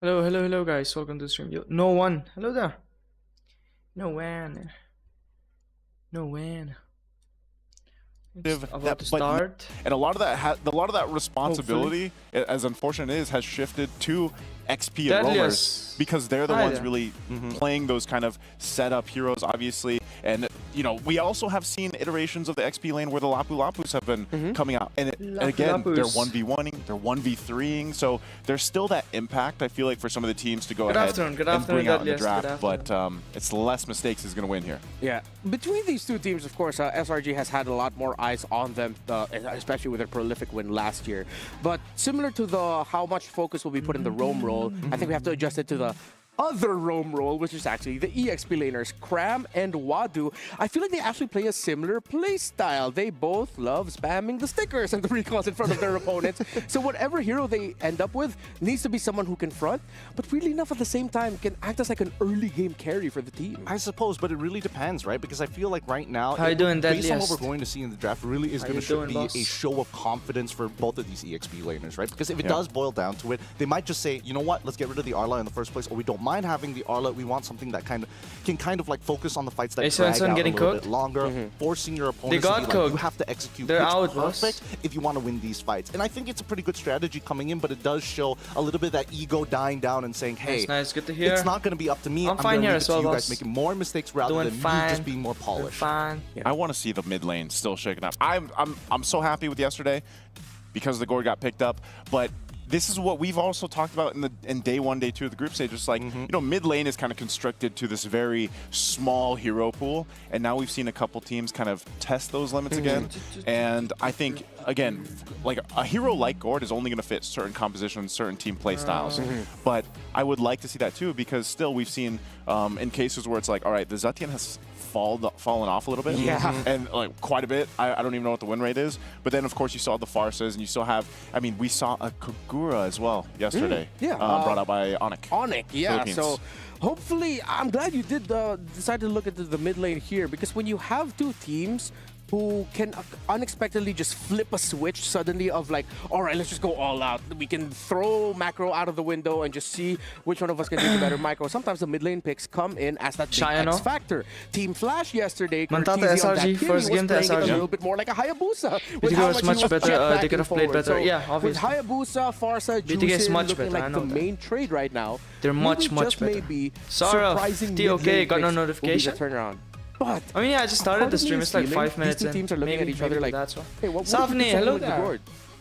Hello, guys. Welcome to the stream. No one. Hello there. No one. It's about to start. And a lot of that responsibility, as unfortunate it is, has shifted to XP and roamers because they're the ones really playing those kind of setup heroes, obviously. And you know, we also have seen iterations of the XP lane where the Lapu Lapus have been coming out, and again, they're 1v1ing, they're 1v3ing, so there's still that impact. I feel like for some of the teams to go ahead and bring out in the draft, but it's less mistakes is going to win here. Yeah, between these two teams, of course, SRG has had a lot more eyes on them, especially with their prolific win last year. But similar to the how much focus will be put in the roam role, I think we have to adjust it to the other roam role, which is actually the EXP laners, Cram and Wadu. I feel like they actually play a similar play style. They both love spamming the stickers and the recalls in front of their opponents. So whatever hero they end up with needs to be someone who can front, but really enough at the same time can act as like an early game carry for the team. I suppose, but it really depends, right? Because I feel like right now, based on what we're going to see in the draft, really is going to be a show of confidence for both of these EXP laners, right? Because if it does boil down to it, they might just say, you know what, let's get rid of the Arla in the first place, or we don't mind having the Arla. We want something that can like focus on the fights that drag out a little bit longer, forcing your opponents to be like, you have to execute perfect if you want to win these fights. And I think it's a pretty good strategy coming in, but it does show a little bit of that ego dying down and saying, hey, nice. Good to hear. It's not going to be up to me. I'm fine here as well, you guys making more mistakes rather than me just being more polished. Fine. I want to see the mid lane still shaking up. I'm so happy with yesterday because the Gourd got picked up, but this is what we've also talked about in day 1, day 2 of the group stage. Just like, you know, mid lane is kind of constricted to this very small hero pool, and now we've seen a couple teams kind of test those limits again. And I think, again, like a hero like Gourd is only going to fit certain compositions, certain team play styles. But I would like to see that too, because still we've seen in cases where it's like, all right, the Zetian has fallen off a little bit, and like quite a bit. I don't even know what the win rate is, but then of course you saw the Farses, and you still have, I mean, we saw a Kagura as well yesterday, brought out by Onyx. So hopefully, I'm glad you did decide to look at the mid lane here, because when you have two teams who can unexpectedly just flip a switch suddenly of like, all right, let's just go all out. We can throw macro out of the window and just see which one of us can do the better micro. Sometimes the mid lane picks come in as that big X factor. Team Flash yesterday, SRG, first game to SRG. A little bit more like a Hayabusa. BTK was much better, they could have played better. So obviously. With Hayabusa, Farsa, BTK is much looking better, like the main trade right now. They're much better. Maybe Sarah, TOK, got no notification. Turnaround. But I mean, I just started the stream. It's like 5 minutes in. These two teams are looking at each other like, that's why. Hey, what Savni, hello there.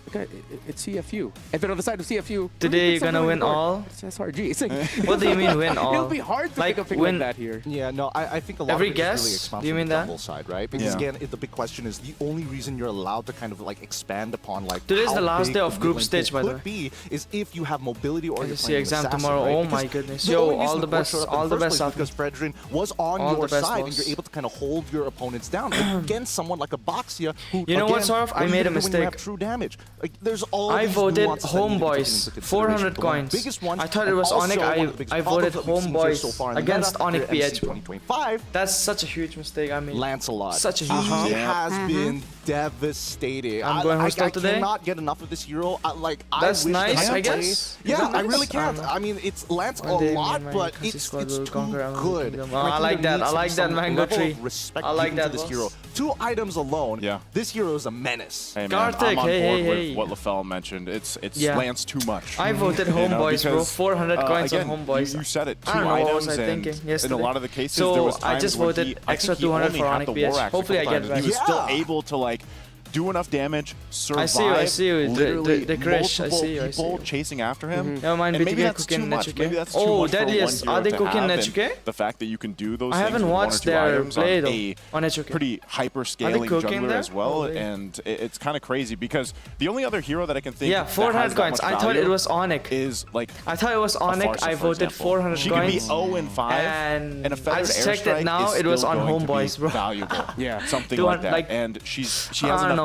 Okay, it's CFU. And then on the side of CFU, today you're gonna win all? It's SRG. It's like, what do you mean win all? It'll be hard to like, pick a pick like that here. Yeah, no, I think a lot every of it guess? is really expansive Do you mean on the side, right? Because again, the big question is the only reason you're allowed to kind of like expand upon like today's the last day of group stage, by the way. Could be is if you have mobility or you're playing exam tomorrow. Right? Oh my goodness! Yo, all the best, because Fredrin was on your side, and you're able to kind of hold your opponents down against someone like a Boxia who, you know what, Sarf? I made a mistake. True damage. Like there's all. I voted Homeboys, 400 coins. I thought it was Onyx. I voted Homeboys against Onyx PH. That's such a huge mistake. I mean, Lancelot. Such a huge mistake. He has been devastating. I'm going hostile today. I cannot get enough of this hero. That's nice, I guess. Yeah, I really can't. I mean, it's Lance a lot, but it's too good. I like that. I like that mango tree. I like that this hero. 2 items alone. Yeah. This hero is a menace. Hey man, I'm on board with what LaFell mentioned. It's Lance too much. I voted Homeboys, bro. 400 coins on Homeboys. You said it. 2 I don't know items, what was I thinking yesterday. In a lot of the cases, so there was times I just when voted extra 200 for Onyx PH. Hopefully I get back. He was still able to like do enough damage, survive. I see you. The crash. I see you. People chasing after him. Never mind. Maybe that's too much. Maybe that's too much. Deadliest. Are they cooking Nechuke? The fact that you can do those I things haven't with 1 or watched 2 their items play on a Nechuke. pretty hyper scaling jungler as well, and it's kind of crazy because the only other hero that I can think of 400 coins. I thought it was Onyx. Is like I thought it was Onyx. I voted 400 coins. She could be 0 and 5, and a I checked it now. It was on Homeboys, bro. Valuable, something like that. And she hasn't done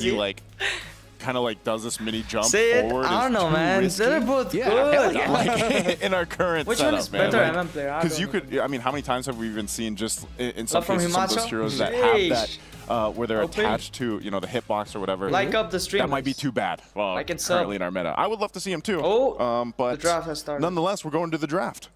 he like kind of like does this mini jump Say it. forward. I don't know, man. They're both good. Like, in our current Which setup, one is man. better, MM player? Because you could, I mean, how many times have we even seen just in some from cases some of those Himacha? heroes that have Sheesh. that where they're Okay. attached to, you know, the hitbox or whatever. Like up the stream. That might be too bad. Well, I can sell. currently in our meta. I would love to see him too. Oh, but the draft has started. nonetheless, we're going to the draft.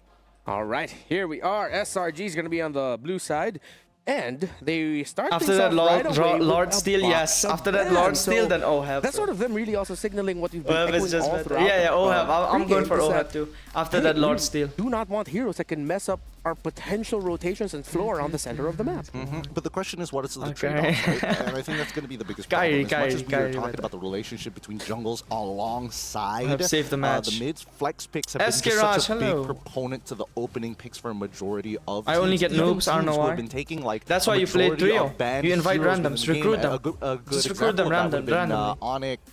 All right, here we are. SRG is going to be on the blue side. And they start after that Lord Steal, yes. After that Lord Steal, then Ohab. That's sort of them really also signaling what we've been Ohab is just better. Yeah, Ohab. I'm going for Ohab too. After that Lord Steal. Do not want heroes that can mess up our potential rotations and flow around the center of the map. But the question is, what is the trade-off, right? And I think that's going to be the biggest problem. As much as we are talking about the relationship between jungles alongside the match. The mids, flex picks have been just such a big proponent to the opening picks for a majority of teams. I only get noobs, I don't know why. Been taking, like, that's why you play trio. You invite randoms, recruit them. Just recruit them randomly. Onyx,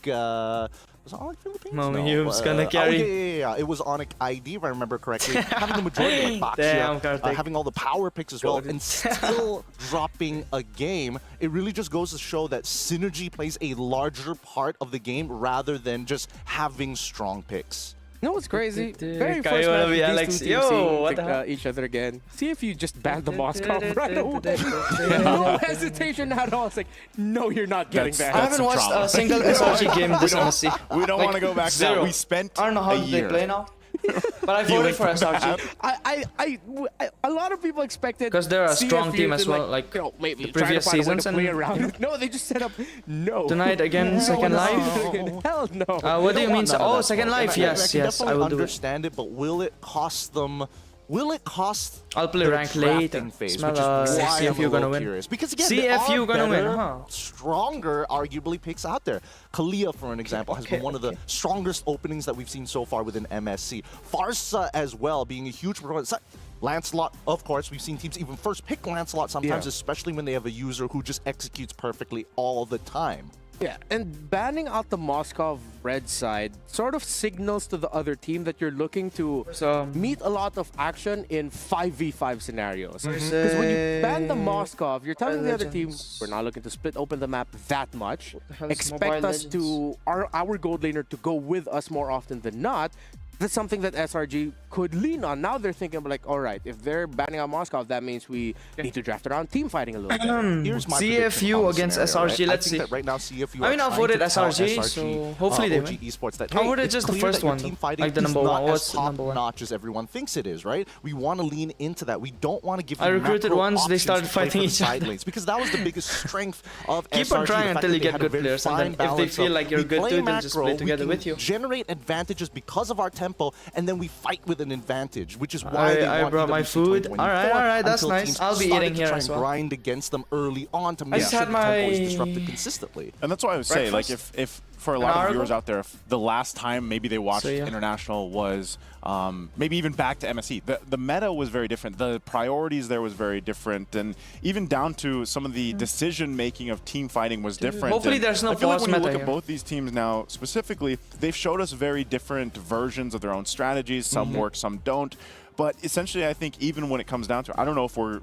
was it Onyx Philippines? Mommy, no, gonna carry. Yeah. It was Onyx ID, if I remember correctly. Having the majority like Baxia, having all the power picks as well, and still dropping a game. It really just goes to show that synergy plays a larger part of the game rather than just having strong picks. You know what's crazy? Very first match these two teams seeing each other again. See if you just ban the Moscow right away. No hesitation at all. It's like, no, you're not getting banned. I haven't watched a single SRG game this Msc. We don't want to go back there. We spent I don't know how they play now. But I voted for SRG. A lot of people expected because they're a strong team as well, like maybe the previous seasons. And no, they just set up tonight again, second life. Hell no. What do you mean? Oh, second life. Yes, I will understand it, but will it cost them? Will it cost? I'll play rank late and see if you're gonna win. Because again, see if you're gonna win. Stronger, arguably, picks out there. Kalia, for an example, has been one of the strongest openings that we've seen so far within MSC. Farsa as well, being a huge proponent. Lancelot, of course, we've seen teams even first pick Lancelot sometimes, especially when they have a user who just executes perfectly all the time. Yeah, and banning out the Moscow red side sort of signals to the other team that you're looking to meet a lot of action in 5v5 scenarios. Because when you ban the Moscow, you're telling the other team, we're not looking to split open the map that much. Expect us to, our gold laner to go with us more often than not. That's something that SRG could lean on. Now they're thinking like, all right, if they're banning out Moscow, that means we need to draft around team fighting a little bit. Here's my CFU against scenario, SRG. Let's see. Right now, CFU. I mean, I voted SRG, so hopefully they win. Esports that, I voted just the first one, like the number one. What's the number one? Notch as everyone thinks it is, right? We want to lean into that. We don't want to give. I recruited once they started fighting each other because that was the biggest strength of SRG. Keep on trying until you get good players, and then if they feel like you're good too, they'll just play together with you. Generate advantages because of our tempo, and then we fight with an advantage, which is why I brought my food. All right, that's nice. I'll be eating here as well. Grind against them early on to make sure the tempo is disrupted consistently. And that's why I would say, like, if for a lot of viewers out there, if the last time maybe they watched International was maybe even back to MSC, the meta was very different. The priorities there was very different, and even down to some of the decision making of team fighting was different. Hopefully, there's no I feel like when you look at both these teams now specifically, they've showed us very different versions of their own strategies. Some work, some don't. But essentially, I think even when it comes down to, I don't know if we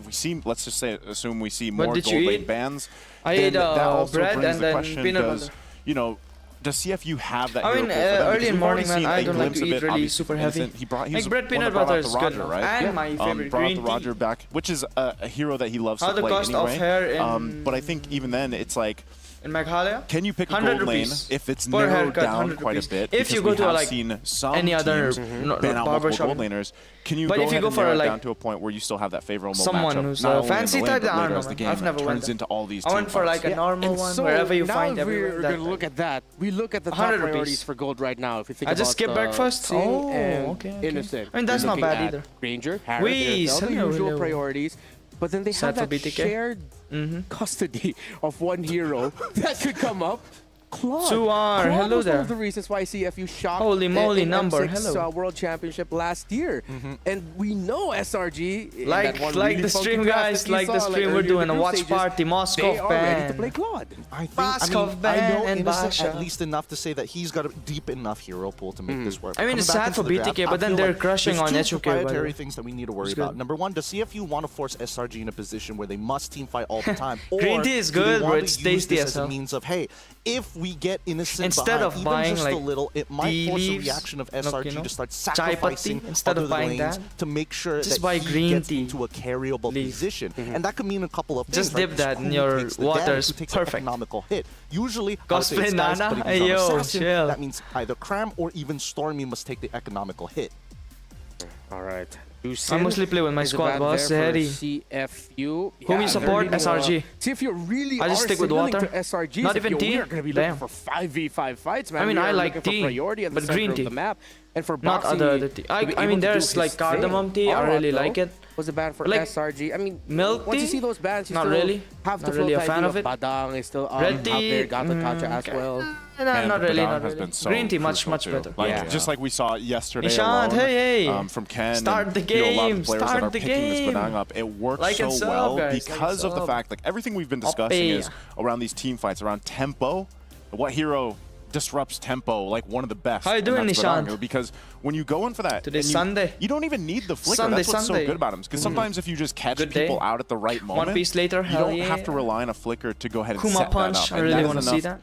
see, let's just say, assume we see more gold lane bans. I ate bread and then peanut butter. You know, does CFU have that? I mean, early in morning, man, I don't like to eat really super heavy. Like bread peanut butter is good, right? And my favorite green tea. Brought the Roger back, which is a hero that he loves to play anyway. But I think even then, it's like, in Meghalaya, can you pick a gold lane if it's narrowed down quite a bit? If you go to like any other barbershop gold laners, can you go ahead and narrow it down to a point where you still have that favorable matchup? Someone who's a fancy type, I don't know. I've never went into all these. I went for like a normal one, wherever you find everywhere. We're gonna look at that. We look at the top priorities for gold right now. If you think I just skip breakfast. Oh, okay. Innocent. I mean, that's not bad either. Ranger, Harris, all the usual priorities. But then they have that shared custody of one hero that could come up. Claude. Suar, hello was there. One of the reasons why CFU shocked Holy moly number, hello. World Championship last year. And we know SRG, like the stream guys, like the stream we're doing, a watch party, Moscow ready to play Claude. I know Innocent at least enough to say that he's got a deep enough hero pool to make this work. I mean, it's sad for BTK, but then they're crushing on HOK. Proprietary things that we need to worry about. Number one, does CFU want to force SRG in a position where they must team fight all the time? Green tea is good, bro. It's tasty as hell. As a means of, hey, if we get Innocent instead of buying just like a little, it might force a reaction of SRG to start sacrificing other lanes to make sure that he gets into a carryable position. And that could mean a couple of things. Just dip that in your waters. Perfect. Economical hit. Usually, cosplay Nana. Yo, chill. That means either Cram or even Stormy must take the economical hit. All right. I mostly play with my squad, boss. Harry. CFU. Whom you support? SRG. CFU really I just stick with water. SRG. Not even T. We're going to be looking for 5v5 fights, man. I mean, I like T, but green T. The map. And for not other T. I mean, there's like cardamom tea. I really like it. Was a ban for like, SRG. I mean, milk once tea? you see those bans, you not still really. have to not really a fan of it. Badang is still Red tea, out there. Gato Tacha as well. Man, not really. Not has really. been so Green tea much too. better. Like, just like we saw yesterday Nishant, alone, hey. from Ken. Start the and, you know, a lot of game, players that start are the picking this game. Badang up. It works Like and so sub, well guys, because like of the fact, like everything we've been discussing is around these team fights, around tempo. What hero disrupts tempo like one of the best? How you doing, Nishant? Because when you go in for that, today's Sunday. You don't even need the flicker. Sunday, That's what's Sunday. so good about him. Because sometimes if you just catch people out at the right moment, 1 piece later, you don't have to rely on a flicker to go ahead and Kuma set punch. that up. I really want to see that.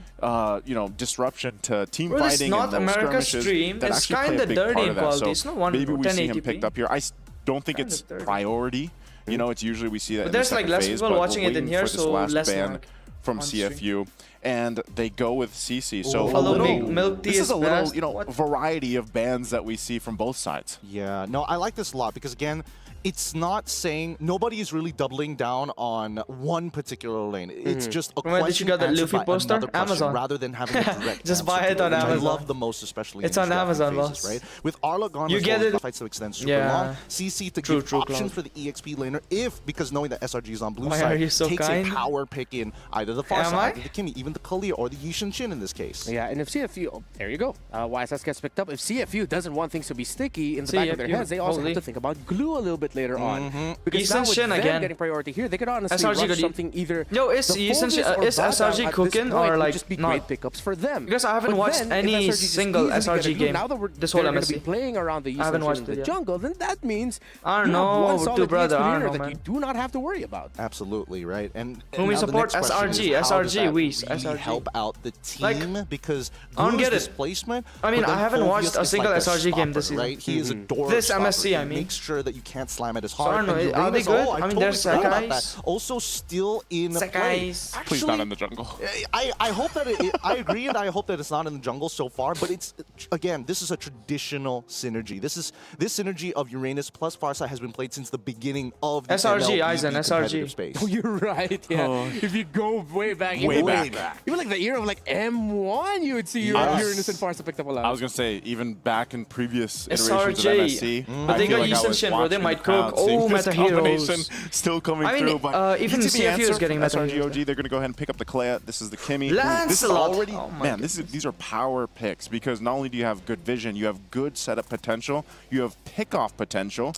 You know, disruption to team Bro, this fighting North and those America skirmishes stream that is actually play kinda a big dirty part in of that. quality. So It's not one maybe we see him 1080p. picked up here. I don't think it's dirty. priority. You know, it's usually we see that. But in the there's like second less phase, people but watching we're it in waiting here, for this so last less ban like from on stream. CFU, and they go with CC. So Oh, a little, milk tea this is a little, best. you know, What? variety of bans that we see from both sides. Yeah, no, I like this a lot because again, it's not saying nobody is really doubling down on one particular lane. It's just a When did you get that answered Luffy by poster? another question Amazon. rather than having a direct Just answer buy to it on which Amazon. I love the most, especially It's in on these drafting Amazon, phases, boss. right? With Arla gone, You as get well, it. the fights have extended super Yeah. long. CC to True, give true, options Cloud. for the EXP laner if, because knowing that SRG is on blue Why side, are you so takes kind? a power pick in either the far Am side, I? either the Kimi, even the Kalia or the Yishin Shin in this case. Yeah, and if CFU, oh, there you go. YSS gets picked up. If CFU doesn't want things to be sticky in the back of their CFU, heads, they also holy. have to think about glue a little bit later on. Because Yishin now with Shin them again. getting priority here, they could honestly SRG rush could- something either. Yo, is the Yishin Shin- Fortis or is Badang SRG at this cooking point or would like just be not? great pickups for them. Because I haven't But watched then, any if SRG just single easily get a SRG glue, game now that this whole they're going to be MSC. playing around the I haven't Yishin watched in it the yet. jungle, then that means I don't you have know, one dude, solid brother, EXP I don't laner know, that man. you do not have to worry about. Absolutely, right? And Whom we now the support? next question SRG, is how does SRG, that Whis, really SRG. help out the Like, team? Because I don't Glue's get it. displacement. I mean, but then I haven't Phoveus watched a is single like their SRG game stopper, this season. right? He is a door This stopper. MSC, I He mean. makes sure that you can't slam at his I heart. don't know, And are they Uranus- good? Oh, I mean, totally there's forgot about Sakai's. that. Also, still in play. Sakai's. Please not in the jungle. I hope that I agree, and I hope that it's not in the jungle so far. But it's again, this is a traditional synergy. This synergy of Uranus plus Farsight has been played since the beginning of the SRG, MLB Aizen, competitive SRG. space. Oh, you're right. Yeah. If you go way back, Way back. even like the era of like M1, you would see Uranus and Farsa picked up a lot. I was gonna say even back in previous iterations of SRG. MSC, But I they feel got like I Yishin was Shin, bro. They watching might the crowd, cook. seeing Oh, this meta combination heroes. still coming I mean, through. But even you see the CFU is answer getting from meta SRG heroes. OG. They're gonna go ahead and pick up the Clea. This is the Kimi. This is Lancelot. already Oh my man. These are power picks because not only do you have good vision, you have good setup potential, you have pick-off potential.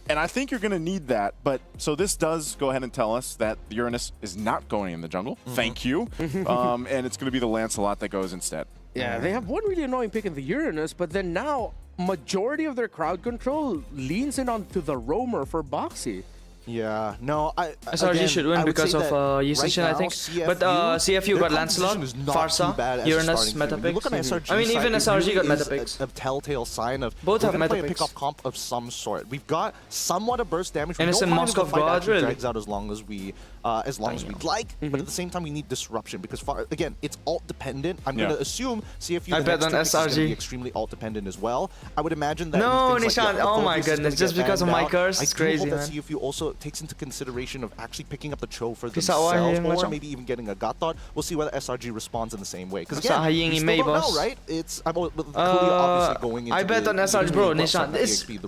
And I think you're going to need that. But so this does go ahead and tell us that Uranus is not going in the jungle. Thank you. And it's going to be the Lancelot that goes instead. Yeah, they have one really annoying pick in the Uranus, but then now majority of their crowd control leans in onto the roamer for Boxy. Yeah, no, SRG again, should win I would because say of that Yishin right Shin, I now, think. But CFU their got Lancelot, composition is not Farsa, too bad as a Uranus, starting meta thing. When you picks. look at SRG I mean, even side, SRG it got really meta is picks. a telltale sign of Both we're have gonna meta play a picks. pick-off comp of some sort. We've got somewhat of burst damage. We Innocent don't mind if the Moscow fight God, actually really? drags out as long as we'd like, but at the same time we need disruption because again it's alt dependent. I'm going to assume CFU I the bet next on 2 picks is going to be SRG. extremely alt dependent as well. I would imagine that No, things like Nishant, oh my Phoveus is goodness, gonna just get because of banned my out. curse, I it's do crazy, hope that man. CFU also takes into consideration of actually picking up the Cho for Kisa wa themselves, yung or macam. maybe even getting a God Thought. We'll see whether SRG responds in the same way. Because Sa again, hayingi we still may, don't boss. know, right? I'm obviously going into I bet on SRG, bro, Nishant.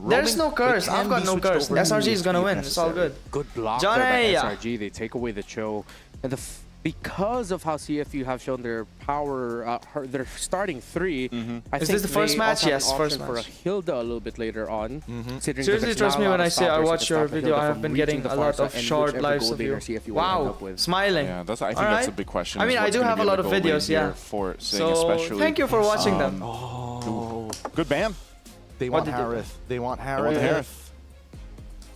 There's no curse. I've got no curse. SRG is gonna win. It's all good. Good block Johnny, there by yeah. SRG. They take away the Cho. And because of how CFU have shown their power, their starting 3, I Is think this the first they match? also have Yes, an first option for a match. Hilda a little bit later on. Considering Seriously, there's trust not me a when lot I of say I stoppers to watch your stop the video. Hilda I have from been reaching getting the a lot Farsa of and short whichever lives gold of laner you. CFU will end Wow, up with. smiling. Yeah, I think Alright. that's a big question. I mean, is I what's do gonna have be a lot the of goal videos, here yeah. For Sing, So especially. thank you for watching them. Good ban. They What want did they Harith. They want I want the Harith. Harith.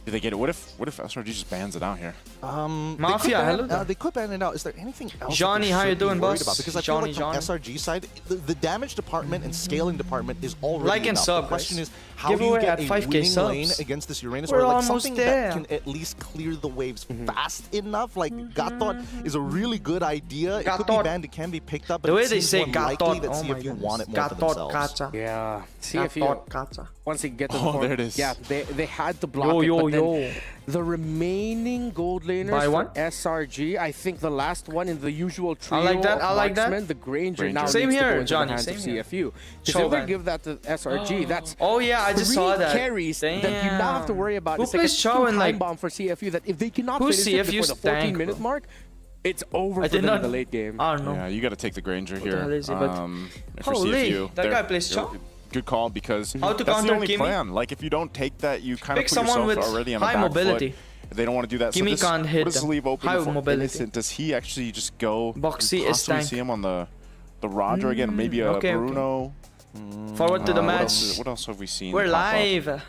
Do they get it? What if SRG just bans it out here? Mafia, hello. They could ban it out. Is there anything else? Johnny, how you doing, boss? Because I feel like from SRG side, the damage department and scaling department is already like and enough. sub. The question is, how do you get a 5K winning subs. lane against this Uranus? We're or like almost something there. that can at least clear the waves fast enough? Like Gatot is a really good idea. It could be banned. It can be picked up. But the way it they seems say more likely Gatot, that oh my CFU goodness. want it more for themselves. Gatot, Yeah, Gatot, CFU. Once they get to the there it is. Yeah, they had to block it, but then the remaining gold laners for SRG, I think the last one in the usual trio I like that. of I like that. marksmen, the Granger now Same needs to here, go into Johnny, the hands same of here. CFU. Because if they give that to SRG, that's oh yeah, I just three saw that. carries that you now have to worry about. Who It's like a plays Chow in time like bomb for CFU that if they cannot who's finish it CFU's before the 14-minute tank, bro? mark, it's over I for did them not in the late game. I don't know. Yeah, you got to take the Granger the here. hell is he, but- For Holy, CFU, that guy plays Chow? Good call, because How to that's counter the only Gimme? plan. Like, if you don't take that, you kind of Pick put someone yourself with already on the high back mobility. foot. If they don't want to do that, Gimme so can't hit what does them. leave open High for mobility. Innocent? Does he actually just go Boxy and is possibly tank. see him on the Roger again? Maybe a okay, Bruno? Forward to the match. What else have we seen? We're pop up? live.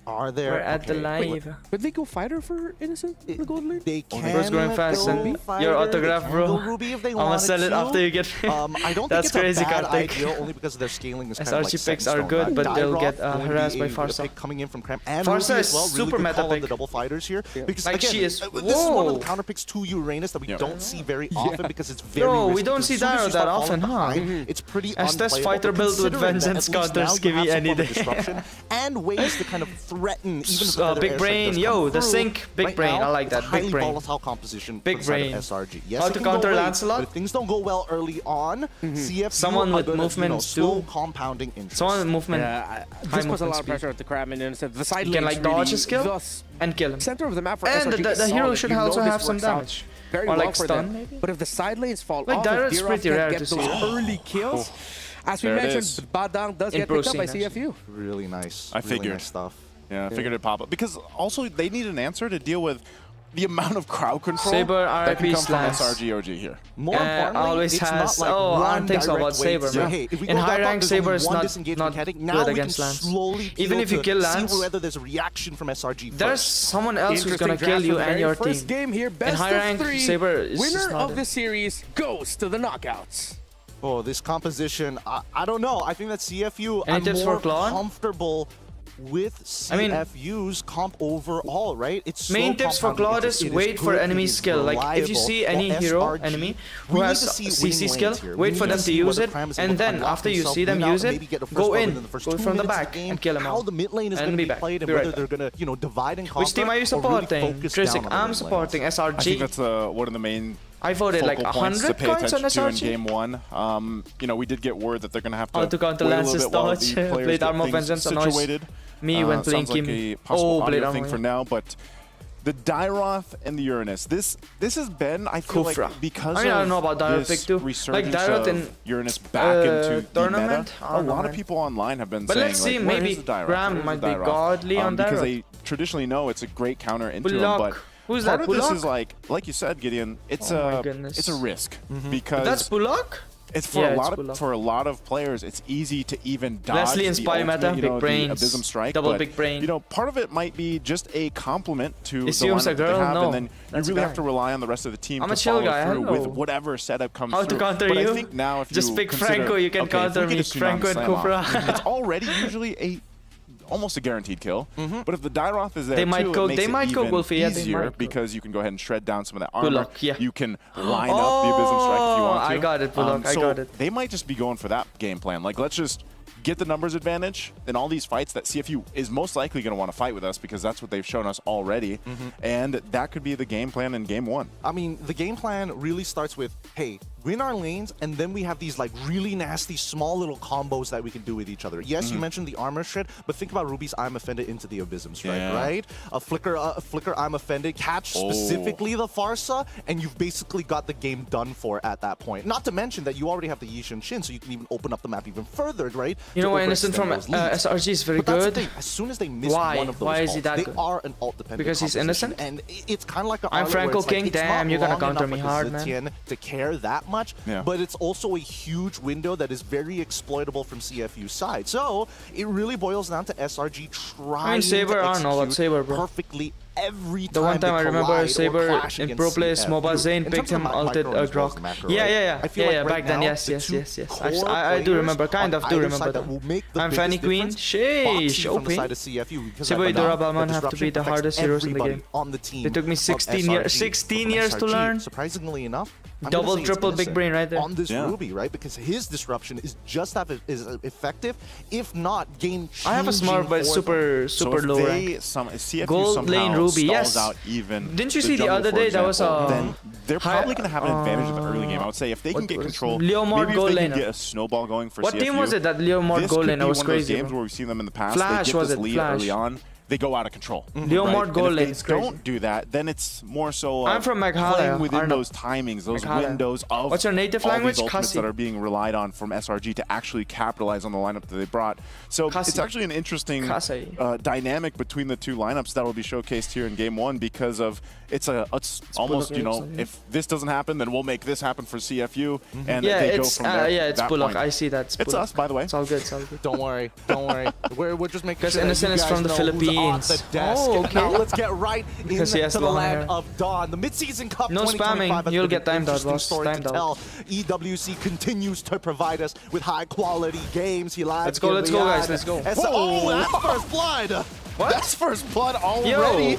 Are there? We're at the Okay. live. Would they go fighter for Innocent in the gold lane? They can Bro's going fast, go and fighter, your they autograph, can bro. go Ruby if they I'ma wanted sell it to. after you get I don't That's think it's crazy, a bad Karthik. idea, only because their scaling is kind of SRG like set in picks are stone, good, right? but they'll Dairoth get going to be harassed by a Farsa. pick coming in from Cram and Farsa Ruby is as well. Really super good meta call on pick. the double fighters here, because Like, again, she is- this is one of the whoa. counter picks to Uranus that we don't see very often because it's very Yo, we risky. don't As see soon as Dairo you that start often, falling huh? behind, It's pretty Estes unplayable, fighter but build with considering that vengeance at least counters, now you give me have some any form of day. disruption and ways to kind of threaten even if the big brain, yo, the sync, big brain, I like that, big highly brain. volatile composition Big for the side of brain. SRG. Yes, How it to can go counter late, Lancelot? but if things don't go well early on, CFU Someone are with gonna, movements slow too. compounding interest. Someone with movement. Yeah, High this puts a movement lot of speed. pressure at the Cram and Innocent. The side You can lane's like dodge really his skill the and kill him. center of the map for And SRG the is hero solid. should You know also this have some works out damage. very Or well like for stun, them. maybe? But if the side lanes fall Like, off, Dairoth's if pretty Daviroth rare can't to get those see. early kills, as we There it mentioned, is. Badang does In get picked up by Procene, CFU. Really nice. I really figured. nice stuff. Yeah, I figured it'd pop up. Because also, they need an answer to deal with the amount of crowd control Saber, that can RIP come from slams. SRG OG here. More importantly, always it's has. not like Oh, I one don't think so direct about way Saber, to say, man. hey, if we In go high down, rank, there's Saber only is one not disengagement mechanic. good Now we against can Lance. slowly Even if you kill Lance, see whether there's a reaction from SRG There's first. someone else who's gonna kill you and your First team. game here, best high of rank, 3. Saber is just Winner not of it. the series goes to the knockouts. Oh, this composition, I don't know. I think that CFU Any are tips more for Claude? comfortable with CFU's comp overall, right? It's Main so tips for compounded, Claude is wait for good, enemy it is skill. Like if you reliable, see any while hero SRG, enemy we who need has to see CC winning skill, lanes here. wait We for need them to to see use whether it, Pram is able and to then unlock after you himself, see them win out, use and it, maybe get a first go win in, the first go 2 from the minutes of back game, and kill him how out. the mid lane is And going to be be back. played, and Be right whether back. they're going to, divide and conquer. Which team are you or really supporting? focus Trisic, down on the I'm mid supporting lanes. I think SRG. that's one of the main I voted like focal points to 100 pay coins on attention to in SRG. game 1. You know, we did get word that they're going to have to How to counter wait a Lance's little bit while dodge. the players Blade get Armor things Vengeance on Noise. situated. Me when playing sounds like Kimi. a possible Oh, Blade audio thing Armor. for now, but the Dairoth and the Uranus. This has been, I feel Kufra. like, because I mean, I don't know of about Dairoth this pick too. resurgence Like Dairoth of in Uranus back into the tournament, meta, I a don't know, lot of man. people online have been But saying, let's see, like, where maybe is the Dairoth? Graham Where is might the be Dairoth? godly on Because Dairoth. they traditionally know it's a great counter into him, Bullock. but Who's part that, of this Bullock? is like you said, Gideon, it's Oh my a goodness. it's a risk because That's Bullock? it's for Yeah, a lot it's of Bullock. players. It's easy to even dodge Leslie the and Spy ultimate, meta, you big know, brains, the Abysm strike, double but, big brain. You know, part of it might be just a compliment to the Assumes lineup a that girl? they have, No, and then you that's a really guy. have to rely on the rest of the team I'm to a chill follow guy, through with hello. whatever setup comes How to through. counter but you? I think now if Just you pick consider, Franco, you can okay, if counter we get me. a Tsunami Franco and Slam off, Kufra. it's already usually almost a guaranteed kill. But if the Dairoth is there They too, might go- it makes they it might go even Wolfie, yeah, they easier might go. because you can go ahead and shred down some of that Good armor. luck, yeah. You can line up the Abysm strike if you want to. I got it, Bullock, I so got it. They might just be going for that game plan. Like, let's just get the numbers advantage in all these fights that CFU is most likely going to want to fight with us because that's what they've shown us already. And that could be the game plan in game 1. I mean, the game plan really starts with, hey, win our lanes, and then we have these like really nasty small little combos that we can do with each other. Yes, you mentioned the armor shred, but think about Ruby's I'm Offended into the Abysm strike, Yeah. right? A flicker I'm Offended, catch specifically the Farsa, and you've basically got the game done for at that point. Not to mention that you already have the Yishin Shin, so you can even open up the map even further, right? You know what, Innocent from SRG is very But that's the good. thing. As soon as they miss Why? one of those Why is he ults, that they good? are an alt-dependent Because he's composition, innocent? and it's kind of like an I'm Arlo where Franco it's like, King, it's not damn, you're gonna long counter enough me like a hard, man. Zetian to care that much, but it's also a huge window that is very exploitable from CFU's side. So it really boils down to SRG trying Saber, to I don't know about Saber, bro. perfectly every time. The one time I remember Saber in Pro Players MOBA, Zane picked him, ulted Grok. Yeah, back then, yes. I do remember, kind of do remember that. I'm Fanny Queen, sheesh, OP. Saber and Balman have to be the hardest heroes in the game. It took me 16 years to learn. Surprisingly enough, double, triple big brain right there. On this Ruby, right? Because his disruption is just as effective, if not game changing. I have a smart, but super low rank. Gold lane Ruby, yes. Out even didn't you see the other day that was a... Then they're probably going to have an advantage in the early game. I would say if they can get control, maybe if they can get a snowball going for CFU. What team was it that Leo Mort goal lane? That was crazy. Games where we've seen them in the past. Flash, they get was this it? lead Flash. early on. They go out of control. Leo Mort goal lane is crazy. Don't do that, then it's more so I'm from Meghalaya, playing within those timings, those windows of what's your native all language? these ultimates Kasi. that are being relied on from SRG to actually capitalize on the lineup that they brought. So Kasi. it's actually an interesting dynamic between the two lineups that will be showcased here in Game 1 because of it's almost, you know, if this doesn't happen, then we'll make this happen for CFU, and they go from there. Yeah, it's Bullock. Point. I see that. It's us, by the way. It's all good. It's all good. Don't worry. We're just making sure. Because Innocent is from the Philippines. Oh, okay. Now let's get right into the land hair. of Dawn. The mid-season cup. No spamming. You'll get timed out, boss. Timed out. EWC continues to provide us with high-quality games. Let's go, guys. Let's go. Oh, that's first blood. What? That's first blood already. Yo.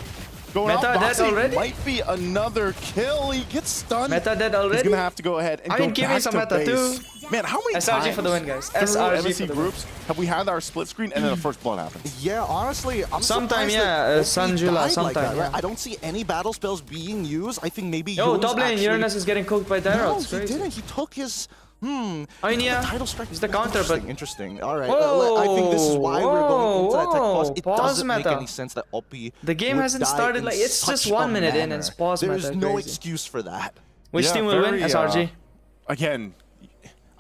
Going Meta dead already? Might be another kill. He gets stunned. Meta dead already? He's gonna have to go ahead and go give me some meta too. Man, how many SRG times for the win, guys. through SRG MSC for the groups have we had our split screen and then the first blood happens? Yeah, honestly, I'm sometime, surprised Sanjula, sometime. Like that, right? I don't see any battle spells being used. I think maybe top lane Uranus is getting cooked by Daryl. No, he didn't. He took his... Title strike is the counter, but interesting. All right, I think this is why we're going into that tech pause. It doesn't make meta. any sense that OP. The game hasn't started like it's just 1 minute in and it's pause meta. There's no excuse for that. Which team will win? SRG. Again,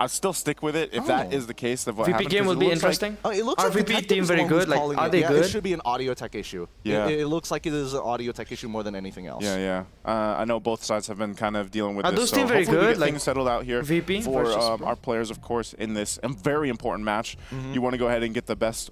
I'll still stick with it if that is the case. Of what VP happened, game will be interesting. It looks Our like VP team very good. Like, are they good? It should be an audio tech issue. Yeah. It looks like it is an audio tech issue more than anything else. Yeah. I know both sides have been kind of dealing with this. Those so team very hopefully we good. get Like things settled out here VP for our players, of course, in this very important match. You want to go ahead and get the best,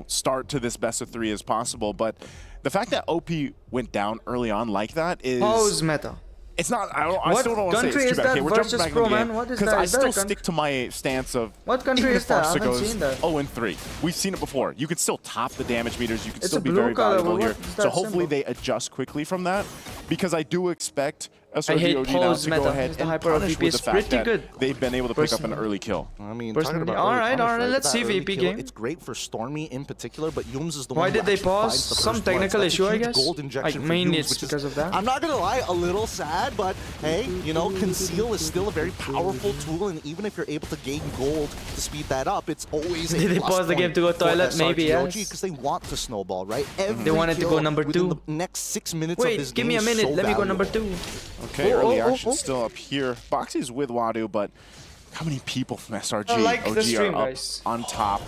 start to this best of 3 as possible. But the fact that OP went down early on like that is pause meta. It's not. I still don't want to say it's too bad. Okay, we're jumping back in the game because I still stick to my stance of what country is that? I haven't seen that. 0-3. We've seen it before. You can still top the damage meters. You can still be very valuable here. So hopefully they adjust quickly from that, because I do expect SRG OG now to go ahead and punish with the fact that they've been able to pick up an early kill. I mean, all right. Let's see VP game. It's great for Stormy in particular, but Yums is the one. Why did they pause? Some technical issue, I guess. Like mainly it's because of that. I'm not gonna lie, a little sad, but hey, Conceal is still a very powerful tool, and even if you're able to gain gold to speed that up, it's always a Did they pause the game to go toilet? Maybe, yes. Because they want to snowball, right? They wanted to go number 2. The next 6 minutes of this game. Wait, give me a minute. Let me go number 2. Okay, early action still up here. Boxy's with Wadu, but how many people from SRG OG are up on top?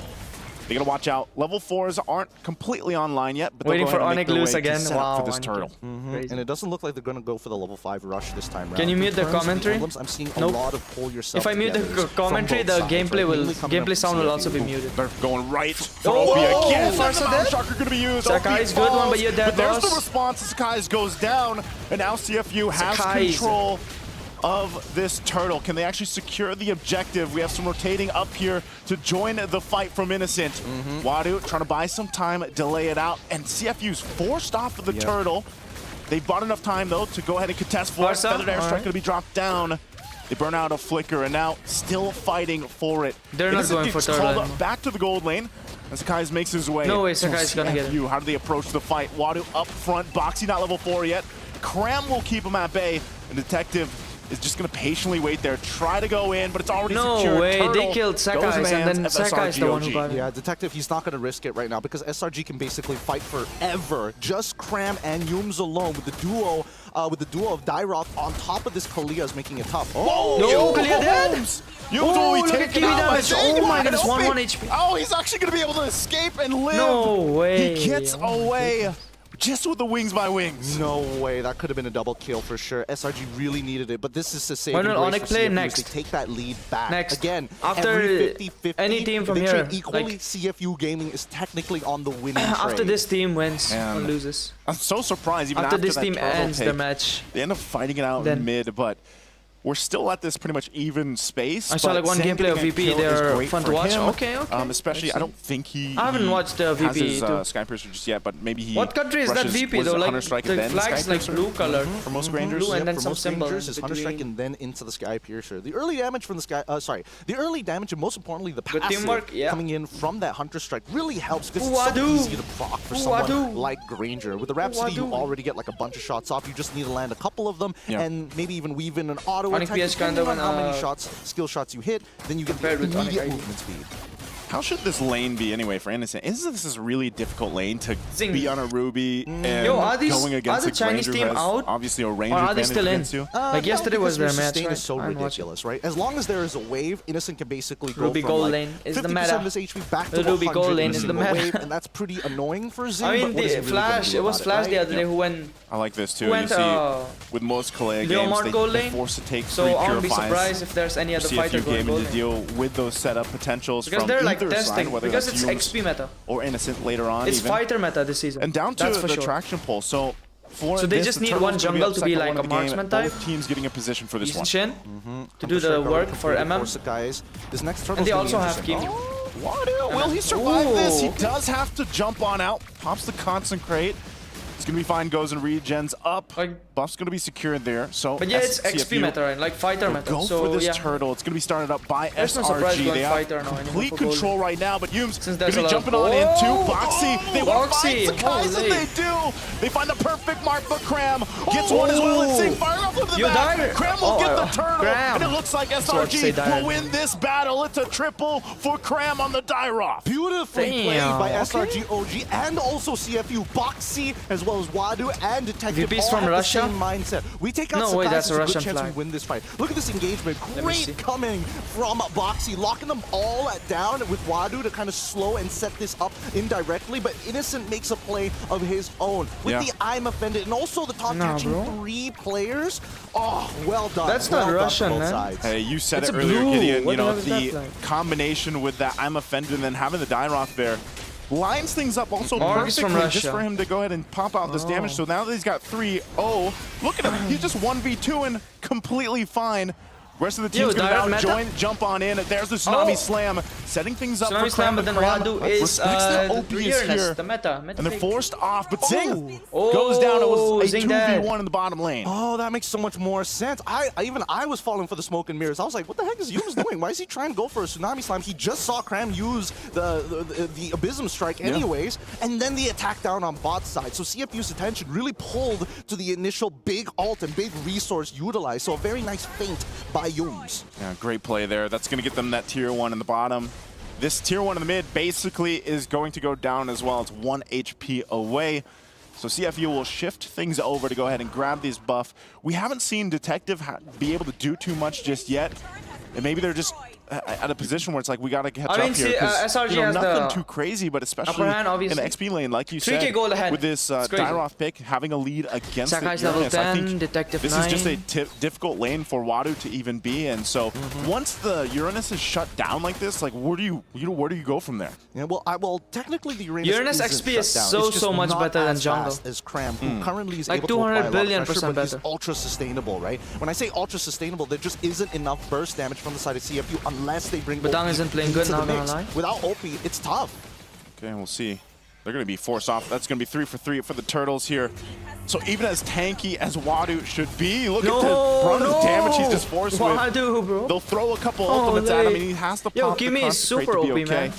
They gotta watch out. Level 4s aren't completely online yet, but they're waiting for Onyx loose again. Wow, for this turtle. And it doesn't look like they're gonna go for the level 5 rush this time. Can you mute the commentary? I'm seeing a lot of pull yourself. If I mute the commentary, the gameplay sound will also be muted. They're going right for OP again. Shocker gonna be used. Sakai's good one, but you're dead, boss. There's the response. Sakai's goes down, and now CFU has control of this turtle. Can they actually secure the objective? We have some rotating up here to join the fight from Innocent. Wadu trying to buy some time, delay it out, and CFU's forced off of the turtle. They've bought enough time, though, to go ahead and contest for it. Feathered airstrike going to be dropped down. They burn out a flicker, and now still fighting for it. They're not going for turtle. Back to the gold lane. As Sakai's makes his way. No way Sakai's gonna get it. How do they approach the fight? Wadu up front. Boxy not level 4 yet. Cram will keep him at bay. And Detective is just going to patiently wait there, try to go in, but it's already secured. No way, Turtle they killed Sakai's, and then Sakai's the one who got it. Yeah, Detective, he's not going to risk it right now because SRG can basically fight forever. Just Cram and Yums alone with the duo of Dairoth on top of this Kalia is making it tough. Oh, no, Kalia dead! Yums will be taken out. Oh my goodness, 1 HP. Oh, he's actually going to be able to escape and live. No way. He gets away. just with the wings by wings. No way, that could have been a double kill for sure. SRG really needed it, but this is to say Why not Onyx play next? They take that lead back. Next. Again, after every 50-50, any team from they here, trade equally, like, CFU Gaming is technically on the winning after trade. this team wins or And loses. I'm so surprised even After after this that team turtle ends take, the match. they end up fighting it out in mid, but we're still at this pretty much even space. I saw like one gameplay of VP. They're fun to watch. Okay. Especially, I don't think he. I haven't watched the has VP his too. Sky Piercer just yet, but maybe he. What country is that rushes- VP was though? it Like Hunter-Strike the and then flags Sky like Piercer? blue color. For most Rangers, Blue and then for some most symbol. Rangers is Hunter-Strike and then into the Sky Piercer. The early damage from the Sky, the early damage and most importantly the Good passive teamwork, yeah. coming in from that Hunter-Strike really helps because it's so easy to proc for someone like Granger. With the Rhapsody, you already get like a bunch of shots off. You just need to land a couple of them and maybe even weave in an auto attack. Depending on how many skill shots you hit, then you get the immediate movement speed. How should this lane be anyway for Innocent? This is a really difficult lane to be on a Ruby and going against the Chinese Granger team has out? Obviously a Ranger Or are they advantage still in? against you. Like yesterday was their match, Sustain right? is so ridiculous, right? As long as there is a wave, Innocent can basically go Ruby from gold like lane is the 50% meta. of his HP back to The Ruby 100 gold in lane a is the single meta. wave, and that's pretty annoying for Zing. I mean, but what is the he really gonna Flash. do It was about Flash right? the other day who went. I like this too. Went, You see, with most Kalea Leomord games, gold they're lane. forced to take So 3 I won't be purifies. surprised if there's any other fighter CFU going gaming gold to lane. deal with those setup potentials Because from they're like either testing. side, whether Because that's it's Yums XP meta. or Innocent later on. It's even. fighter meta this season. And down to That's for the sure. traction pull. So for So they this, just the need Turtles one will jungle up to be second like one a of the game. marksman type. Both teams getting a position for this Decent one. Shin to do the work for MM. Guys, this next turtle. And they also have Kimi. Wadu, will he survive this? He does have to jump on out. Pops the Concentrate. It's going to be fine. Goes and regens up. Like, Buff's going to be secured there. So but yeah, it's XP meta, right? Like fighter meta. Go so for this yeah. turtle. It's going to be started up by There's no surprise SRG. going They have fighter now anymore complete for gold. control right now, but Yums Since going there's to a be lot jumping of- on into Oh! Boxy. They want to find Sakai's, and Holy. they do. They find the perfect mark, but Cram gets one as well. It's Sing firing off of the You back. died. Cram will get the turtle, Cram. and it looks like what to say, SRG died. will win this battle. It's a triple for Cram on the Dairoff. Beautifully played Damn, by okay. SRG OG and also CFU, Boxy, as well as Wadu and Detective VP's all from have Russia? the same mindset. We take out No Sakai, way, that's a there's Russian good chance flag. we win this fight. Look at this engagement. me Great see. coming from Boxy, locking them all down with Wadu to kind of slow and set this up indirectly, but Innocent makes a play of his own. With the I'm offended and also the top catching 3 players. Oh, well done. That's well not done Russian, both man. sides. Hey, you said It's it a earlier, blue. Gideon. What You the know, hell is the that flag? combination with that I'm offended and then having the Dairoff there lines things up also Mark is from perfectly just Russia. for him to go ahead and pop out this damage. So now that he's got 3-0, look at him. He's just 1v2 and completely fine. Rest of the team's going to now join, jump on in. There's the Tsunami Slam, setting things up Tsunami for Slam, Cram. but then Cram Wadu is respects the OP is here. the meta. And they're forced off, but Zing Oh. goes down. It was a Zing 2v1 dead. in the bottom lane. Oh, that makes so much more sense. Even I was falling for the smoke and mirrors. I was like, what the heck is Yums doing? Why is he trying to go for a Tsunami Slam? He just saw Cram use the Abysm Strike anyways, and then the attack down on bot side. So CFU's attention really pulled to the initial big ult and big resource utilized. So a very nice feint by Yums. Yeah, great play there. That's going to get them that tier 1 in the bottom. This tier 1 in the mid basically is going to go down as well. It's 1 HP away. So CFU will shift things over to go ahead and grab these buff. We haven't seen Detective be able to do too much just yet. And maybe they're just at a position where it's like, we got to catch up here. SRG You know, has nothing the too crazy, but especially upper hand, in the obviously. XP lane, like you 3K said, goal ahead. with this Dairoff pick, having a lead against Sakai's the level Uranus, I 10, think Detective this 9. is just a difficult lane for Wadu to even be in. So once the Uranus is shut down like this, like where do you go from there? Yeah, well, technically the Uranus XP is shut down. It's so much not better than as jungle. fast as Cram, who currently is Like able to apply a 200 lot billion of pressure, percent but he's better. ultra sustainable, right? When I say ultra sustainable, there just isn't enough burst damage from the side of CFU unless they bring Badang OP isn't playing into good, the not gonna mix. lie. Without OP, it's tough. Okay, we'll see. They're going to be forced off. That's going to be 3 for 3 for the Turtles here. So even as tanky as Wadu should be, look at the run of damage he's just forced with. Wadu, bro. They'll throw a couple ultimates at him, and he has to pop the Gimme is Concentrate super to be OP, okay. man.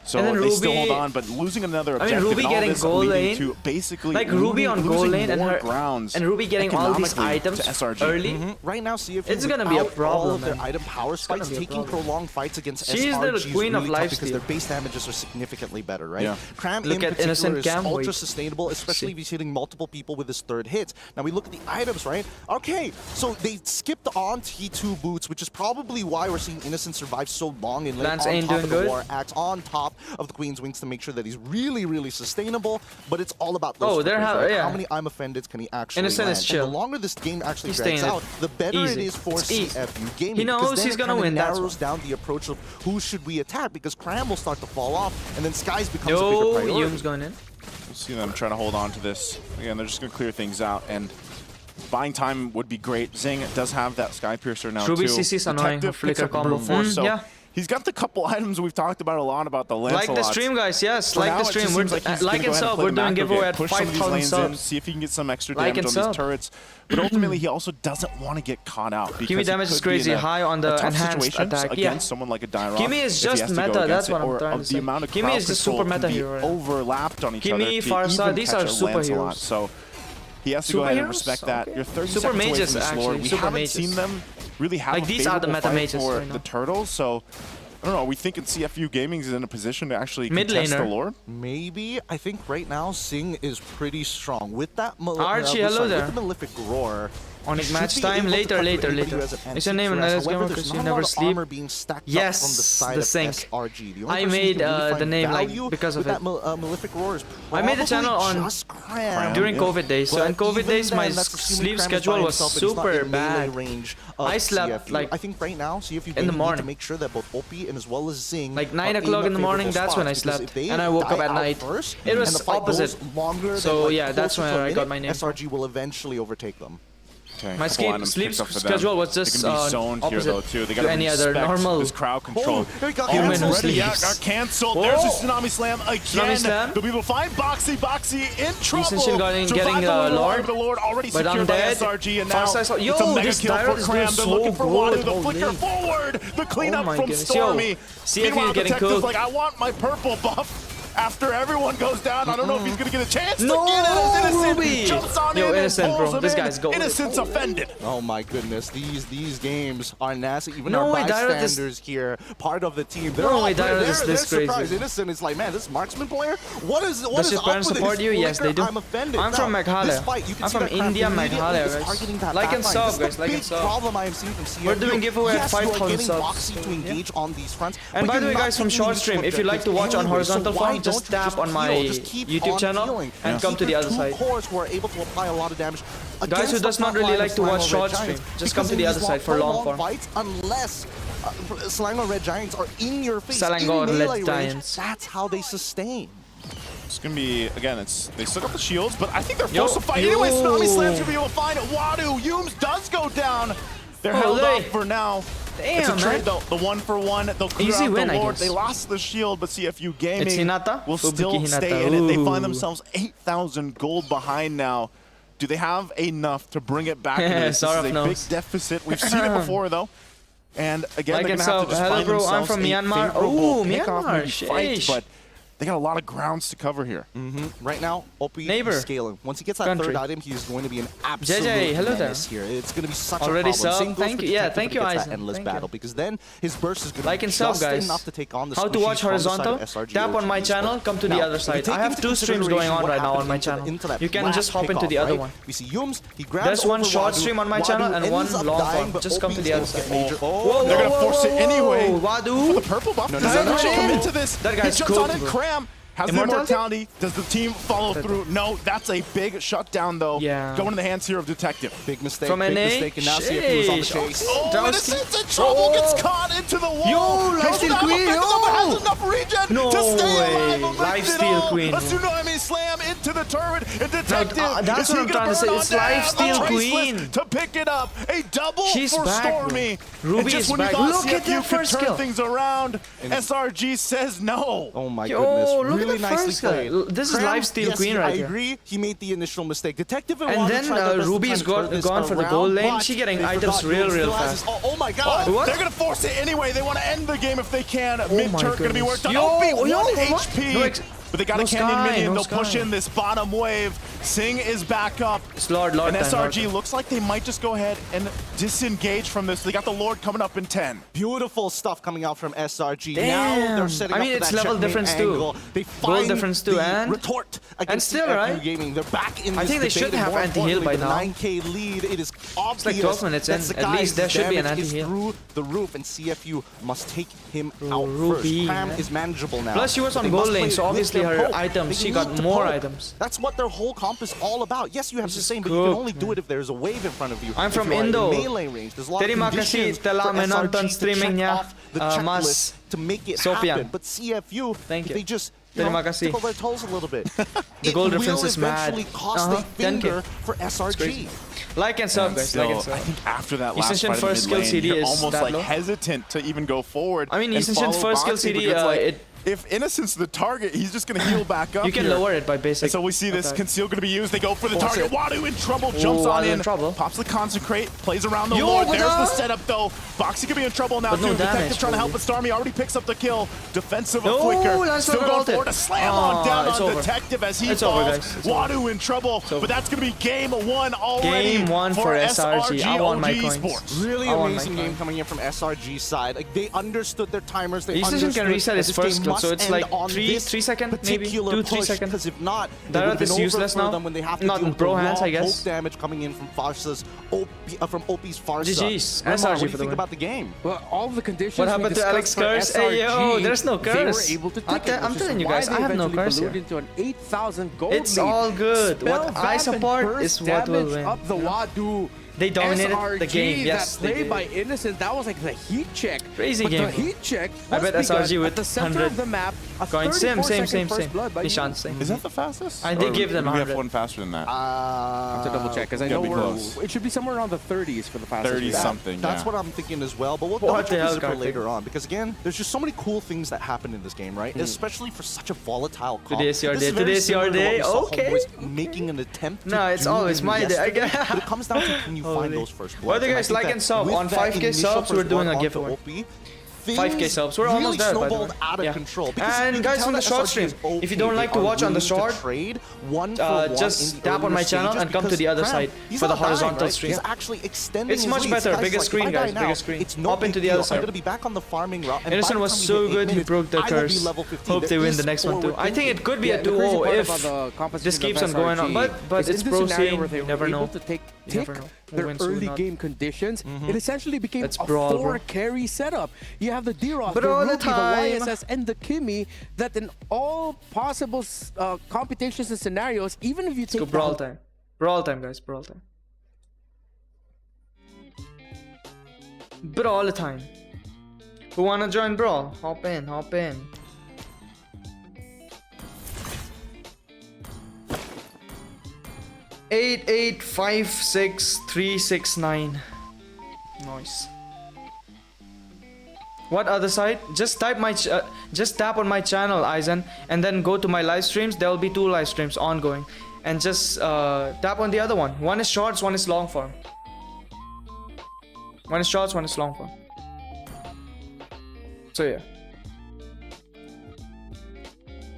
So And then they still Ruby- hold on, but losing another I mean, objective Ruby and all getting this gold leading lane, to basically like Ruby on gold losing lane and more her grounds and Ruby getting all these economically items to SRG. early. Right now, CFU It's gonna be a without all problem, of their man. item power spikes, be a taking problem. prolonged fights against She's SRG the is queen of really tough lifesteal. because their base damages are significantly better, right? Yeah. Cram Look in at particular Innocent is Cam, ultra wait. sustainable, especially if he's hitting multiple people with his third hit. Now we look at the items, right? Okay, so they skipped on T2 boots, which is probably why we're seeing Innocent survive so long in lane Lance on ain't top doing of the good. War Axe, on top top of the Queen's Wings to make sure that he's really, really sustainable. But it's all about those how many I'm offended can he actually Innocent land. is chill. And the longer this game actually drags out, the better it is for CFU Gaming. He knows he's gonna win. That narrows down the approach of who should we attack, because Cram will start to fall off, and then Skies becomes a bigger priority. Youm's going in. We'll see them trying to hold on to this. Again, they're just going to clear things out, and buying time would be great. Zing does have that Sky Piercer now, Ruby too. CC's annoying. Flicker combo. So yeah. He's got the couple items we've talked about a lot about the Lancelots. Like the stream, guys. Yes, like the stream. We're like and sub. We're doing giveaway at 5,000 subs. See if he can get some extra damage on these turrets. But ultimately, he also doesn't want to get caught out. Gimme damage is crazy high on the enhanced attack. Against someone like a Dyrok. Gimme is just meta. That's what I'm trying to say. Gimme is just super meta hero. Overlapped on each other. Gimme, Farsa, these are superheroes. So he has to go ahead and respect that. You're 30 super seconds away mages, from this actually. lord. We haven't seen them really have like these are the meta mages for right now. the turtles. So I don't know. Are we thinking CFU Gaming is in a position to actually contest the Lord? Maybe. I think right now Sing is pretty strong with that. Archie, hello there. With the Malefic Roar. Onyx match time later. Is your name Nightlessgamer because you never sleep? Yes, the sync. I made the name like because of it. I made the channel on during COVID days. So in COVID days, my sleep schedule was super bad. I slept like I think right now, in the morning. To make sure that both OP and as well as Zing like 9 o'clock in the morning. That's when I slept, and I woke up at night. It was opposite. So yeah, that's when I got my name. SRG will eventually overtake them. Okay. My sleep schedule was just opposite to any other normal crowd control. human who sleeps. Yeah, got canceled. There's a Tsunami Slam again. Tsunami Slam. The people find Boxy in trouble. Getting the Lord already but secured I'm by dead. SRG, and now Yo, it's a mega this kill Dyrok for is Cram. They're looking for Wadu. The flicker forward. The cleanup from Stormy. CFU getting cooked. Like, I want my purple buff. After everyone goes down, I don't know if he's gonna get a chance to get it as Innocent. Ruby. Jumps on Yo, in Innocent, and pulls bro. him This in. guy's gold. Innocent's offended. Oh my goodness, these games are nasty. Even no our way, bystanders here, part of the team. No way, Dyrok is this crazy. Surprised. Innocent is like, man, this marksman player. Does your parents support you? Yes, they do. I'm offended. I'm from Meghalaya. I'm from India, Meghalaya, guys. Like and sub, guys. Like and sub. Problem I have seen from CFU. We're doing giveaway at 5,000 subs. To engage on these fronts. And by the way, guys, from short stream, if you like to watch on horizontal form, just tap on my YouTube channel and come to the other side. Who are able to apply a lot of damage. Guys who does not really like to watch short stream, just come to the other side for long form. Fights, unless Selangor Red Giants are in your face. Selangor Red Giants. That's how they sustain. It's gonna be again. They still got the shields, but I think they're forced to fight anyway. Tsunami Slam's gonna be able to find it. Wadu Youms does go down. They're held up for now. Damn, it's a trade though. The 1-for-1. They'll clear easy out win, the Lord. I guess. They lost the shield, but CFU Gaming will still Hinata. stay in it. They find themselves 8,000 gold behind now. Do they have enough to bring it back? This is a big deficit. We've seen it before though. And again, they're gonna have to just find themselves I'm from Myanmar. Oh, Myanmar. Fight, but they got a lot of grounds to cover here. Right now, OP is scaling. Once he gets that third item, he's going to be an absolute menace here. It's going to be such a problem. Thank you. Yeah, thank you, Eisen. Endless battle, because then his burst is going like to be just enough to take on the How to watch horizontal? Tap on my channel, come to the other side. I have 2 streams going on right now on my channel. You can just hop into the other one. We see Youms, he grabs There's one short stream on my channel and one long form. Just come to the other side. They're going to force it anyway. Wadu. For the purple buff. Does that come into this? That guy's cool. He jumps on it. Cram. Has the immortality? Does the team follow through? No, that's a big shutdown though. Yeah. Going in the hands here of Detective. Big mistake. From big NA? mistake, and now CFU on the chase. Oh, Innocent's in trouble. Gets caught into the wall. Yo, Lifesteal Queen. Has enough regen to stay alive. Lifesteal Queen. A Tsunami Slam into the turret. And Detective. That's what I'm trying to say. It's Lifesteal Queen. To pick it up. A double for back, Stormy. Ruby is back. Look at that first kill. Things around. SRG says no. Oh my goodness. Look really at that nicely first kill. This is Lifesteal Queen right here. I agree. He made the initial mistake. Detective and then Ruby's gone for the gold lane. She getting items real fast. Oh my god. What? They're going to force it anyway. They want to end the game if they can. Mid-turret going to be worked on. Yo, 1 HP. but they got a cannon minion. They'll push in this bottom wave. Sing is back up. It's Lord and SRG looks like they might just go ahead and disengage from this. They got the Lord coming up in 10. Beautiful stuff coming out from SRG. Damn. Now they're setting up it's that level difference angle. too. They find gold difference too, and retort against and still, right? Gaming. They're back in I think they should have anti-heal by now. 9K lead. It is obvious. It's like 12 minutes in. At least there should be an anti-heal. Through the roof, and CFU must take him out first. Cram is manageable now. Plus, she was on gold lane, so obviously her items, she got more items. That's what their whole comp is all about. Yes, you have the same, but you can only do it if there's a wave in front of you. I'm from Indo. Melee range. There's a lot of Terima kasih telah menonton streamingnya, Mas to make it Sofian. happen. But CFU, Thank you. they just Terima kasih. tickle their toes a little bit. The gold difference is mad. It will eventually cost a finger for SRG. Like and sub, guys. Like and sub. I think after that last Essential fight first in the skill mid lane, CD you're is almost that like low. hesitant to even go forward. I mean, and Essential follow first skill Boxy, CD, because, like, if Innocent's the target, he's just going to heal back up. You can here. lower it by basic. And so we see this attack. conceal going to be used. They go for the target. Wadu in trouble, jumps on in, pops the consecrate, plays around the Lord. There's the setup though. Boxy could be in trouble now too. Detective trying to help, but Starmie already picks up the kill. Defensive of Quicker. Still going forward. A slam on down on Detective as he falls. Wadu in trouble, but that's going to be game 1 already. Game 1 for SRG. I want my coins. Really amazing game coming in from SRG's side. Like, they understood their timers. They Essential can reset his first skill, so it's like 3 seconds, maybe 2-3 seconds. Because if not, Darth is useless now. when they have to Not in pro hands, I guess. Damage coming in from Farsa's from OP's Farsa. GG's. What SRG do you think about the game? Well, all the conditions. What happened to Alex Curse? Hey yo, there's no curse. They were able to take it, I'm telling you guys, I have no curse here. Into an 8,000 gold It's lead. all good. Spell What I support is what will win. Up the Wadu. They dominated the game. Yes, that they play did. by Innocent, that was like the heat check. Crazy but game. The heat check. I bet SRG with at the center 100 of the map. coins. Same. Nishan, same. Is that the fastest? I did give them We 100. have one faster than that. I have to double check because I know it should be somewhere around the 30s for the fastest. 30 something. That's what I'm thinking as well. But we'll What the hell, super Karthik? later on because again, there's just so many cool things that happen in this game, right? Especially for such a volatile comp. Today's your This day. is very Today's your similar to what day. we saw Okay. Homeboys making an attempt. No, to it's do always my day. yesterday, but it comes down to can you find those first Why bloods? do you And I guys think like that and sub? with On that 5K initial subs, we're first doing blood a onto giveaway. OP, 5K subs. We're almost there, by the way. snowballed out of control. because And you guys can from tell the that short SRG stream, is OP. if you don't like They to are watch on the willing to short, trade one for one just in the tap on my earlier channel stages and come to because the other Cram, side he's for the not dying, horizontal right? stream. He's actually extending It's his much leads. better. Guys, Bigger like, screen, if I die guys. now, Bigger screen. It's no Hop into big the other deal. side. I'm gonna be back on the farming route. and by Innocent the was time we so hit 8 good, he minutes, broke the I will be curse. level 15. Hope they There win is the next one too. forward I think it could be a the crazy duo part if about the composition this of keeps on going on. SRG But is it's in pro this scenario scene. where they You were never able know. to take You never know who their wins, who early not. game conditions. It essentially became Let's a brawl, bro. 4-carry setup. You have the D-Ross, the Brawl Ruby, the time. YSS, and the Kimmy that in all possible computations and scenarios, even if you Let's take go brawl down time. Brawl time, guys. Brawl time. Brawl time. Who wanna join brawl? Hop in. Hop in. Eight 8856369. Nice. What other side? Just type my just tap on my channel, Aizen, and then go to my live streams. There will be 2 live streams ongoing, and just tap on the other one. One is shorts, one is long form. One is shorts, one is long form. So yeah,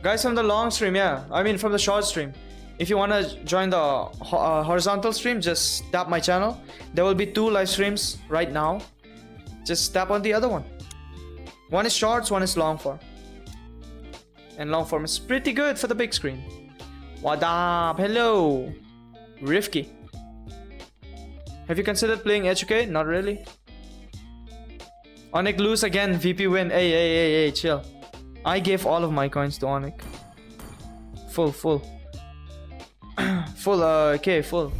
guys from the long stream, yeah, I mean from the short stream. If you wanna join the horizontal stream, just tap my channel. There will be 2 live streams right now. Just tap on the other one. One is shorts, one is long form. And long form is pretty good for the big screen. What up? Hello, Rifki. Have you considered playing HK? Not really. Onyx lose again, VP win. Hey, chill. I gave all of my coins to Onyx. Full. full, okay, full.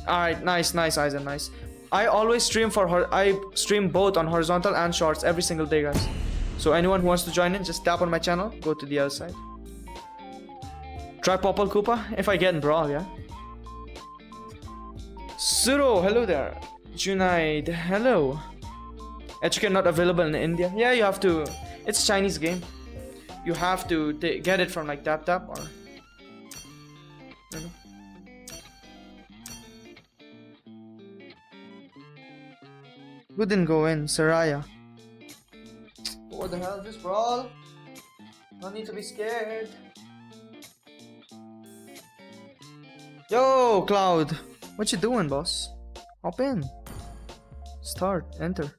Alright, nice, Aizen, nice. I always stream I stream both on horizontal and shorts every single day, guys. So anyone who wants to join in, just tap on my channel, go to the other side. Try Popple Koopa if I get in brawl, yeah. Suro, hello there. Junaid, hello. HK not available in India. Yeah, you have to. It's a Chinese game. You have to get it from like tap or. I don't know. Who didn't go in? Saraya. What the hell? Just brawl. No need to be scared. Yo, Cloud. What you doing, boss? Hop in. Start. Enter.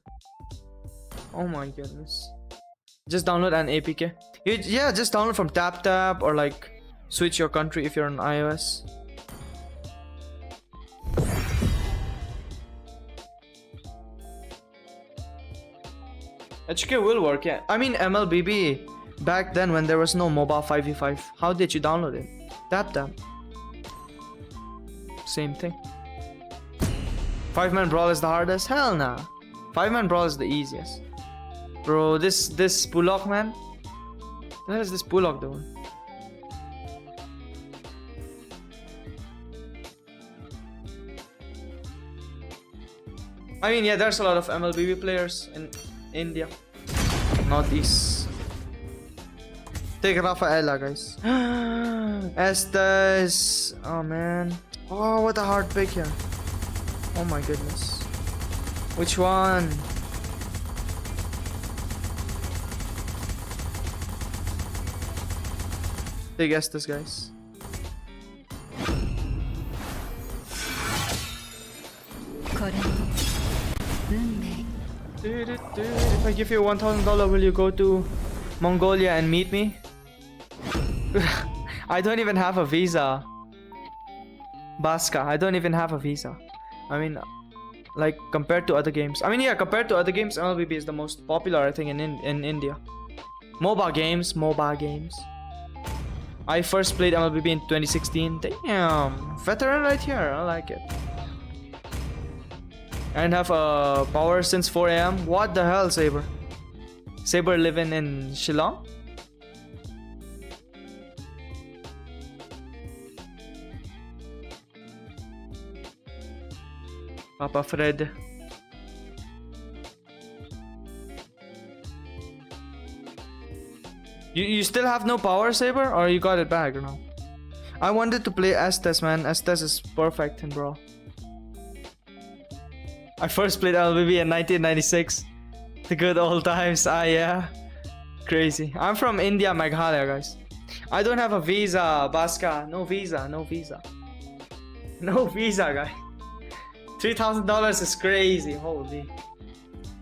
Oh my goodness. Just download an APK. Yeah, just download from TapTap or like switch your country if you're on iOS. HK will work, yeah. I mean MLBB back then when there was no mobile 5v5. How did you download it? TapTap. Same thing. 5-man brawl is the hardest? Hell nah. 5-man brawl is the easiest. Bro, this Pulok, man. What the hell is this Pulok doing? I mean, yeah, there's a lot of MLBB players in India. Northeast. Take Rafaela, guys. Estes. Oh, man. Oh, what a hard pick here. Oh, my goodness. Which one? Take Estes, guys. If I give you $1,000, will you go to Mongolia and meet me? I don't even have a visa. Baska, I don't even have a visa. I mean, like compared to other games. I mean, yeah, compared to other games, MLBB is the most popular, I think, in India. MOBA games. I first played MLBB in 2016. Damn, veteran right here. I like it. And have a power since 4 AM. What the hell, Saber? Saber living in Shillong? Papa Fred. You still have no power, Saber? Or you got it back or no? I wanted to play Estes, man. Estes is perfect in Brawl. I first played LBB in 1996. The good old times. Ah, yeah. Crazy. I'm from India, Meghalaya, guys. I don't have a visa, Baska. No visa, no visa. No visa, guys. $3,000 is crazy. Holy.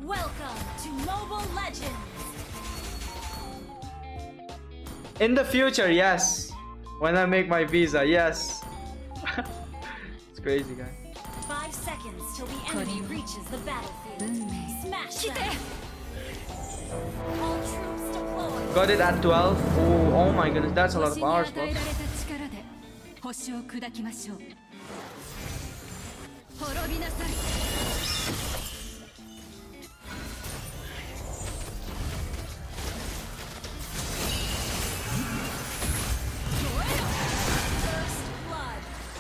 Welcome to Mobile Legends. In the future, yes. When I make my visa, yes. It's crazy, guys. 5 seconds till the enemy reaches the battlefield. Smash them. All troops deployed. Got it at 12. Oh my goodness, that's a lot of hours, bro.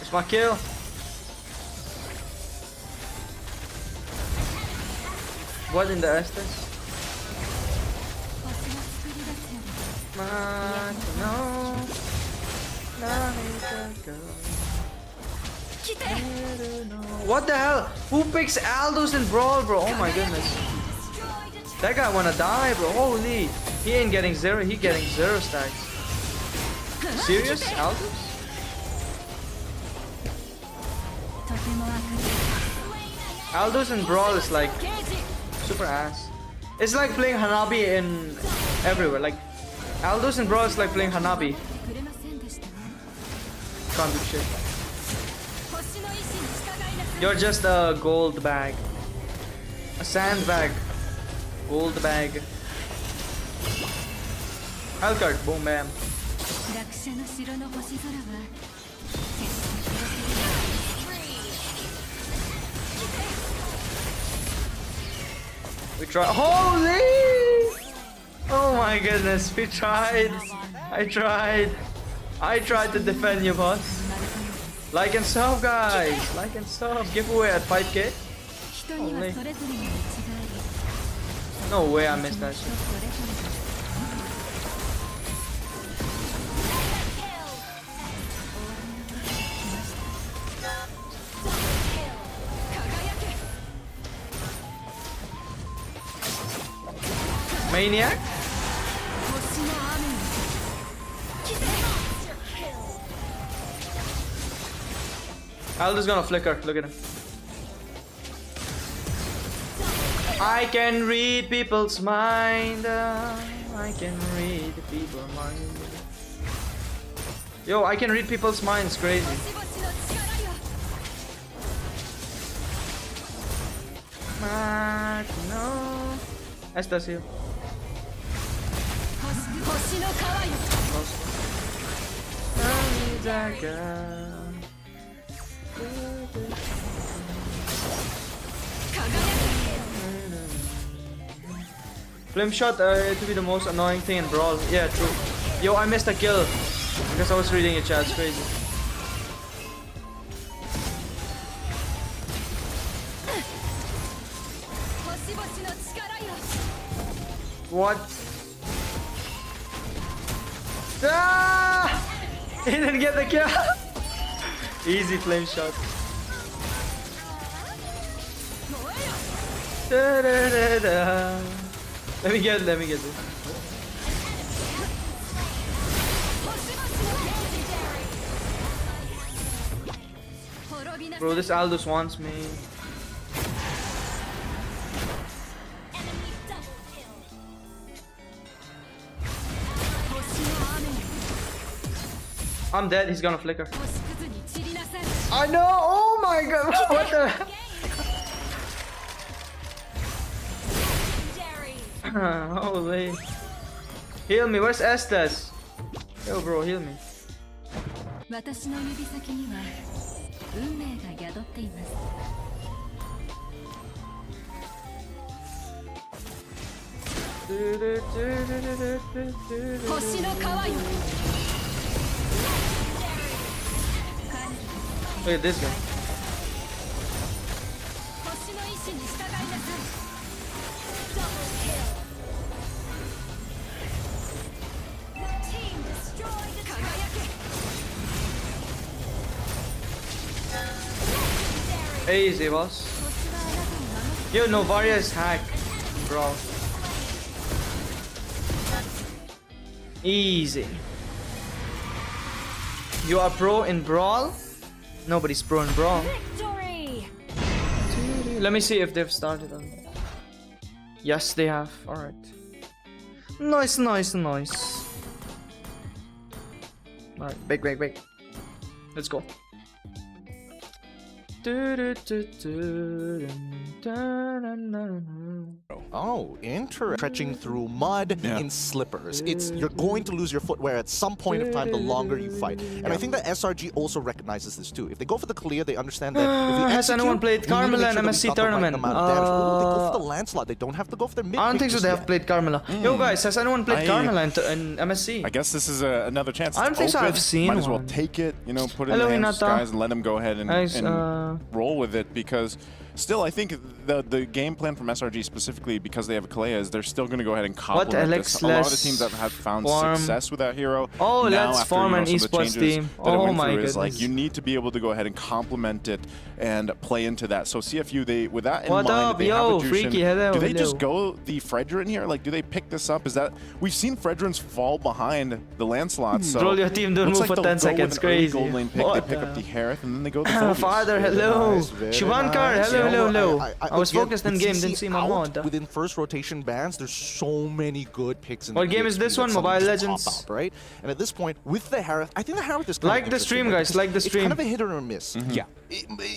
It's my kill. What in the Estes? What the hell? Who picks Aldous in Brawl, bro? Oh my goodness. That guy wanna die, bro. Holy. He ain't getting zero. He getting 0 stacks. Serious? Aldous? Aldous in Brawl is like super ass. It's like playing Hanabi in everywhere. Like Aldous in Brawl is like playing Hanabi. Can't do shit. You're just a gold bag. A sand bag. Gold bag. Hellcard, boom bam. We tried. Holy! Oh my goodness, we tried. I tried to defend you, boss. Like and sub, guys. Like and sub. Giveaway at 5K. Holy. No way I missed that shit. Maniac? Aldo's gonna flicker. Look at him. I can read people's mind. I can read people's mind. Yo, I can read people's minds. Crazy. No. Estas here. Flame shot to be the most annoying thing in Brawl. Yeah, true. Yo, I missed a kill because I was reading your chat. It's crazy. What? Ah! He didn't get the kill. Easy flame shot. Da, da, da, da. Let me get it. Bro, this Aldous wants me. I'm dead, he's gonna flicker. I know! Oh my god! What the? Holy. Heal me, where's Estes? Yo bro, heal me. Look at this guy. Easy, boss. Yo, Novaria is hacked, bro. Easy. You are pro in Brawl? Nobody's pro in Brawl. Victory! Let me see if they've started on that. Yes, they have. Alright. Nice. Alright, big. Let's go. Oh, interesting. Stretching through mud in slippers. You're going to lose your footwear at some point of time the longer you fight. And I think that SRG also recognizes this too. If they go for the clear, they understand that if we execute, has anyone played Carmela in MSC tournament? They go for the Lancelot. They don't have to go for their mid. I don't think so. They have played Carmela. Yo guys, has anyone played Carmela in MSC? I guess this is another chance. I don't think so. I've seen Might as well one. take it, you know, put it in the hands of guys and let them go ahead and roll with it, because still, I think the game plan from SRG specifically, because they have Kalea, is they're still going to go ahead and complement this. A lot of the teams that have found success with that hero. Oh, now, let's after, form an some of the esports changes team. that it Oh went my through goodness. is like you need to be able to go ahead and complement it and play into that. So CFU, they with that in What mind, up, they yo, have a Freaky, Jushin. hello, Do they hello. just go the Fredrin here? Like, do they pick this up? Is that we've seen Fredrins fall behind the Lancelot? So Roll your team, don't looks move like for they'll 10 go with seconds. an early Crazy. gold lane pick. What They pick up the Harith and then they go the Phobius. Father, hello. Shivankar, hello. I was again, focused in with game, CC didn't see my out mod. Within first rotation bans, there's so many good picks in What the game is EXP this that one? some Mobile just Legends? pop out, right? And at this point, with the Harith, I think the Harith is kind Like of the stream, interesting, guys, like the It's stream. kind of a hit or a miss. Yeah.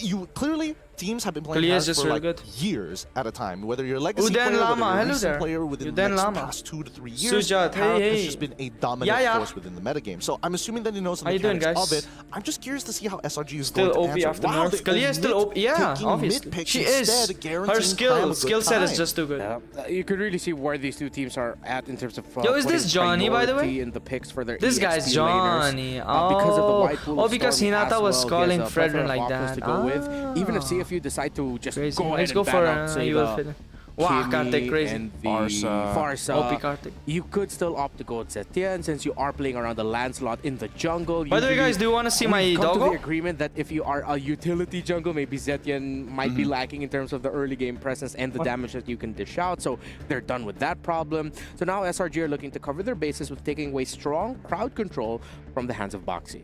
You clearly, teams have been playing Kalea is Harith just for really like good. years at a time. Whether you're a legacy Uden player, Lama, whether you're a hello recent there. player within Uden the Lama. past 2 to 3 years, Sujat, Harith hey. has just been a dominant Yeah. force within the metagame. So I'm assuming that he knows the How you doing, mechanics guys? of it. I'm just curious to see how SRG is Still going to OP answer. after Wow, nerf. they Kalia is still OP. Yeah, taking obviously. mid-picks She is. instead, Her guaranteeing Prime a good skill set is time. just too good. You could really see where these two teams are at in terms of Yo, is this putting Johnny, by the way? priority in the picks for their This EXP guy's laners, Johnny. because of the wide pool of because Stormy Hinata as was well. calling He has a plethora Fredrin of like options that. to go with. Even if CFU decide to just Crazy. go ahead Let's go and for ban out, say, evil the fit. Wow, Karthik, crazy. and the Farsa. Farsa, OP Karthik. you could still opt to go with Zetian since you are playing around the Lancelot in the jungle. By the way, guys, do you want to see my we've come to doggo? the agreement that if you are a utility jungle, maybe Zetian might be lacking in terms of the early game presence and the damage that you can dish out. So they're done with that problem. So now SRG are looking to cover their bases with taking away strong crowd control from the hands of Boxy.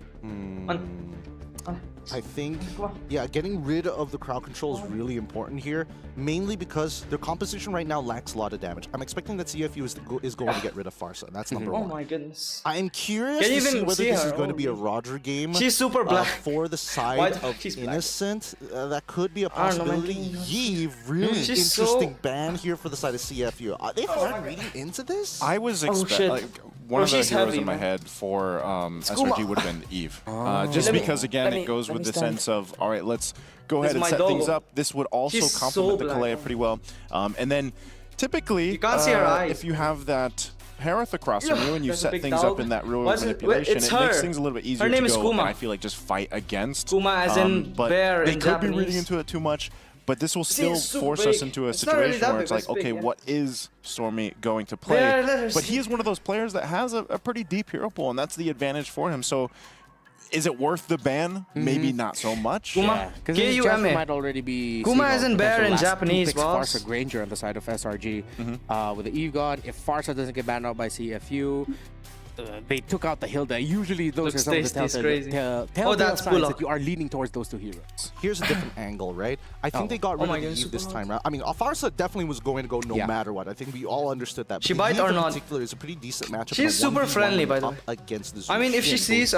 I think, yeah, getting rid of the crowd control is really important here, mainly because their composition right now lacks a lot of damage. I'm expecting that CFU is going to get rid of Farsa. That's number one. Oh my goodness. I am curious to see whether this is going to be a Roger game. She's super black. For the side of Innocent. That could be a possibility. Yee, really interesting ban here for the side of CFU. Are they hard reading into this? I was expecting one of the heroes in my head for SRG would have been Eve. Just because, again, it goes with the sense of, all right, let's go ahead and set things up. This would also complement the Kalea pretty well. And then typically, you can't see her eyes. If you have that Harith across from you and you set things up in that real manipulation, it makes things a little bit easier to go, and I feel like just fight against. Kuma as in bear in Japanese. They could be reading into it too much. But this will still force us into a situation where it's like, okay, what is Stormy going to play? But he is one of those players that has a pretty deep hero pool, and that's the advantage for him. So is it worth the ban? Maybe not so much. Kuma, because might already be. Kuma isn't bear in Japanese, boss. Farsa Granger on the side of SRG with the Eve God. If Farsa doesn't get banned out by CFU, they took out the Hilda. Usually those are some of the telltale signs that you are leaning towards those two heroes. Here's a different angle, right? I think they got rid of Eve this time around. I mean, Farsa definitely was going to go no matter what. I think we all understood that. She bite or not? In particular is a pretty decent matchup. She's super friendly, by the way. Against this. I mean, if she sees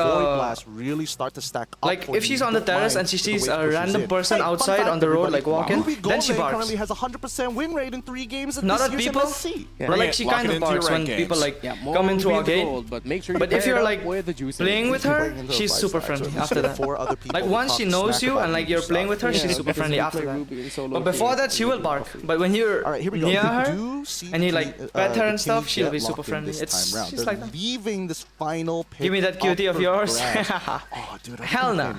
really start to stack up. Like if she's on the terrace and she sees a random person outside on the road, like walking, then she barks. Currently has 100% win rate in 3 games. Not at people, but like she kind of barks when people like come into our gate. But if you're like playing with her, she's super friendly after that. Like once she knows you and like you're playing with her, she's super friendly after that. But before that, she will bark. But when you're near her and you like pet her and stuff, she'll be super friendly. She's like that. Leaving this final pick. Give me that cutie of yours. Oh, dude, hell no.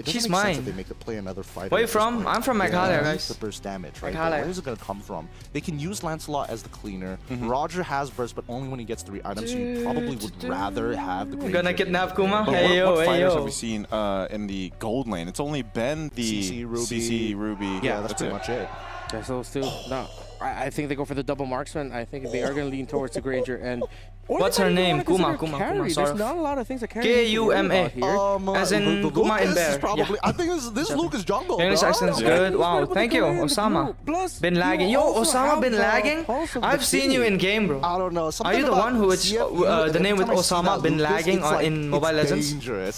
She's mine. Where are you from? I'm from Meghalaya, guys. The burst damage, right? Where is it gonna come from? They can use Lancelot as the cleaner. Roger has burst, but only when he gets 3 items. So you probably would rather have the. Gonna kidnap Kuma. But hey what yo, fighters have we seen in the gold lane? It's only been the CC, Ruby. Yeah, that's pretty much it. Yeah, so still, no. I think they go for the double marksman. I think they are going to lean towards the Granger. And what's her name? Kuma. There's not a lot of things that carry. K-U-M-A. As in Kuma in bear. Probably, I think this Luke is jungle. English accent's good. Wow, thank you, Osama. Been lagging. Yo, Osama been lagging? I've seen you in game, bro. I don't know. Are you the one who is the name with Osama been lagging in Mobile Legends?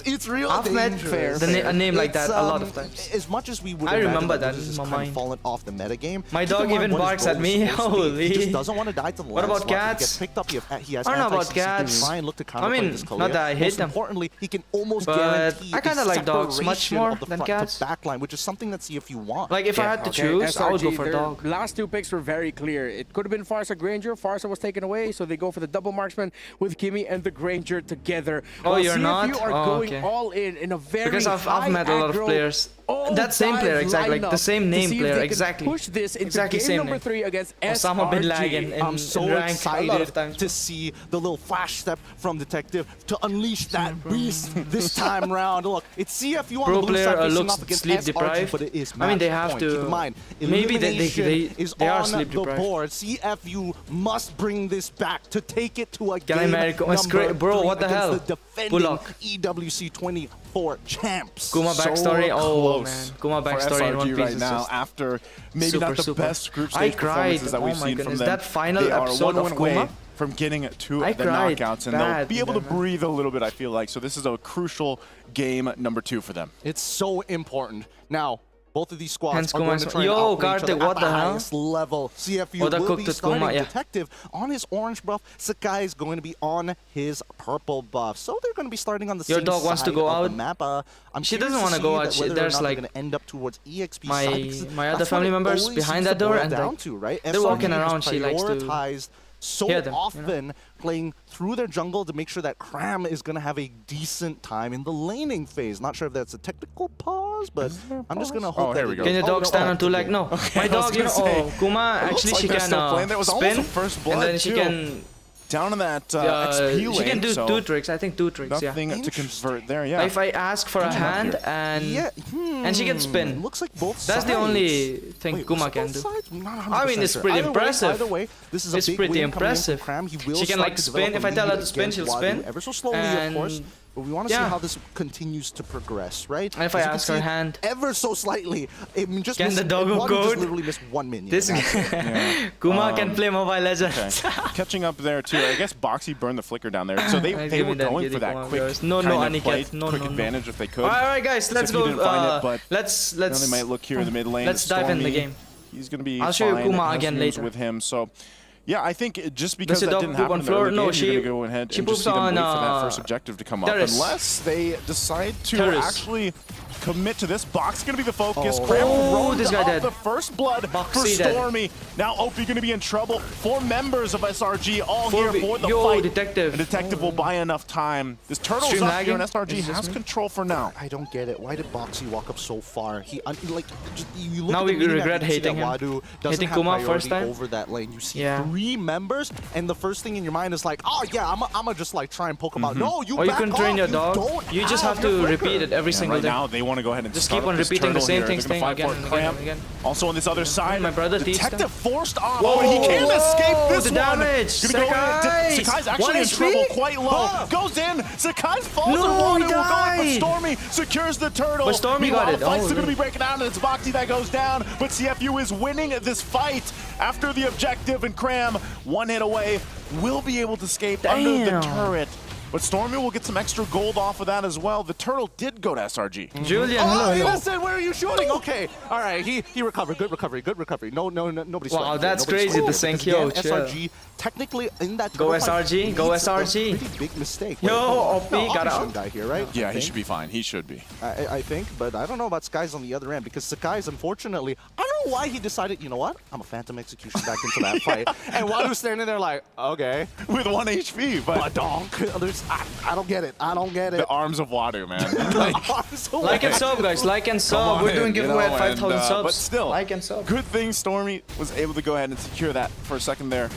It's real I've met a name like that a lot of times. As much as we would, I remember that in my mind. Fallen off the meta game. My dog even barks at me. Holy. He just doesn't want to die to the What about cats? Picked up. He has I don't know about cats. I mean, not that I hate them. Importantly, he can almost guarantee I kind of like dogs much more than cats. Backline, which is something that CFU want. Like if I had to choose, I would go for dog. Last 2 picks were very clear. It could have been Farsa Granger. Farsa was taken away, so they go for the double marksman with Kimmy and the Granger together. Oh, you're not? CFU are going all in a very because I've met a lot of players. That same player, exactly, like the same name player, exactly. Push this into game number 3 against Osama bin Laden. I'm so excited to see the little flash step from Detective to unleash that beast this time round. Look, it's CFU on the blue side facing up against sleep deprived. But it is I mean, they have to. Keep in mind, maybe they are sleep the deprived. board. CFU must bring this back to take it to a game number bro, what the hell? The defending EWC 24 champs. Kuma backstory. Oh man, Kuma backstory in one piece right now. After maybe not the best group stage performances that we've seen from them. That final episode of Kuma from getting to the knockouts, and they'll be able to breathe a little bit, I feel like. So this is a crucial game number 2 for them. It's so important. Now, both of these squads are going to try Yo, and outplay each other what at the highest level. CFU will be starting Detective on his orange buff. Sakai is going to be on his purple buff. So they're going to be starting on the same dog wants to go out. Map. She doesn't want to go out. There's like going to end up towards EXP my other family members behind that door, and they're walking around. She likes to so often playing through their jungle to make sure that Cram is going to have a decent time in the laning phase. Not sure if that's a technical pause, but I'm just going to hope that we go. Can your dog stand on 2 legs? No. My dog, you know, Kuma, actually she can spin, and then she can... Down in that XP lane, she can do 2 tricks. I think 2 tricks. Nothing to convert there. Yeah. If I ask for a hand and she can spin, looks like both that's the only thing Kuma can do. I mean, it's pretty impressive. Either way, this is a pretty impressive. She can like spin. If I tell her to spin, she'll spin. Ever so slowly, of course. but we want to see how this continues to progress, right? And if I ask her hand ever so slightly, it just can the doggo code? Just literally missed 1 minion. This Kuma can play Mobile Legends. Okay. Catching up there too. I guess Boxy burned the flicker down there, so they were going for that quick quick advantage if they could. All right, guys, let's go. Let's they might look here in the mid lane. Let's dive in the game. He's gonna be. I'll show you Kuma again later with him. So. Yeah, I think just because that didn't happen in the early game, you're going to go ahead and just see them wait for that first objective to come up. Unless they decide to actually commit to this. Box going to be the focus. Oh, this guy dead. The first blood for Stormy. Now Opie going to be in trouble. 4 members of SRG all here for the fight. Detective. And Detective will buy enough time. This Turtle's up here and SRG has control for now. I don't get it. Why did Boxy walk up so far? He, like, you look now at we regret hating him. Hitting Kuma first time. Over that lane. You see 3 members, and the first thing in your mind is like, oh yeah, I'm gonna just like try and poke him out. No, you you can train your dog. You just have to repeat it every single day. Now they want to go ahead and just keep on repeating the same things again and again. Also on this other side, my brother Detective forced off. Oh, he can't escape this the damage. Sakai's actually in trouble, quite low. Goes in. Sakai's falls and Wadu will go in, but Stormy secures the turtle. But Stormy got it. Fights are going to be breaking out, and it's Boxy that goes down. But CFU is winning this fight after the objective, and Cram, 1 hit away, will be able to escape under the turret. But Stormy will get some extra gold off of that as well. The turtle did go to SRG. Julian, hello. Listen, where are you shooting? Okay, all right. He recovered. Good recovery. Good recovery. No, nobody's. Wow, that's crazy. The same kill. SRG technically in that. Go SRG. Go SRG. Pretty big mistake. Yo, OP got out. Die here, right? Yeah, he should be fine. He should be. I think, but I don't know about Sky's on the other end because Sakai's unfortunately. I don't know why he decided. You know what? I'm a Phantom Execution back into that fight, and Wadu's standing there like, okay, with 1 HP, but I don't get it. I don't get it. The arms of Wadu, man. Like and sub, guys. Like and sub. We're doing giveaway at 5,000 subs. But still, like and sub. Good thing Stormy was able to go ahead and secure that for a second there.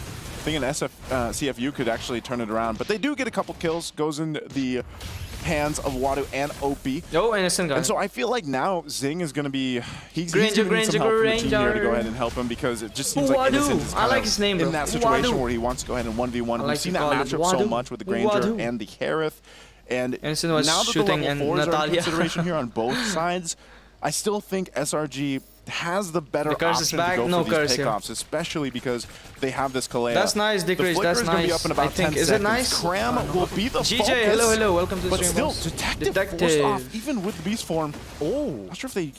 Thinking CFU could actually turn it around, but they do get a couple kills. Goes in the hands of Wadu and Opie. Oh, innocent guy. And so I feel like now Zing is going to be he's going to need some help from the team here to go ahead and help him because it just seems like Innocent is like his name, in that situation where he wants to go ahead and 1v1. We've seen that matchup so much with the Granger and the Harith. And Innocent was now that shooting the level 4s are in consideration here on both sides, I still think SRG has the better option to go for these pickoffs, especially because they have this Kalea. That's nice, Decrease. That's nice. Be up in about I think. 10 Is seconds. it nice? Cram will be the GJ, focus. hello. Welcome to the stream. But still, Detective forced off, even with the Beast form. Oh, not sure if they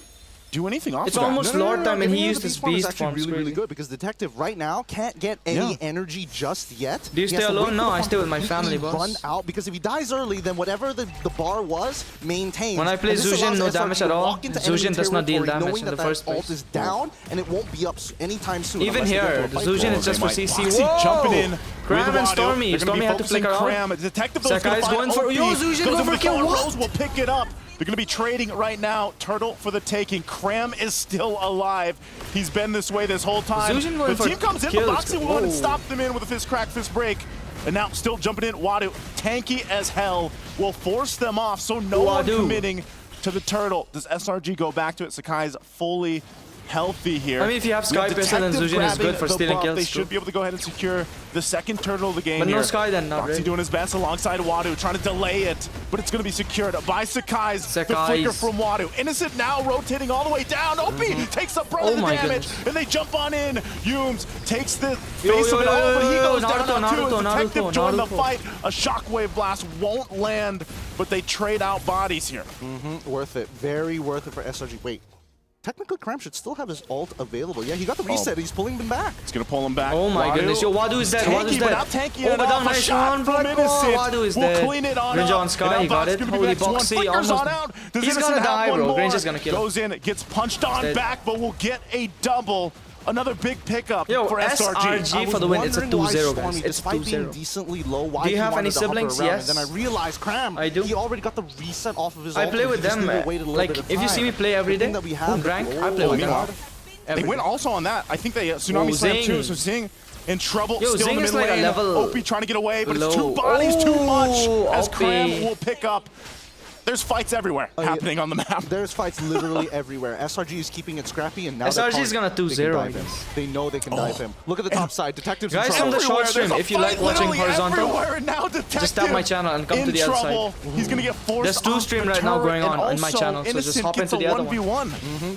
do anything off it's of that. Almost Lord time, and he used his beast form. Really good because Detective right now can't get any energy just yet. Do you stay alone? No, I stay with my family, boss. Run out because if he dies early, then whatever the bar was maintains. When I play Zujin, no damage at all. Zujin does not deal damage in the first place. Ult is down, and it won't be up anytime soon. Even here, the Zujin is just for CC. Jumping in. Cram and Stormy. Stormy had to flicker out. Detective Sakai's going for Zujin going for kill. Rose will pick it up. They're going to be trading right now. Turtle for the taking. Cram is still alive. He's been this way this whole time. The team comes in. The Boxy will go ahead and stop them in with a fist crack, fist break. And now still jumping in. Wadu, tanky as hell, will force them off. So no one committing to the turtle. Does SRG go back to it? Sakai's fully healthy here. I mean, if you have Sky Pistol, then Zujin is good for stealing kills. They should be able to go ahead and secure the second turtle of the game. But no Sky then, not really. doing his best alongside Wadu, trying to delay it, but it's going to be secured by Sakai's. The flicker from Wadu. Innocent now rotating all the way down. Opie takes up brunt of the damage, and they jump on in. Yumes takes the face of it all, but he goes down too. Detective joined the fight. A shockwave blast won't land, but they trade out bodies here. Worth it. Very worth it for SRG. Wait. Technically, Cram should still have his ult available. Yeah, he got the reset. He's pulling them back. He's going to pull them back. Oh my goodness. Yo, Wadu is dead. Wadu is dead. Oh, but down, nice one from Innocent. Wadu is dead. We'll clean it on Ninja on Sky, he got it. Holy Boxy, almost. He's going to die, bro. Granger's going to kill him. Goes in, gets punched on back, but will get a double. Another big pickup for SRG. For the win. It's a 2-0, guys. It's 2-0. Decently low. Do you have any siblings? Yes. And then I realized, Cram, I do. He already got the reset off of his I play with them. Like, if you see me play every day, rank, I play with them. They win also on that. I think they Tsunami Slam too, so Zing in trouble. Yo, still Zing in the is mid like lane. a level Opie trying to get away, but it's 2 bodies too much as Cram will pick up There's fights everywhere happening on the map. There's fights literally everywhere. SRG is keeping it scrappy, and now SRG is gonna 2-0, I guess. They know they can dive him. Look at the top side. Detectives guys from the short stream, if you like watching horizontal, now just tap my channel and come to the other side. He's gonna get forced. There's 2 streams right now going on my channel, so just hop into the other one.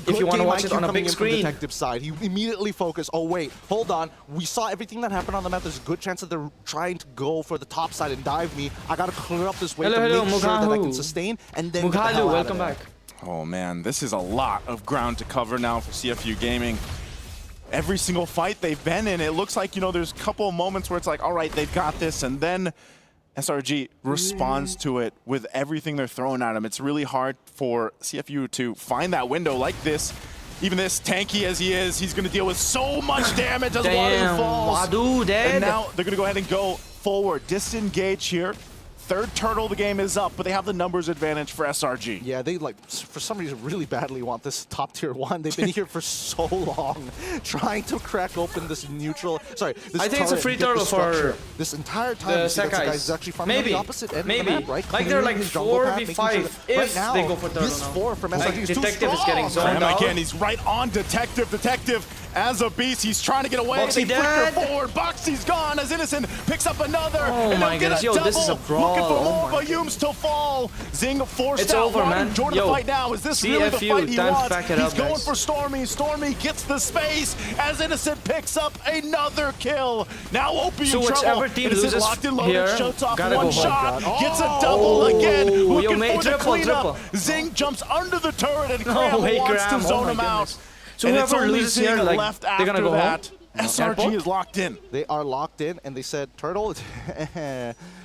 If you want to watch it on a big screen. Detective side, he immediately focused. Oh wait, hold on. We saw everything that happened on the map. There's a good chance that they're trying to go for the top side and dive me. I gotta clear up this way to make sure that I can sustain and then. Welcome back. Oh man, this is a lot of ground to cover now for CFU Gaming. Every single fight they've been in, it looks like, you know, there's a couple of moments where it's like, all right, they've got this, and then SRG responds to it with everything they're throwing at him. It's really hard for CFU to find that window like this. Even this tanky as he is, he's gonna deal with so much damage as Wadu falls. Wadu dead. And now they're gonna go ahead and go forward, disengage here. Third turtle, the game is up, but they have the numbers advantage for SRG. Yeah, they, like, for some reason, really badly want this top tier 1. They've been here for so long, trying to crack open this neutral. Sorry, this I think it's a free turtle for this entire time. The Sakai is actually farming on the opposite end of the map, right? Like they're like 4v5 if now, they go for turtle this 4 from SRG like is Detective is getting zoned out. out. Again, he's right on Detective. Detective as a beast, he's trying to get away. Boxy they dead. flicker forward. Boxy's gone as Innocent picks up another. Oh my goodness, yo, this is a brawl. Looking for more Oh of a Yums to fall. Zing forced it's out. Over, man. Join the fight now. Is this really the fight he wants? He's going for Stormy. Stormy gets the space as Innocent picks up another kill. Now Opie in trouble. Whichever team loses locked and loaded, here, shoots off gotta one go shot, gets a double again. Looking for the cleanup. Triple. Zing jumps under the turret and Graham wants to zone him out. So whoever loses here, like, left they're gonna go that. home? SRG is locked in. They are locked in, and they said, Turtle,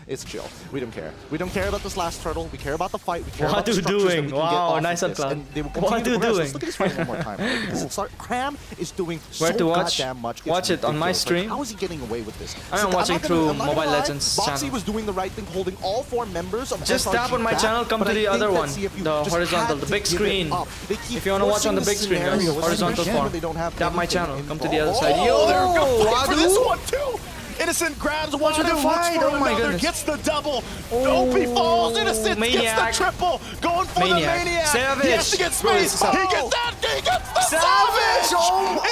it's chill. We don't care. We don't care about this last turtle. We care about the fight. We care about the structures that we can get off nice of this. and they will continue to progress. Let's look at this fight one more time. Right? Because Cram is doing so goddamn much. Watch it on my stream. Like, how is he getting away with this? I'm watching through Mobile Legends channel. Boxy was doing the right thing, holding all 4 members of just SRG tap on my channel, come to the other one. The horizontal, the big screen. If you want to watch on the big screen, guys, horizontal form. Tap my channel, come to the other side. Yo, they're going for this one too. Innocent grabs one, looks for another, gets the double. Opie falls, Innocent gets the triple. Going for the Maniac. Savage. He has to get space. He gets that, he gets the Savage.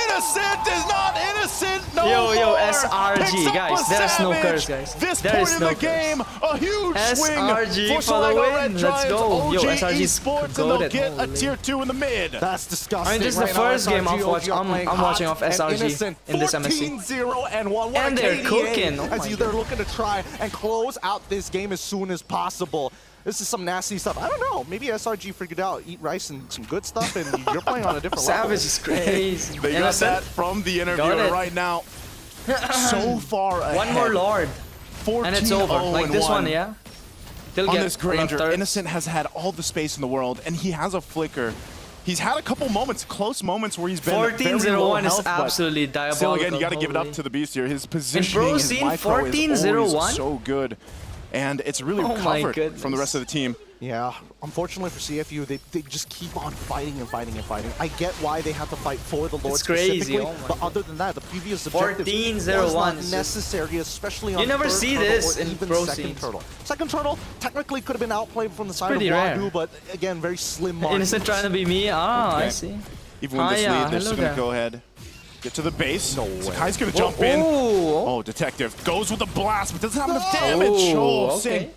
Innocent is not innocent no Yo, more. SRG, guys, there's no curse, guys. This point in the game, a huge swing SRG for the win. Let's go. Yo, SRG is Esports, and they'll get a tier 2 in the mid. That's disgusting. I mean, this is the first game I'm watching off SRG in this MSC. 14-0 and 1. And they're cooking. As they're looking to try and close out this game as soon as possible. This is some nasty stuff. I don't know. Maybe SRG figured out eat rice and some good stuff, and you're playing on a different level. Savage is crazy. They got that from the interviewer right now. So far ahead. One more Lord. And it's over. Like this one, yeah? On this Granger, Innocent has had all the space in the world, and he has a flicker. He's had a couple moments, close moments, where he's been 14-0-1 is absolutely diabolical. Still, again, you got to give it up to the Beast here. His positioning, his micro is always so good. And it's really recovered from the rest of the team. Yeah, unfortunately for CFU, they just keep on fighting and fighting and fighting. I get why they have to fight for the Lord specifically, but other than that, the previous objective was not necessary, especially on never see this in pro second turtle. Second turtle technically could have been outplayed from the side of Wadu, but again, very slim margin. Innocent trying to be me? I see. Even with this lead, they're just going to go ahead. Get to the base. No way. Sakai's going to jump in. Oh, Detective goes with the blast, but doesn't have enough damage. Oh, Sing.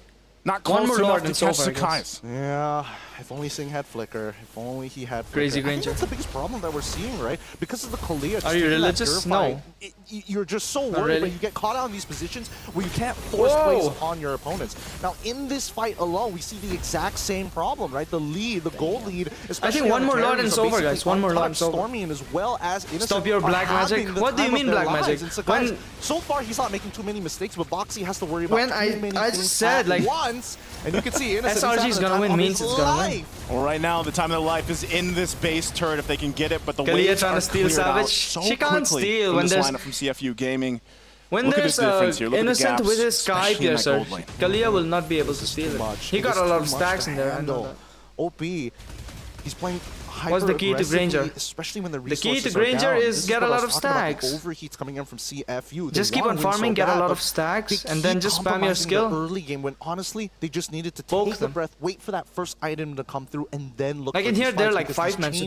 Not close enough to catch Sakai's. Yeah, if only Sing had flicker. If only he had flicker. Crazy Granger. I think that's the biggest problem that we're seeing, right? Because of the Kalia. Are you religious? No. You're just so worried, but you get caught out in these positions where you can't force plays on your opponents. Now, in this fight alone, we see the exact same problem, right? The lead, the goal lead, especially I think one more Lord and it's over, guys. One more Lord and it's over. Stormy and as well as Innocent. Stop your black magic. What do you mean black magic? When so far he's not making too many mistakes, but Boxy has to worry about too many I just said like once, and you can see Innocent SRG is gonna win means it's gonna win. Well, right now the time of their life is in this base turret if they can get it, but the Kalia waves trying are to steal Savage. She can't steal when there's lineup from CFU Gaming. When there's Innocent with his Sky Piercer, Kalia will not be able to steal it. He got a lot of stacks in there. I know that. OP, he's playing What's the key to Granger? Especially when the key to Granger is get a lot of stacks. Overheats coming in from CFU. Just keep on farming, get a lot of stacks, and then just spam your skill. Early game when honestly they just needed to take a breath, wait for that first item to come through, and then look. Like in here, they're like 5 men, so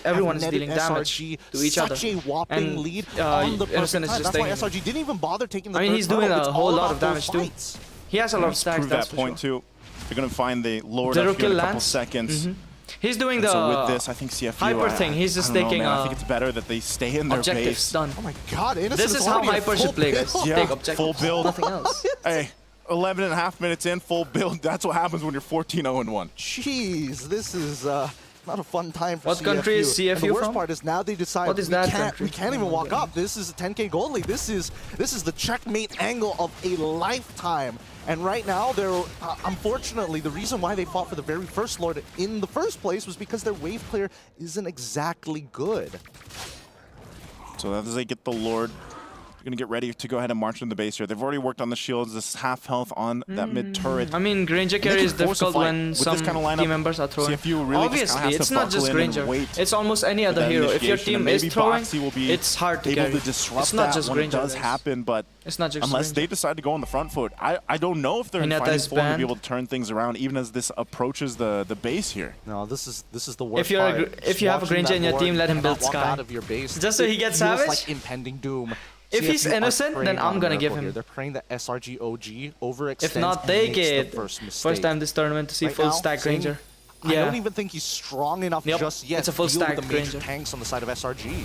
everyone is dealing damage to each other. Such a whopping lead on the Innocent is just That's why SRG didn't even bother taking the. I mean, he's doing a whole lot of damage too. He has a lot of stacks. Prove that point too. They're gonna find the Lord Zero up here in a couple lands. seconds. He's doing the so with this, I think CFU, hyper thing. He's just taking. I think it's better that they stay in their objectives base. done. Oh my God! This is how hyper should play, guys. Yeah, take objectives. full build. Nothing else. Hey, 11.5 minutes in, full build. That's what happens when you're 14-0-1. Jeez, this is not a fun time for What CFU. country is CFU and the worst from? part is now they decide What is that we can't even walk up. This is a 10K gold lead. This is the checkmate angle of a lifetime. And right now, they're unfortunately the reason why they fought for the very first Lord in the first place was because their wave player isn't exactly good. So as they get the Lord, they're going to get ready to go ahead and march in the base here. They've already worked on the shields, this half health on that mid turret. I mean, Granger carry is difficult when some lineup, team members are throwing. CFU really Obviously, it's not just Granger. It's almost any other hero. If your team is throwing, it's hard to carry. It's not just Granger. It does happen, but it's not just unless they decide to go on the front foot, I don't know if they're in fighting form to be able to turn things around, even as this approaches the base here. No, this is the worst. If you have a Granger in your team, let him build Sky. Out of your base. Just so he gets savage. Like impending doom. If he's innocent, then I'm gonna give him. They're praying that SRG OG overextends. If not, take it. First time this tournament to see full stack Granger. I don't even think he's strong enough just yet. It's a full stack the major Granger. tanks on the side of SRG.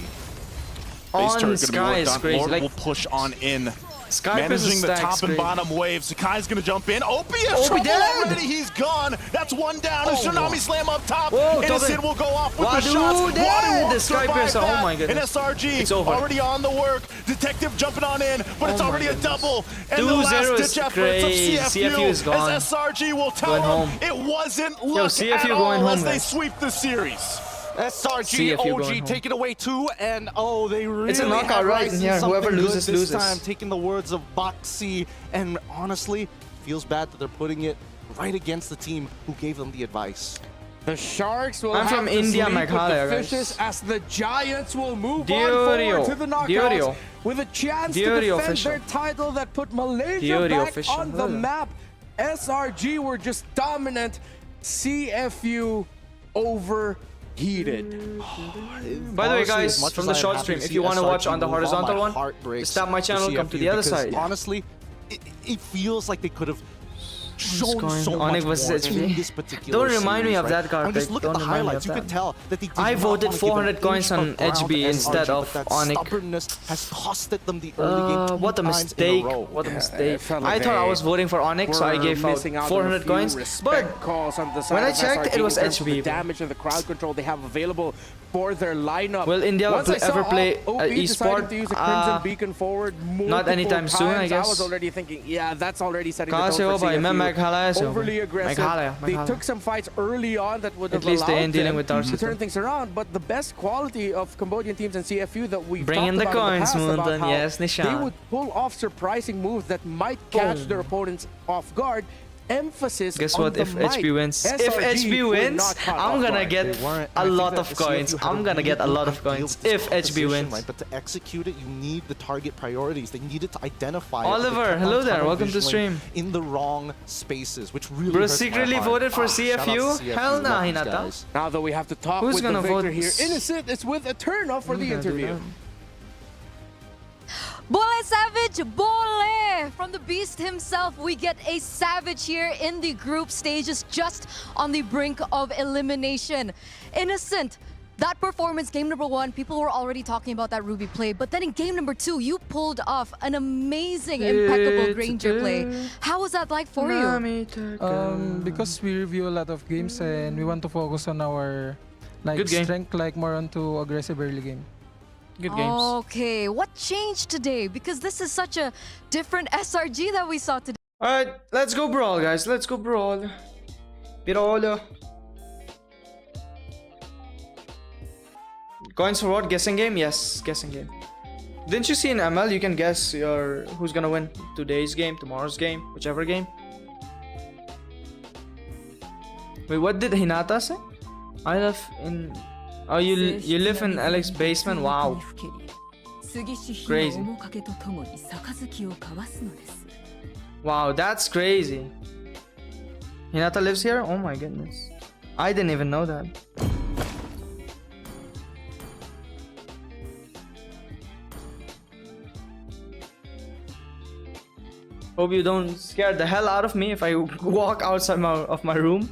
On Sky is crazy. Lord like will push on in. Sky managing the top and bottom waves. Sakai's gonna jump in. Opie is trouble already. He's gone. That's one down. A tsunami slam up top. Innocent will go off with the shots. Wadu will survive that. Oh my goodness. And SRG already on the work. Detective jumping on in, but it's already a double. And the last ditch efforts of CFU is gone. as SRG will tell him it wasn't luck at all as they sweep the series. SRG OG taking away 2, and they really it's a knockout right in here. Whoever loses, this loses. time, taking the words of Boxy, and honestly, feels bad that they're putting it right against the team who gave them the advice. The Sharks will I'm have from to India, sleep with Meghalaya, the fishes as the Giants will move on Diorio. forward to the knockouts with a chance to defend their title that put Malaysia back on the map. SRG were just dominant. CFU overheated. By the way, guys, from the short stream, if you want to watch on the horizontal one, just tap my channel, come to the other side. Honestly, it feels like they could have shown so much more in this particular Don't remind me of that card. Just look at the highlights. You could tell that they I voted 400 coins on HB instead of Onyx. Stubbornness has costed them the early game. What a mistake! What a mistake! I thought I was voting for Onyx, so I gave out 400 coins. But when I checked, it was HB. The damage and the crowd control they have available for their lineup. Will India ever play esport? To use a Crimson Beacon forward not anytime soon, I guess. I was already thinking, yeah, that's already setting the tone for CFU. Overly aggressive. They took some fights early on that would have allowed them to turn things around. But the best quality of Cambodian teams and CFU that we've talked about in the past about how yes, they would pull off surprising moves that might catch their opponents off guard. Emphasis. Guess what? If HB wins, I'm gonna get a lot of coins. I'm gonna get a lot of coins if HB wins. Right? But to execute it, you need the target priorities. They needed to identify. Oliver, hello there. Welcome to stream. In the wrong spaces, which really. Bro, secretly voted for CFU? Hell nah, Hinata. Now that we have to talk with the victor here, Innocent is with a turn-off for the interview. Bole Savage, Bole! From the Beast himself, we get a Savage here in the group stages, just on the brink of elimination. Innocent, that performance, game number 1, people were already talking about that Ruby play, but then in game number 2, you pulled off an amazing, impeccable Granger play. How was that like for you? Because we review a lot of games and we want to focus on our strength, more onto aggressive early game. Good games. Okay, what changed today? Because this is such a different SRG that we saw today. Alright, let's go brawl, guys. Let's go brawl. Brawl. Coins for what? Guessing game? Yes, guessing game. Didn't you see in ML you can guess who's gonna win today's game, tomorrow's game, whichever game? Wait, what did Hinata say? I love in Oh, you live in Alex's basement? Wow. Crazy. Wow, that's crazy. Hinata lives here? Oh my goodness. I didn't even know that. Hope you don't scare the hell out of me if I walk outside of my room.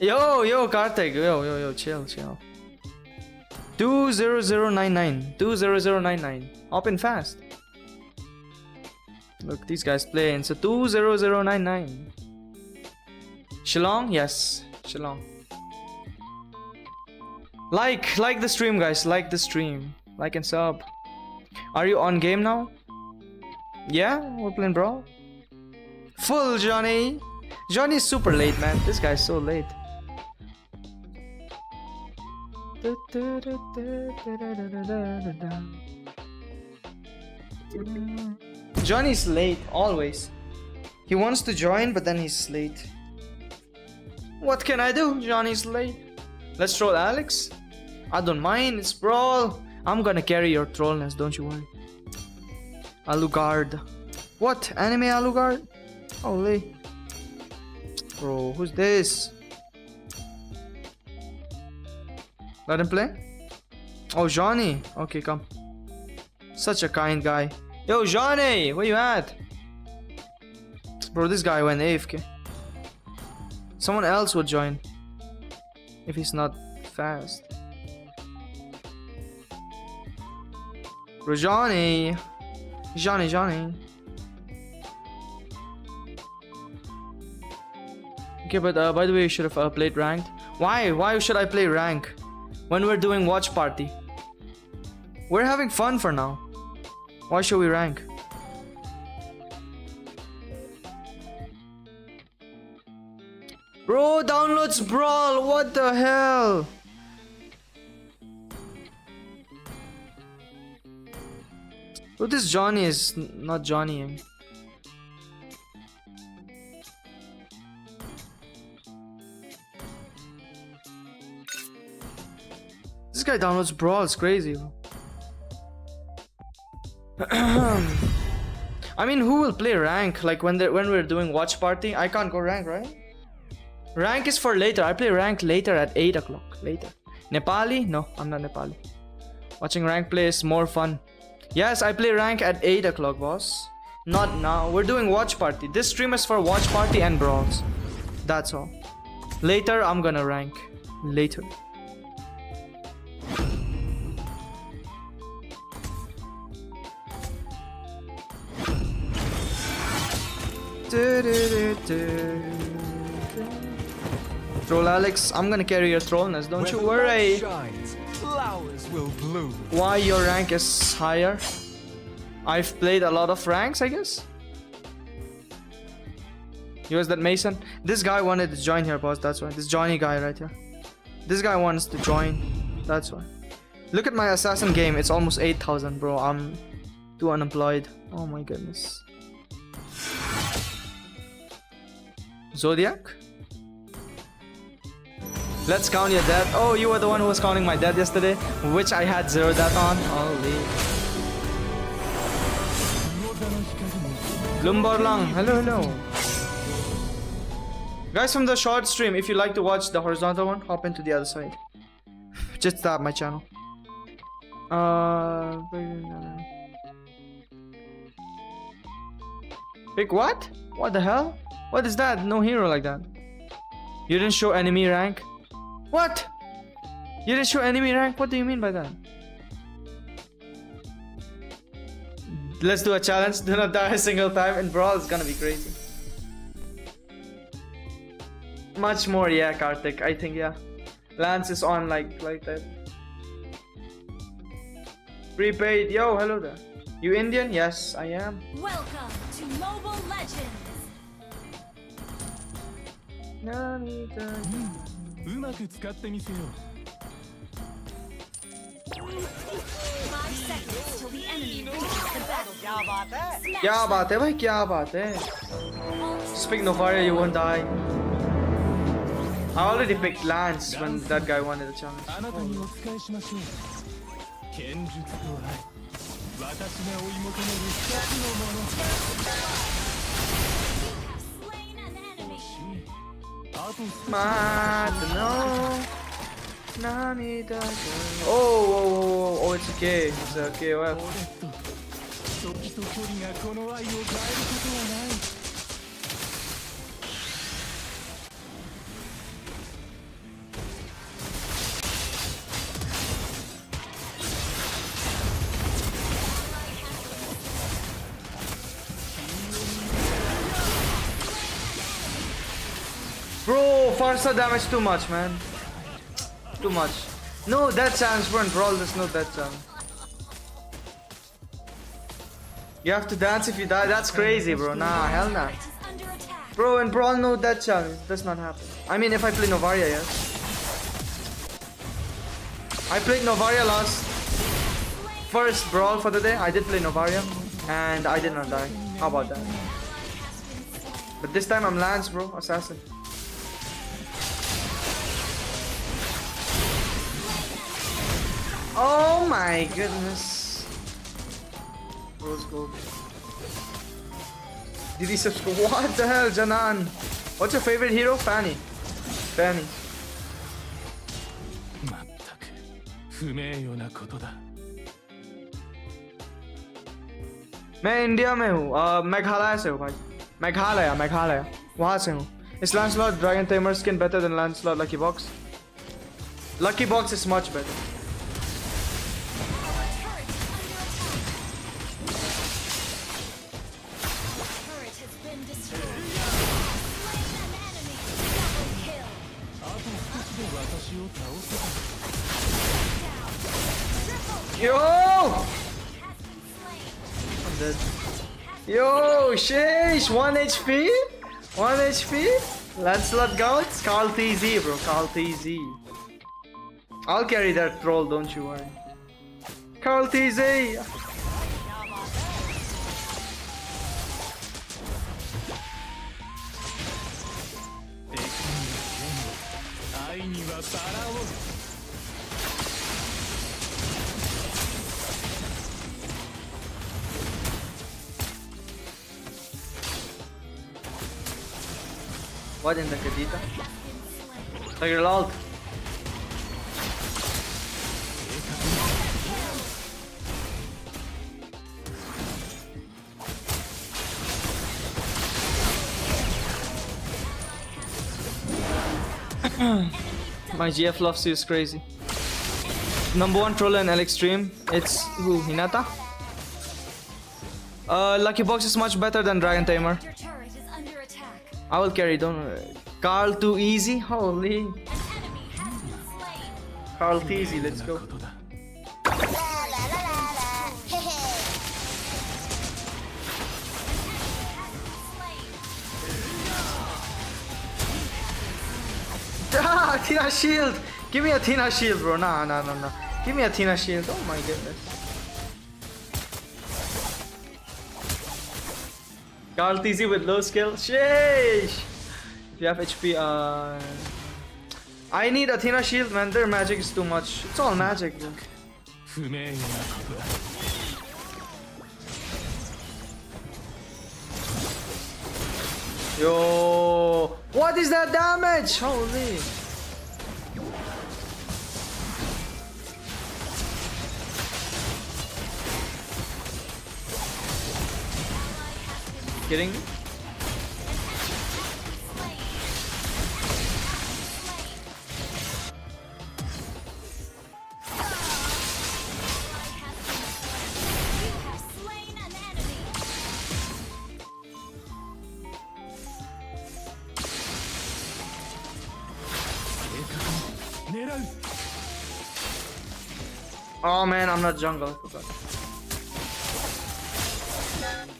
Yo, Karthik. Yo, chill. 20099. 20099. Hop in fast. Look, these guys playing. So 20099. Shillong? Yes, Shillong. Like the stream, guys. Like the stream. Like and sub. Are you on game now? Yeah, we're playing Brawl. Full Johnny. Johnny's super late, man. This guy's so late. Johnny's late, always. He wants to join, but then he's late. What can I do? Johnny's late. Let's troll Alex. I don't mind, it's Brawl. I'm gonna carry your trollness, don't you worry. Alucard. What? Anime Alucard? Holy. Bro, who's this? Let him play? Oh, Johnny. Okay, come. Such a kind guy. Yo, Johnny, where you at? Bro, this guy went AFK. Someone else would join. If he's not fast. Bro, Johnny. Johnny. Okay, but by the way, you should have played ranked. Why should I play rank when we're doing watch party? We're having fun for now. Why should we rank? Bro, downloads Brawl. What the hell? Bro, this Johnny is not Johnny. This guy downloads Brawl, it's crazy. I mean, who will play rank? Like when we're doing watch party, I can't go rank, right? Rank is for later. I play rank later at 8 o'clock. Later. Nepali? No, I'm not Nepali. Watching rank play is more fun. Yes, I play rank at 8 o'clock, boss. Not now. We're doing watch party. This stream is for watch party and brawls. That's all. Later, I'm gonna rank. Later. Troll Alex, I'm gonna carry your trollness, don't you worry. Why your rank is higher? I've played a lot of ranks, I guess. Here's that Mason. This guy wanted to join here, boss, that's why. This Johnny guy right here. This guy wants to join, that's why. Look at my assassin game, it's almost 8,000, bro. I'm too unemployed. Oh my goodness. Zodiac? Let's count your death. Oh, you were the one who was counting my death yesterday, which I had 0 death on. Holy. Lumbarlang. Hello. Guys from the short stream, if you like to watch the horizontal one, hop into the other side. Just tap my channel. Pick what? What the hell? What is that? No hero like that. You didn't show enemy rank? What? You didn't show enemy rank? What do you mean by that? Let's do a challenge. Do not die a single time in Brawl. It's gonna be crazy. Much more, yeah, Karthik. I think, yeah. Lance is on like that. Prepaid. Yo, hello there. You Indian? Yes, I am. Welcome to Mobile Legends. うまく使ってみせよう 5 seconds till the enemy reaches the battlefield. क्या बात है भाई क्या बात है Just pick Novaria, you won't die. I already picked Lance when that guy wanted the challenge. あなたにお仕えしましょう剣術と愛私が追い求める2つのもの Slain an enemy. あと少し Matano. Nanida. Oh, it's okay. It's okay. Well. 時と距離がこの愛を変えることはない Bro, Farsa damage too much, man. Too much. No death chance, bro. In Brawl, there's no death chance. You have to dance if you die. That's crazy, bro. Nah, hell nah. Is under attack. Bro, in Brawl, no death chance. It does not happen. I mean, if I play Novaria, yes. I played Novaria last. First Brawl for the day. I did play Novaria. And I did not die. How about that? But this time I'm Lance, bro. Assassin. Oh my goodness. Rose gold. Did he subscribe? What the hell, Janan? What's your favorite hero? Fanny. Fanny. まったく不名誉なことだ मैं India में हूँ मेघालय से हूँ भाई मेघालय वहाँ से हूँ Is Lancelot Dragon Tamer skin better than Lancelot Lucky Box? Lucky Box is much better. Turret has been destroyed. Slain an enemy. Double kill. あと少しで私を倒せた Yo! Has been slain. I'm dead. Yo, sheesh! 1 HP? 1 HP? Lancelot Gouts? Carl TZ, bro. Carl TZ. I'll carry that troll, don't you worry. Carl TZ! What in the Kadita? Tiger Lalt. My GF loves you is crazy. #1 troller in LX stream. It's who? Hinata? Lucky Box is much better than Dragon Tamer. Your turret is under attack. I will carry, don't worry. Carl too easy? Holy. An enemy has been slain. Carl too easy, let's go. Ah, Athena shield! Give me Athena shield, bro. Nah. Give me Athena shield. Oh my goodness. Carl TZ with low skill. Sheesh! If you have HP, I need Athena shield, man. Their magic is too much. It's all magic, bro. 不名誉なことだ Yo! What is that damage? Holy! Kidding me? You have slain an enemy. Oh man, I'm not jungle. I forgot. Slain an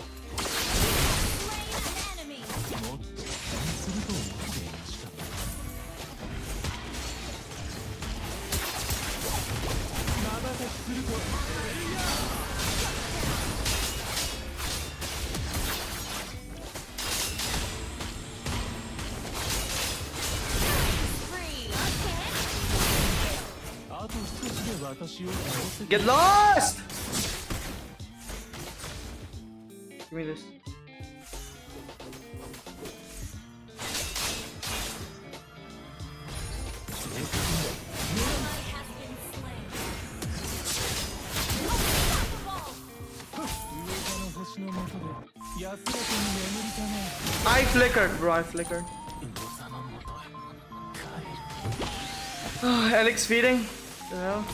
enemy. もっと期待すると思っていました瞬きすると An Get lost! Give me this. I flickered, bro. I flickered. Alex feeding. The hell?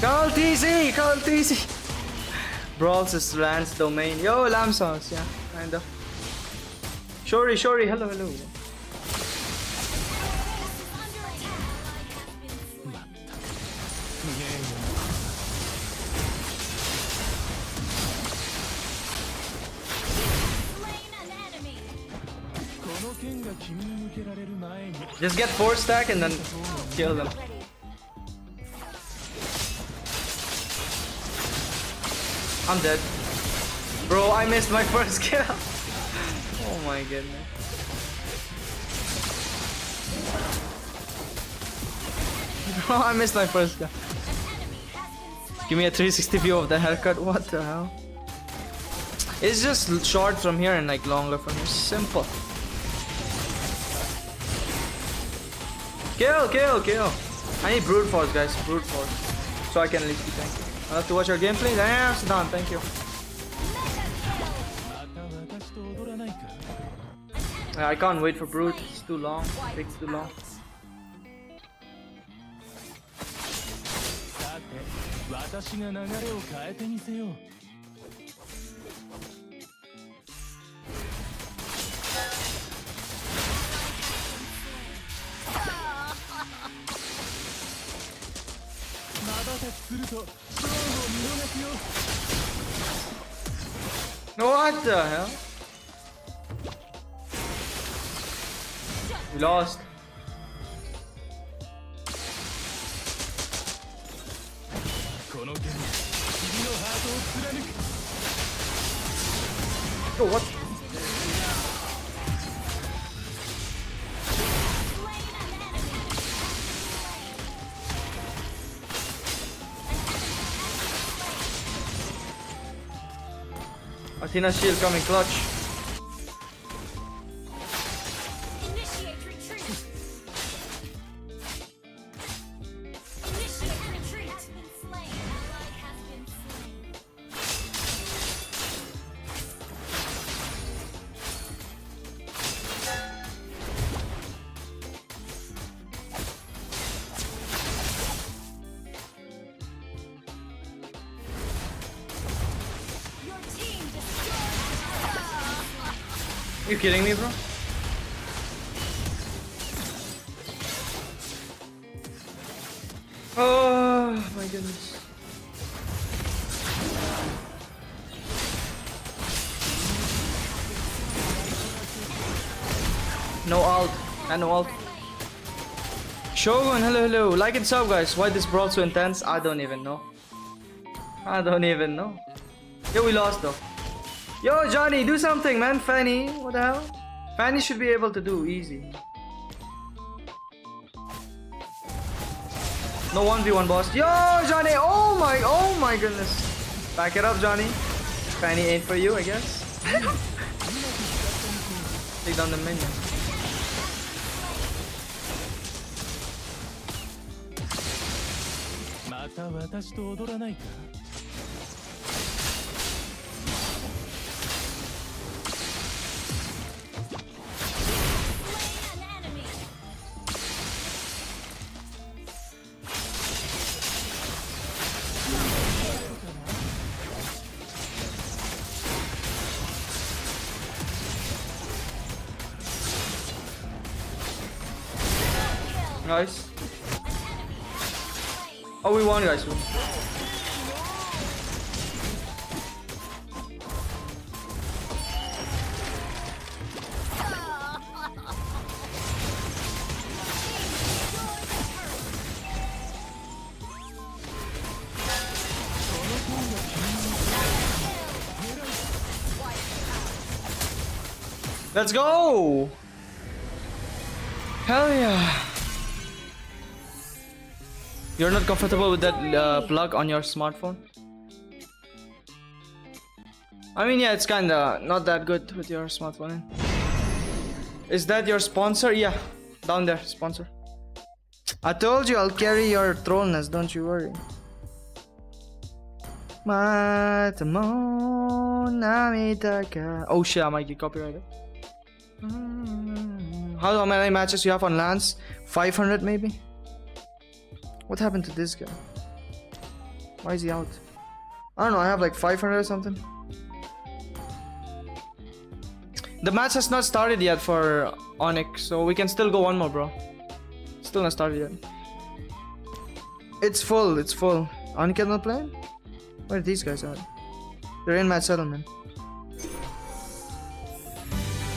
Call TC! Call TC! Brawls is Rand's domain. Yo, lamb sauce. Yeah, kinda. Shori, Shori. Hello, hello. Just get 4 stack and then kill them. I'm dead. Bro, I missed my first kill. Oh my goodness. Bro, I missed my first kill. Give me a 360 view of the haircut. What the hell? It's just short from here and like longer from here. Simple. Kill, kill, kill. I need brute force, guys. Brute force. So I can at least be tanky. I'll have to watch our gameplay. Yeah, it's done. Thank you. I can't wait for brute. It's too long. It takes too long. What the hell? We lost. Oh, what? Athena's shield coming clutch. Initiate retreat. Initiate retreat. Has been slain. Ally has been slain. Your team destroyed. You kidding me, bro? Oh my goodness. No ult. And no ult. Shogun, hello, hello. Like and sub, guys. Why this brawl so intense? I don't even know. I don't even know. Yo, we lost though. Yo, Johnny, do something, man. Fanny, what the hell? Fanny should be able to do easy. No 1v1 boss. Yo, Johnny. Oh my goodness. Back it up, Johnny. Fanny ain't for you, I guess. Take down the minion. Slain an enemy. Nice. Oh, we won, guys. Let's go! Hell yeah! You're not comfortable with that plug on your smartphone? I mean, yeah, it's kinda not that good with your smartphone. Is that your sponsor? Yeah, down there, sponsor. I told you I'll carry your trollness, don't you worry. Oh shit, I might get copyrighted. How many matches you have on Lance? 500 maybe? What happened to this guy? Why is he out? I don't know, I have like 500 or something. The match has not started yet for Onyx, so we can still go one more, bro. Still not started yet. It's full, it's full. Onyx not playing? Where are these guys at? They're in match settlement.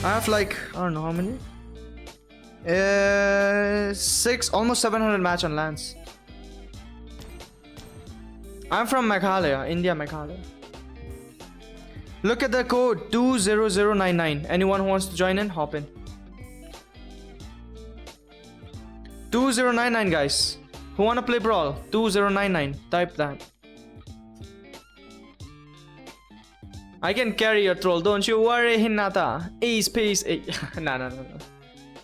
I have like, I don't know how many? 6, almost 700 match on Lance. I'm from Meghalaya, India, Meghalaya. Look at the code 20099. Anyone who wants to join in, hop in. 2099 guys. Who wanna play Brawl? 2099. Type that. I can carry your troll, don't you worry, Hinata. Ace, peace. Nah.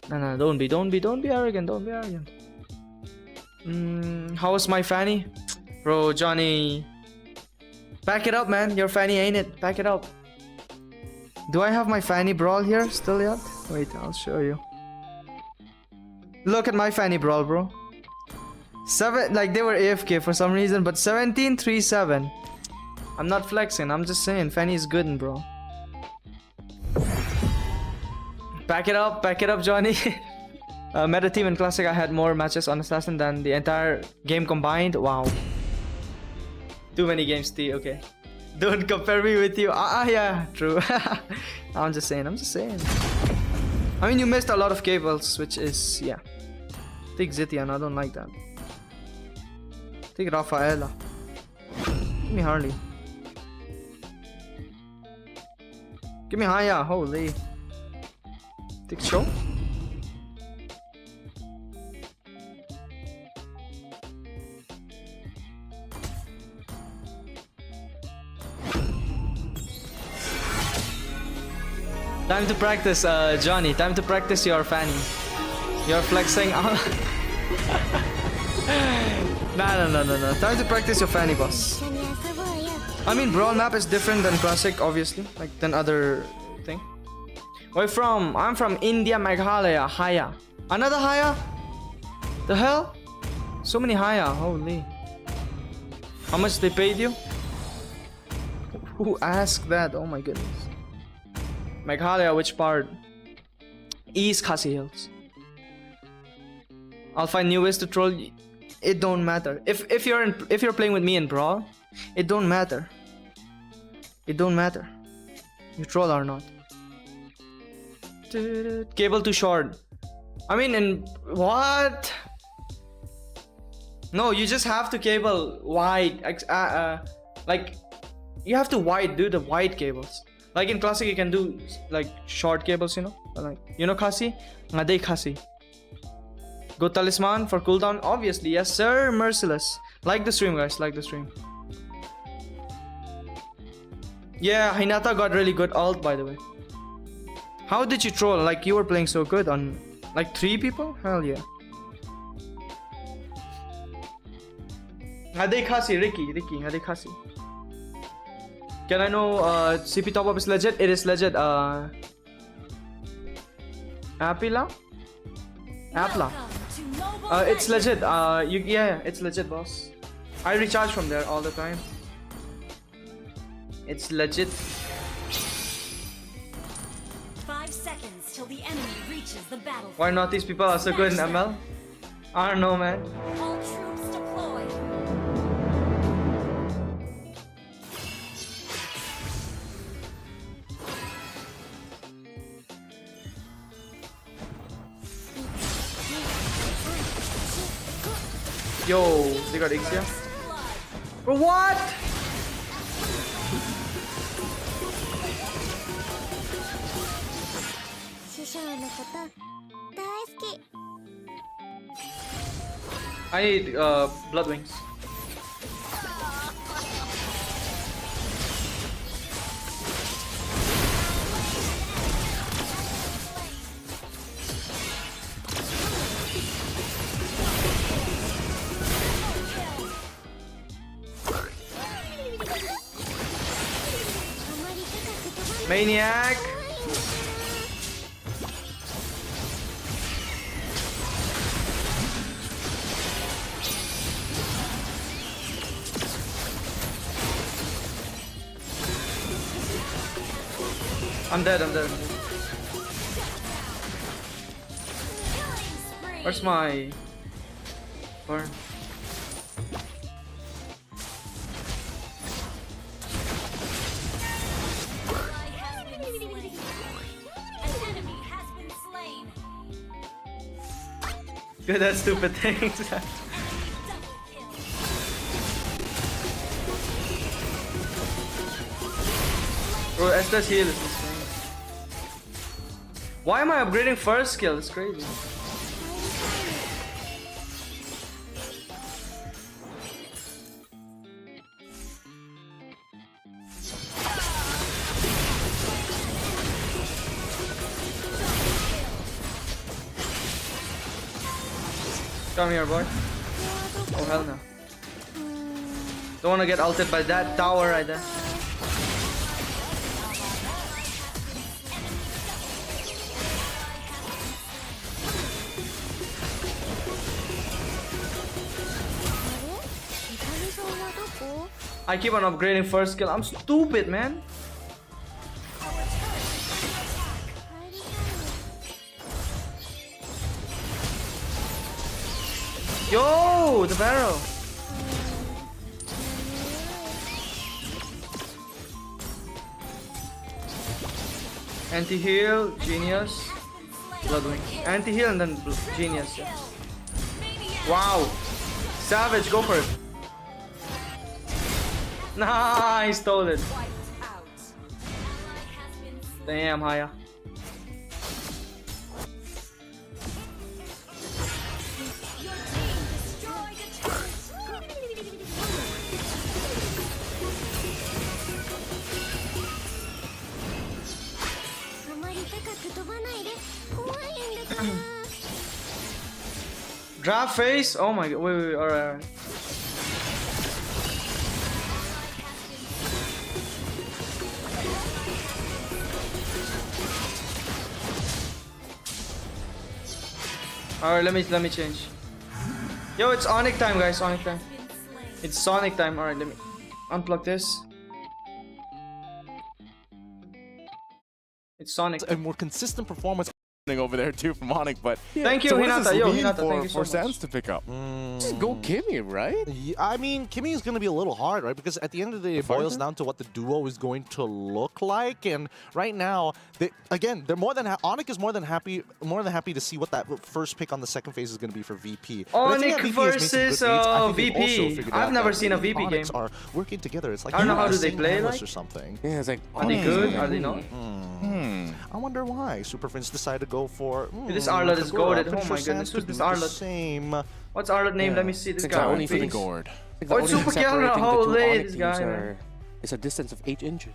Don't be arrogant, don't be arrogant. How's my fanny? Bro, Johnny. Back it up, man. Your fanny ain't it. Back it up. Do I have my fanny brawl here still yet? Wait, I'll show you. Look at my fanny brawl, bro. 7, like they were AFK for some reason, but 1737. I'm not flexing, I'm just saying, fanny is good, bro. Back it up, Johnny. Meta team in Classic, I had more matches on Assassin than the entire game combined. Wow. Too many games, T. Okay. Don't compare me with you. Yeah, true. I'm just saying. I mean, you missed a lot of cables, which is, yeah. Take Zitian, I don't like that. Take Rafaela. Give me Harley. Give me Haya, holy. Take Cho. Time to practice, Johnny. Time to practice your fanny. You're flexing. No. Time to practice your fanny, boss. I mean, Brawl map is different than Classic, obviously, like than other thing. Where from? I'm from India, Meghalaya. Haya. Another Haya? The hell? So many Haya. Holy. How much they paid you? Who asked that? Oh my goodness. Meghalaya, which part? East Khasi Hills. I'll find new ways to troll. It don't matter. If you're playing with me in Brawl, it don't matter. It don't matter. You troll or not. Cable too short. I mean, in what? No, you just have to cable wide. Like you have to do the wide cables. Like in Classic, you can do like short cables, you know, like Khasi, Ngadei Khasi. Go Talisman for cooldown, obviously, yes sir. Merciless. Like the stream, guys. Like the stream. Yeah, Hinata got really good ult, by the way. How did you troll? Like you were playing so good on like 3 people? Hell yeah. Ngadei Khasi, Ricky, Ngadei Khasi. Can I know CP top up is legit? It is legit. Apila? It's legit. Yeah, it's legit, boss. I recharge from there all the time. It's legit. 5 seconds till the enemy reaches the battlefield. Why not these people are so good in ML? I don't know, man. All troops deployed. Yo, they got Ixia. Bro, what? I need blood wings. Maniac. I'm dead, I'm dead. Where's my burn? Good at stupid things. Bro, Estes heal is insane. Why am I upgrading first skill? It's crazy. Come here, boy. Oh, hell no. Don't wanna get ulted by that tower right there. I keep on upgrading first skill. I'm stupid, man. Yo, the barrel. Anti-heal, genius. Bloodwing. Anti-heal and then genius. Yeah. Wow. Savage, go for it. Nah, he stole it. Damn, Haya. Draft face? Oh my god, wait, alright. Alright, let me change. Yo, it's Sonic time, guys, Sonic time. It's Sonic time. Alright, let me unplug this. It's Sonic. A more consistent performance over there too from Onyx, but thank you, so Hinata. Yo, Hinata, thank you so for much. Sans to pick up. Just go Kimmy, right? Yeah, I mean, Kimmy is going to be a little hard, right? Because at the end of the day, it boils down to what the duo is going to look like. And right now, they're more than Onyx is more than happy to see what that first pick on the second phase is going to be for VP. Onyx versus VP. I've never seen a VP game. Are working together. It's like I don't know how do they play like or something. Yeah, it's like are they good? Are they not? I wonder why Super Friends decided to go for. This Arlott is goated. Oh my sure goodness, who's Sans this could do the Arlott? Same. What's Arlott name? Let me see this guy. only for the Gourd. Oh, it's super kill. Holy, this guy. Man. It's a distance of 8 inches.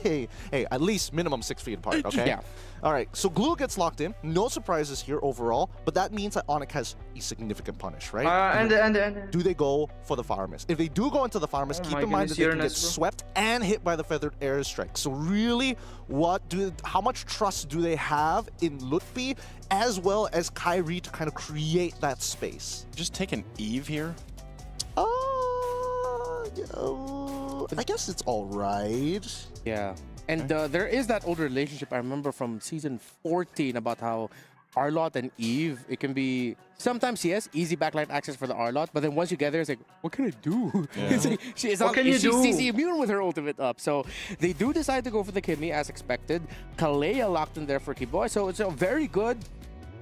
hey, at least minimum 6 feet apart, okay? Yeah. All right, so Glue gets locked in. No surprises here overall, but that means that Onyx has a significant punish, right? And do they go for the Fire Mist? If they do go into the Fire Mist, keep in mind that they can get swept and hit by the Feathered Airstrike. So really, how much trust do they have in Lutfi as well as Kyrie to kind of create that space? Just take an Eve here. I guess it's all right. Yeah. And there is that old relationship I remember from season 14 about how Arlott and Eve, it can be sometimes yes, easy backline access for the Arlott, but then once you get there, it's like, what can I do? Yeah. It's like, she's CC immune with her ultimate up. So they do decide to go for the Kimmy as expected. Kalea locked in there for Kiboy, so it's a very good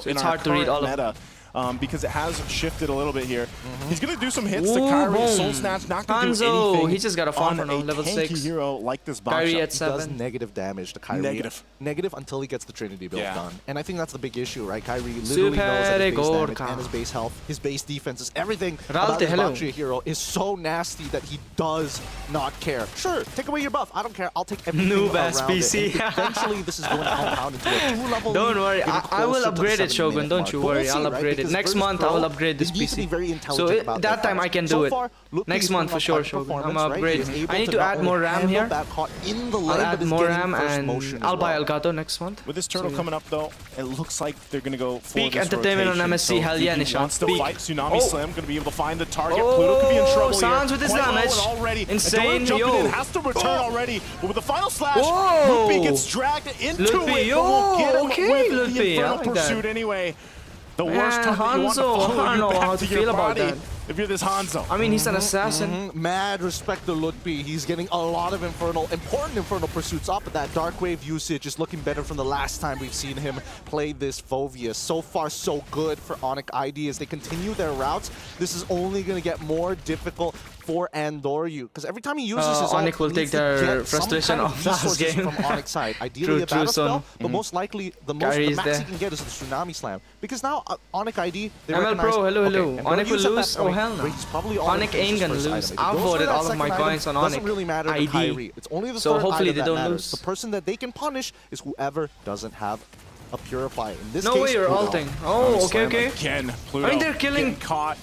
difficult So in it's our hard to read current all of meta. because it has shifted a little bit here. He's going to do some hits to Kyrie. Soul Snatch, not going to do anything. He just got a farm for now, on level tanky 6. hero like this Kyrie Baksha. at 7. Does negative damage to Kyrie. Negative until he gets the Trinity build done. And I think that's the big issue, right? Kyrie literally knows that his base damage and his base health, his base defenses, everything about this Baksha hero is so nasty that he does not care. Sure, take away your buff. I don't care. I'll take everything Noob around PC. it. And eventually, this is going to compound into a 2-level. Don't worry, I will upgrade it, Shogun. Don't you worry, I'll upgrade it. Next month, I will upgrade this PC. So that time I can do it. Next month for sure, Shogun. I'm upgrading. I need to add more RAM here. I'll add more RAM and I'll buy Elgato next month. With this turtle coming up though, it looks like they're gonna go for Peak this entertainment on rotation. MSC, hell yeah, He Nishan. wants to Peak. fight Tsunami Slam, gonna be able to find the target. Pluto could be in trouble Sans here. with his Quite low damage. and already. Insane, Jumping yo. in, has to return already. But with the final slash, Whoa. Lupi gets dragged into Lupi, it. yo, But we'll get him okay, with Lupi, the Infernal I like Pursuit that. anyway. The Man, worst time that you want to Hanzo, follow I don't you know back how to to your feel about body that. if you're this Hanzo. I mean, he's an assassin. Mad respect to Lutfi. He's getting a lot of important Infernal Pursuits up, but that Dark Wave usage is looking better from the last time we've seen him play this Fovia. So far, so good for Onyx ID as they continue their routes. This is only going to get more difficult for Andoryu, because every time he uses his Onyx will take their frustration off last game. From Onyx side. Ideally a battle spell, but most likely the max he can get is the Tsunami Slam. Because now Onyx ID, they ML recognize, Pro, hello. okay, Onyx will lose? Oh hell no. he's probably Onyx ain't gonna lose. I've voted all of my coins on Onyx Doesn't really matter to Kyrie. It's only the So third hopefully item they that don't matters. lose. The person that they can punish is whoever doesn't have a Purify. In this No case, way you're Pluto. ulting. Oh, okay. Again, Pluto I mean, they're killing- getting caught.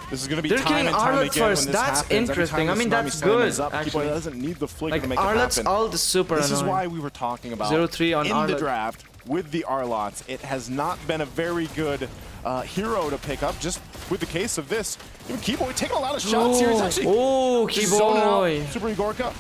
This is going to be They're time killing and time Arlott again first. when this That's happens. Every interesting. time I the mean, Tsunami that's Slam good, is up, actually. People doesn't need the flicker Like, to make it Arlott's happen. ult is super This annoying. is why we were talking about 0-3 on in Arlott. the draft with the Arlots. It has not been a very good hero to pick up. Just with the case of this, even Keyboy taking a lot of shots here. He's actually zoning Keyboy. out Super Igorka.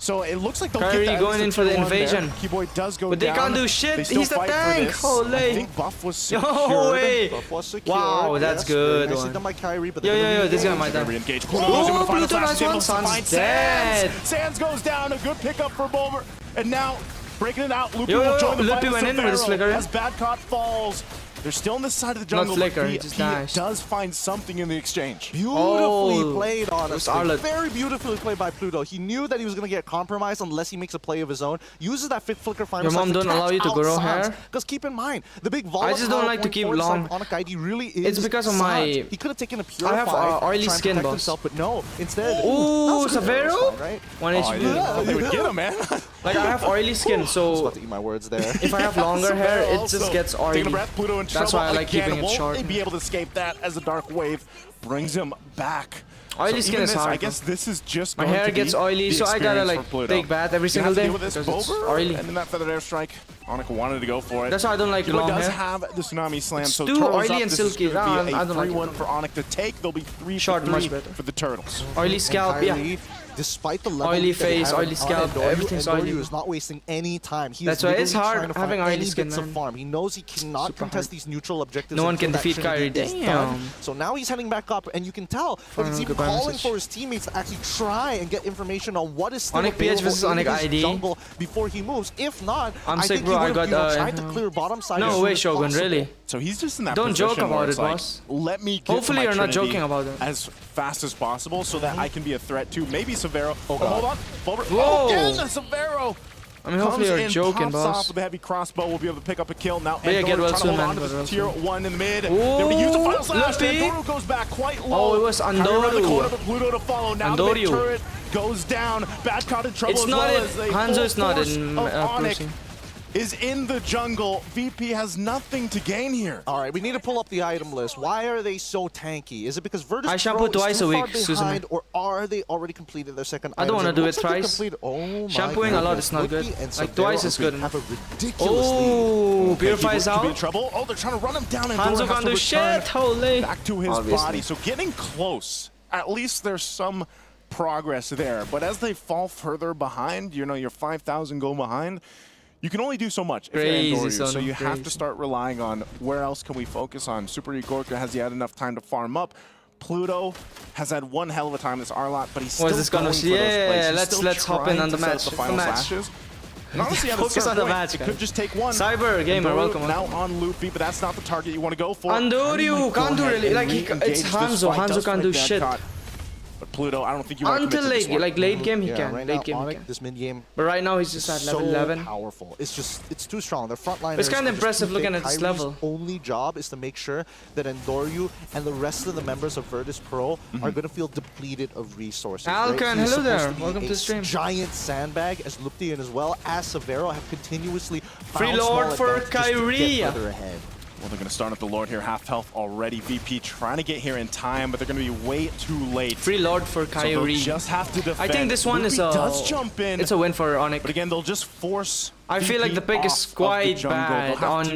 So it looks like they'll Kyrie get that going in for the invasion. Keyboy does go But they down. can't do shit. They still He's the fight for tank. this. Holy. I think buff was secured. No way. Buff was secured. Wow, that's Yes, good. very nicely done by Kyrie, but Yo, this guy might die. Re-engage. Oh, Pluto, nice one. Sans dead. Sands goes down. A good pickup for Bulmer. And now, breaking it out, Lupi Yo, will join the Lupi fight went in with his flicker. as Badcott falls. They're still on this side of the jungle. Not flicker, but he just he dashed. does find something in the exchange. Beautifully played, honestly. Arlott. Very beautifully played by Pluto. He knew that he was going to get compromised unless he makes a play of his own. Uses that flicker final. Your mom don't allow you to grow hair? Because keep in mind, the big volatile I just don't like to keep long. Onyx ID really is. It's because of my- He could have taken a Purify. I have oily try and skin, protect boss. himself, but no. Instead, Ooh, that was a good Severo? Purify, right? 1 Oh, HP. yeah, they would get him, man. Like, I have oily skin, I was so about to eat my words there. if I have longer hair, it just gets Taking a oily. breath, Pluto in That's trouble why I like again. keeping it Won't short. they be able to escape that as the Dark Wave brings him back? Oily skin even is this, hard. I guess this is just My going hair to gets be oily, the so I gotta experience like for Pluto. take bath every You single have to day deal with this because it's Bober, oily. and then that feathered airstrike. Onyx wanted to go for it. That's why I don't like Keyboy long does hair. have the Tsunami Slam, It's so too turtles oily up. and This is silky. gonna be I a don't like 3-1 it. for Onyx to take. There'll be 3 Short, for 3 much better. for the turtles. Oily scalp, yeah. Kyrie, despite the level Oily that they face, have oily on scalp, Andoryu, everything's Andoryu oily. is not wasting any time. He That's is why it's literally hard trying to having find oily any skin, bits of man. farm. He knows he cannot Super contest hard. these neutral objectives. No one until can that defeat Trinity Kyrie. is Damn. done. So now he's heading back up, and you can tell that he's even goodbye calling message. for his teammates to actually try and get information on what is still Onyx PH available versus in Onyx his ID. jungle before he moves. If not, I'm I sick, think bro. he I would have got, tried to clear bottom side. as No soon way, as Shogun, possible. really. So he's just in that Don't position joke about where it's it, like, boss. let me get to Hopefully my you're not Trinity joking about it. as fast as possible so that I can be a threat to maybe Severo. Oh, God. hold on. Bulmer. Whoa. Again, Severo. I mean, hopefully Comes you're in, joking, pops boss. off with a heavy crossbow. We'll be able to pick up a kill now. But yeah, get well trying to soon, hold man. on to Get well this tier 1 in the mid. Ooh, They're going to use the final slash. Lupi. Andoryu goes back quite low. Oh, it was Kyrie around the Andoryu. corner, but Pluto to follow. Now the big Andoryu. turret goes down. Badcott in trouble It's as not well in- as a Hanzo full is not force in, of Onyx closing. is in the jungle. VP has nothing to gain here. All right, we need to pull up the item list. Why are they so tanky? Is it because Virtus I shampoo Pro is twice too a far week, Susan. behind, or are they already completed their second I don't items? wanna do it looks like they thrice. completed- Oh my Shampooing a lot goodness. is not good. Lupi and Like, Severo twice is good have a enough. ridiculously. Oh, Okay, Purify's Keyboy could be in out. trouble. Oh, they're trying to run him down. And Hanzo Dora has can't to do return shit. Holy. back to his Obviously. body. So getting close. At least there's some progress there. But as they fall further behind, you know, you're 5,000 go behind. You can only do so much if Crazy, you're Andoryu, son, so you have crazy. to start relying on where else can we focus on. Super Igorka, has he had enough time to farm up? Pluto has had one hell of a time this Arlott, but he's still What is this going gonna for see? those Yeah, plays. He's still let's hop in trying on the to set up match. the The final match. slashes. And honestly, Focus on the match, it guys. could just take one. Cyber Gamer, welcome. Now on Loopy, but that's not the target you want to go for. Andoryu can't do really, like, it's Hanzo. Hanzo can't do shit. But Pluto, I don't think you want to commit to this one. Like late game he Yeah, can. right Late now, game he Onyx, can. this mid game, But right now he's just at level so 11. powerful. It's too strong. Their front line. It's kinda impressive looking at this level. Only job is to make sure that Andoryu and the rest of the members of Virtus Pro are going to feel depleted of resources. Alcan, He's hello there. supposed to be Welcome to the stream. Giant sandbag as Luptian as well as Severo have continuously Free found Lord small for advantages to Kyrie. get further ahead. Well, they're going to start at the Lord here, half health already. VP trying to get here in time, but they're going to be way too late. Free Lord for So they'll Kyrie. just have to defend. I think this one Loopy is a. does jump in, It's a win for Onyx. but again, they'll just force. I feel like the pick is quite bad on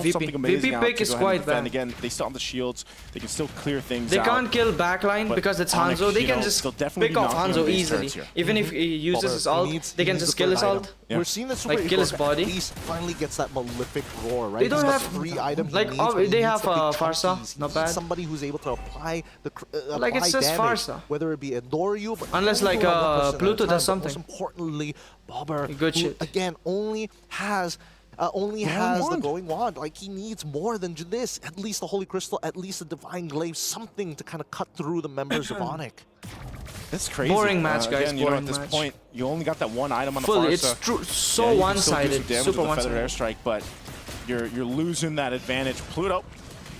VP. VP pick is quite bad. Again, they still have the shields. They can still clear things They out. can't kill backline But because it's Onyx, Hanzo. They you can know, just they'll definitely pick be off knocking on Hanzo base easily. turrets here. Even if he uses his ult, they can just kill his ult. Yeah. We're seeing that Super Like, kill his Igor body. at least finally gets that malefic roar, right? They don't He's got have- 3 items. he like, needs, oh, but he they needs have, the big Farsa, chunkies. He not needs bad. Somebody who's able to apply the Like, it's apply just damage, Farsa. whether it be Andoryu, but Unless, only like, to one person at a Pluto time, does but something. Most importantly, Bobber, Good who, shit. again, only has the glowing wand. Like, he needs more than this. At least the Holy Crystal, at least the Divine Glaive, something to kind of cut through the members of Onyx. That's crazy. Boring match, guys, Again, you know, boring at this match. point, you only got that one item on the Fully, Farsa. it's true. Yeah, So you can still do one-sided. some damage Super with the feathered one-sided. airstrike, but you're losing that advantage. Pluto.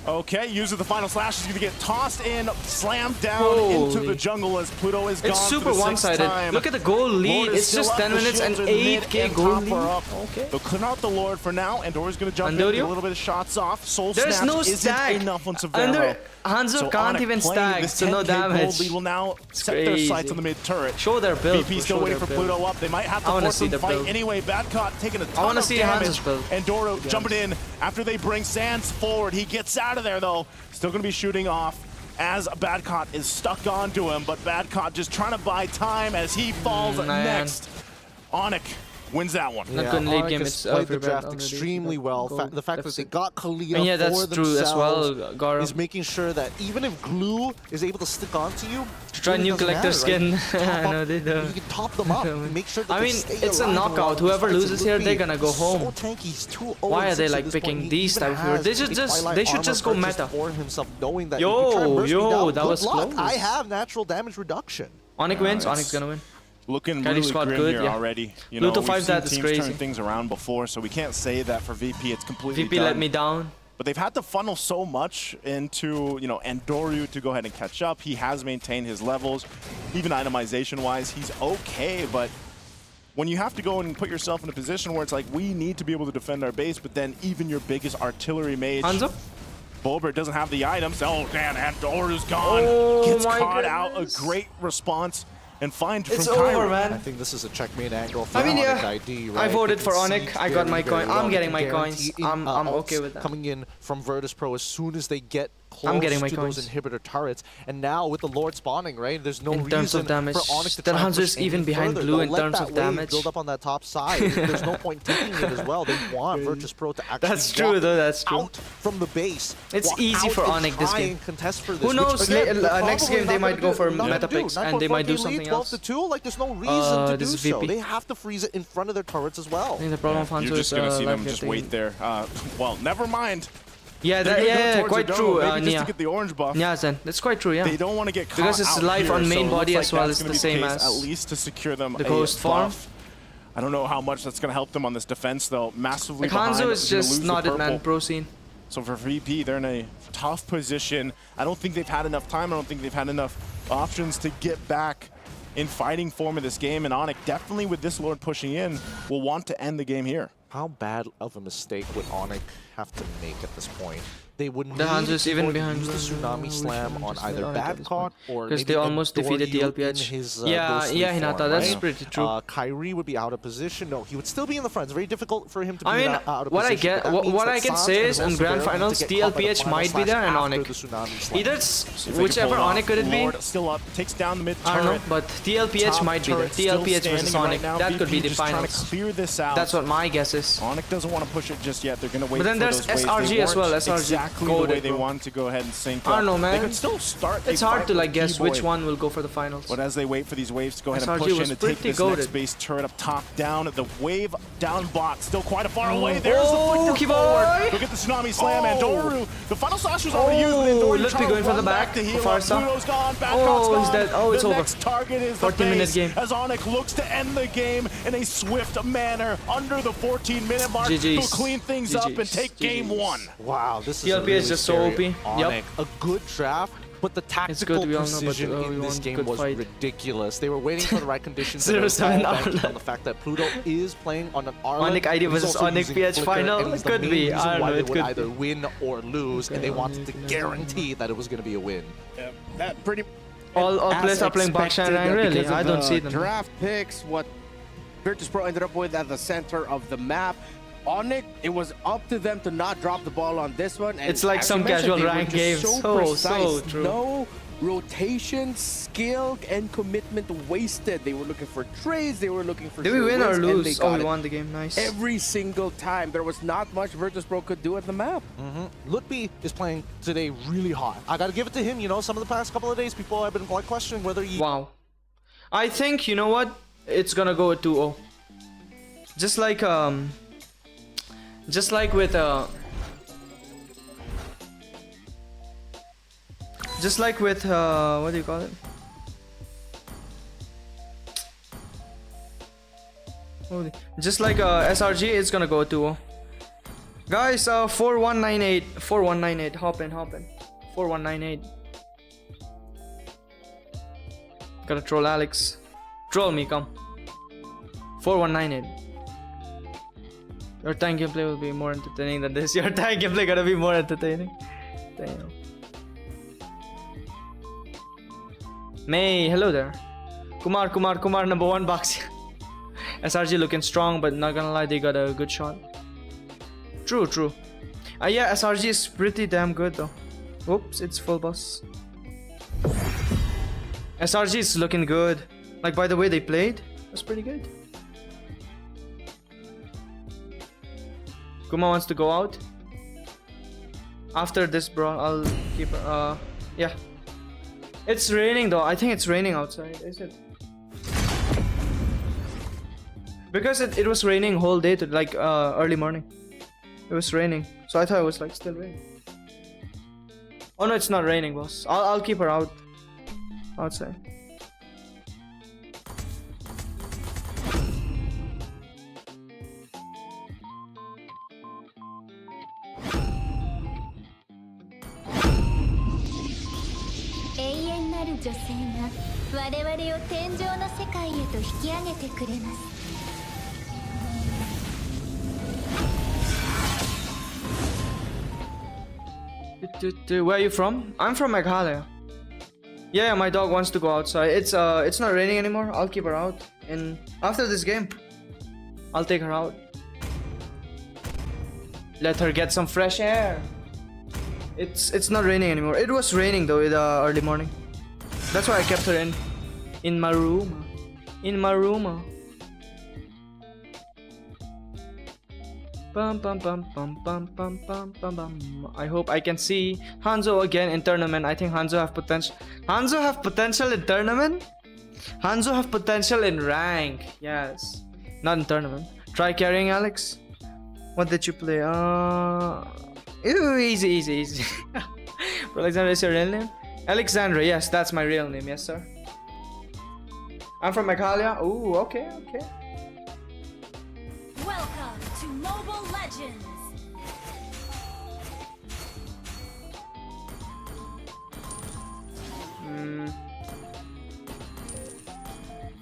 Okay, uses the final slash. He's going to get tossed in, slammed down into the jungle as Pluto is gone. It's super for the 6th one-sided. time. Look at the goal lead. Lord is It's just still 10 up, the minutes and shields are mid 8k and goal top lead. are up. Okay. They'll clear out the Lord for now. Andor's going to jump in, Andoryu? get a little bit of shots off. Soul There's Snatch no isn't stack. enough on Severo. Hanzo So can't Onyx even playing stack, this so no 10K gold damage. lead will now set their crazy. sights on the mid turret. Show their build. VP bro, still show waiting their for build. Pluto up. They might have to I wanna force see him to the fight build. anyway. Badcott taking a ton wanna of see damage. Hanzo's build. And Doro jumping in after they bring Sands forward. He gets out of there though. Still going to be shooting off as Badcott is stuck onto him, but Badcott just trying to buy time as he falls Man. next. Onyx wins that one. Not good in late Onyx game, has it's played the every draft bad extremely well. The fact that they got Khalida And yeah, for that's true as themselves well, Garo. is making sure that even if Glue is able to stick onto you, Try really new doesn't collector matter, skin. right? I know they do. You can top them up, make sure that I they mean, stay it's a alive in knockout. lot of Whoever fights. loses here, Luffy, they're gonna go home. So tanky. He's 2-0 Why are they at like this picking point. He these even type of heroes? They has should a just Twilight go armor meta. purchased for himself, knowing that Yo, if he try and burst me yo, down, that good was luck. close. I have natural damage reduction. Onyx wins. Nice. Onyx gonna win. Looking Kyrie really squad grim good, here yeah. already. You Pluto know, 5 we've seen that is teams crazy. turn things around before, so we can't say that for VP it's completely VP done. let me down. But they've had to funnel so much into, you know, Andoryu to go ahead and catch up. He has maintained his levels. Even itemization-wise, he's okay, but when you have to go and put yourself in a position where it's like, we need to be able to defend our base, but then even your biggest artillery mage, Hanzo? Bulber doesn't have the items. Oh, man, Andoryu's gone. Oh, Gets my caught out. A goodness. great response. And find It's from Kyrie. over, I man. think this is a checkmate angle for I mean, Onyx yeah, ID, I right? voted They for can Onyx. see I got my very coin. well. I'm getting They my coins. guarantee I'm ults okay with that. Coming in from Virtus Pro as soon as they get close I'm getting my to coins. those inhibitor turrets. And now with the Lord spawning, right? There's no In reason terms of damage, for Onyx to then try and Hanzo push is even any behind further. Blue They'll in let terms that of wave damage. build up on that top side. There's no point taking it as well. They want Virtus Pro to actually That's true, walk though. That's true. out from the base. It's walk easy out for and Onyx this try game. and contest for this, Who which, knows, again, they're next probably game they not might gonna go do. for Not gonna meta do. picks and they might do something else. 12-2, like there's no reason to this do is so. VP. They have to freeze it in front of their turrets as well. I think the problem with Hanzo You're just is going to see them life just getting- wait there. Well, never mind. Yeah, They're that, gonna go yeah, towards quite the true, jungle, maybe just to Nia. get the orange buff. Yeah, Zen. That's quite true, yeah. They don't want to get caught Because it's out life here, on main so it body looks as like well that's as gonna the be same case, as at least to secure them the a Ghost farm. buff. I don't know how much that's going to help them on this defense, though. Massively Like behind. Hanzo is Gonna just lose the not it, purple. man. Pro scene. So for VP, they're in a tough position. I don't think they've had enough time. I don't think they've had enough options to get back in fighting form of this game. And Onyx, definitely with this Lord pushing in, will want to end the game here. How bad of a mistake would Onyx have to make at this point? They would need The Hanzo's even to behind use the the- Tsunami we Slam should on just either let Onyx at this Badcott point. or Because maybe they almost defeated the Andoryu LPH. in his, Yeah, ghostly yeah, form, Hinata, that's right? pretty true. Kyrie would be out of position. No, he would still be in the front. It's very difficult for him to be I mean, out of what I position. get, but that means what that I can Sans say and is in also grand Severo need finals, to get caught by the DLPH final might be slash there and after Onyx. the Tsunami Slam. Either See if they can whichever pull it off. Onyx could it be. Lord still up, takes down the mid I don't know, turret. but DLPH Top might be there. turret still DLPH versus standing Onyx. right now. That could be VP the just trying to finals. clear this out. That's what my guess is. Onyx doesn't want to push it just yet. They're going to wait But then for there's those waves. SRG They as well. weren't SRG exactly the way they want to go ahead and sync up. I don't know, man. They could still start. It's hard to like guess which one will go for the finals. But as they wait for these waves to go ahead and SRG push in was and take pretty this goated. next base turret up top down, the wave down bot still quite a far away. There's Oh, the flicker Kiboy! forward. Look at the tsunami slam, and Doru. The final slash was already used, and Doru Let's be trying going to for the run back. to heal up. Farsa. Pluto's gone. Babcock's Oh, he's gone. dead. Oh, it's the over. next target is the 14-minute base game. as Onyx looks to end the game in a swift manner under the 14-minute mark. GG's. He'll clean things up and GG's. take game one. Wow, this is TLP a really is just so scary OP. Onyx. A good draft, but the tactical good, we all know, but, precision we in this want game good was fight. ridiculous. They were waiting for the right conditions. and it was 0-7 all banking Arlen. on the fact that Pluto is playing on an Arlen. Onyx ID He's versus also Onyx using PH Flicker, final? and he's It the could main be. reason I don't why know, they it would could either be. win or lose, and they wanted to Onyx. guarantee that it was going to be a win. Yeah, that pretty. All as players are playing expected, Bakshan, really. because of I don't the see them. Draft picks, what Virtus.pro ended up with at the center of the map. On it, it was up to them to not drop the ball on this one. And It's like as some you mentioned, casual they were rank just games. So precise. true. No rotation, skill, and commitment wasted. They were looking for trades. They were looking for. Did we sure win or wins, and they lose? Oh, got we it. won the game. Nice. Every single time, there was not much Virtus.pro could do at the map. Lutby is playing today really hot. I got to give it to him. You know, some of the past couple of days, people have been like questioning whether he. Wow. I think, you know what? It's gonna go 2-0. Just like with what do you call it? Holy. Just like SRG, it's gonna go 2-0. Guys, 4198, 4198. Hop in. 4198. Gotta troll Alex. Troll me, come. 4198. Your tank gameplay will be more entertaining than this. Your tank gameplay gotta be more entertaining. Damn. May, hello there. Kumar, number 1 box. SRG looking strong, but not gonna lie, they got a good shot. True. Yeah, SRG is pretty damn good though. Oops, it's full boss. SRG is looking good. Like, by the way they played, that's pretty good. Kuma wants to go out. After this, bro, I'll keep her. Yeah. It's raining though. I think it's raining outside. Is it? Because it was raining whole day to like early morning. It was raining, so I thought it was like still raining. Oh no, it's not raining, boss. I'll keep her outside. Where are you from? I'm from Meghalaya. Yeah, my dog wants to go outside. It's not raining anymore. I'll keep her out. And after this game, I'll take her out. Let her get some fresh air. It's not raining anymore. It was raining though in the early morning. That's why I kept her in my room. In my room. Bum, bum, bum, bum, bum, bum, bum, bum, bum. I hope I can see Hanzo again in tournament. I think Hanzo have potential. Hanzo have potential in tournament? Hanzo have potential in rank. Yes. Not in tournament. Try carrying Alex. What did you play? Ew, easy. Alexandra is your real name? Alexandra, yes, that's my real name. Yes, sir. I'm from Meghalaya. Ooh, okay. Welcome to Mobile Legends. Mm.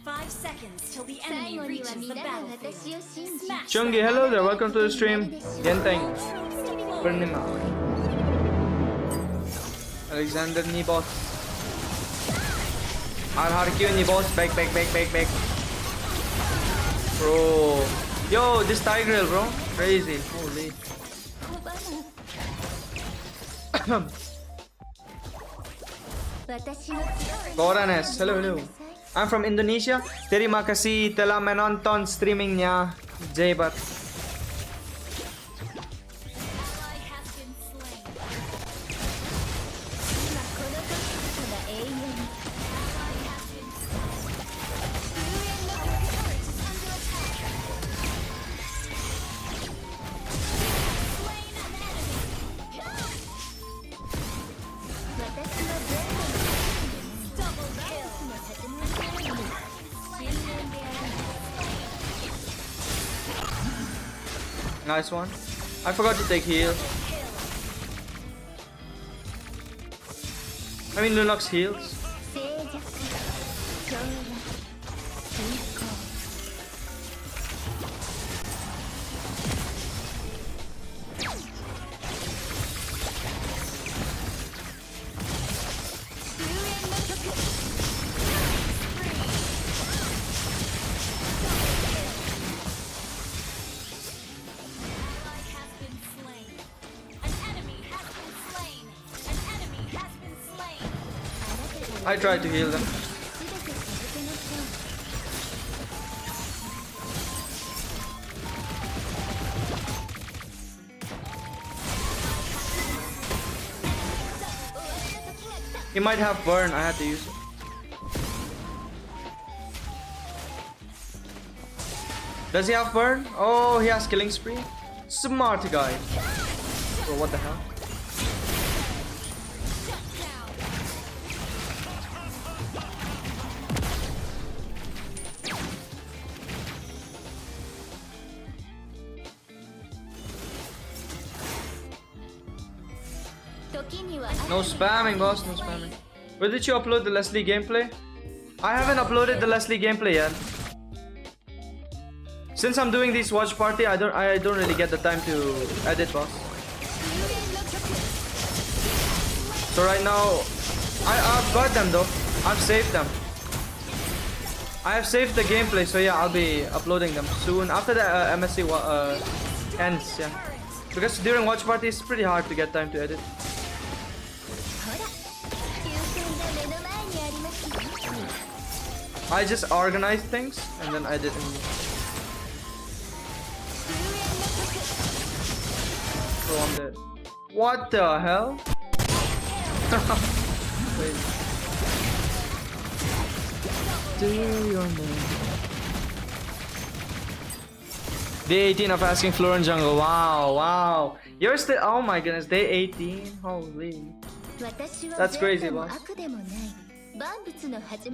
5 seconds till the enemy reaches the battlefield. Smash Chungi, them. hello there. Welcome to the stream. Genteng. Purnima. Alexander ni boss. RRQ ni boss. Back. Bro. Yo, this Tigreal, bro. Crazy. Holy. Koranes, hello. I'm from Indonesia. Terima kasih telah menonton streamingnya. Jaybat. Ally has been slain. Nice one. I forgot to take heal. I mean, Lunox heals. I tried to heal them. He might have burn, I had to use it. Does he have burn? Oh, he has killing spree? Smart guy. Bro, what the hell? No spamming, boss, no spamming. Where did you upload the Leslie gameplay? I haven't uploaded the Leslie gameplay yet. Since I'm doing this watch party, I don't really get the time to edit, boss. So right now, I've got them though. I've saved them. I have saved the gameplay, so yeah, I'll be uploading them soon after the MSC ends, yeah. Because during watch party, it's pretty hard to get time to edit. I just organize things and then edit. So I'm dead. What the hell? Wait. Day 18 of asking Floran jungle. Wow, wow. You're still. Oh my goodness, day 18. Holy. That's crazy, boss.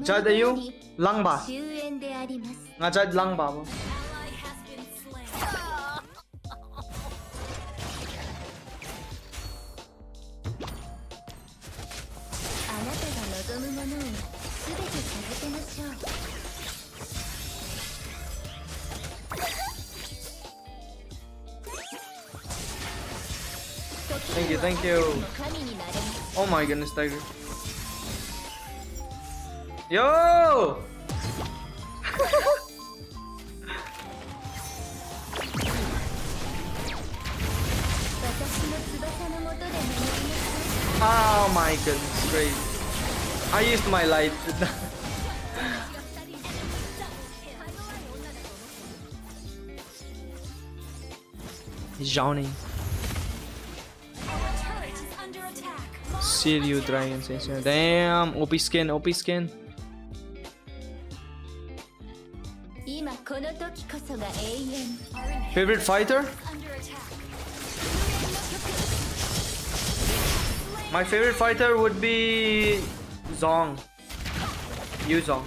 Jad, are you? Lang ba? Nga Jad lang ba, boss? Thank you, thank you. Oh my goodness, Tiger. Yo! Oh my goodness, crazy. I used my light. He's drowning. See you, Dragon. Damn, OP skin, OP skin. Favorite fighter? My favorite fighter would be Zong. Yu Zong.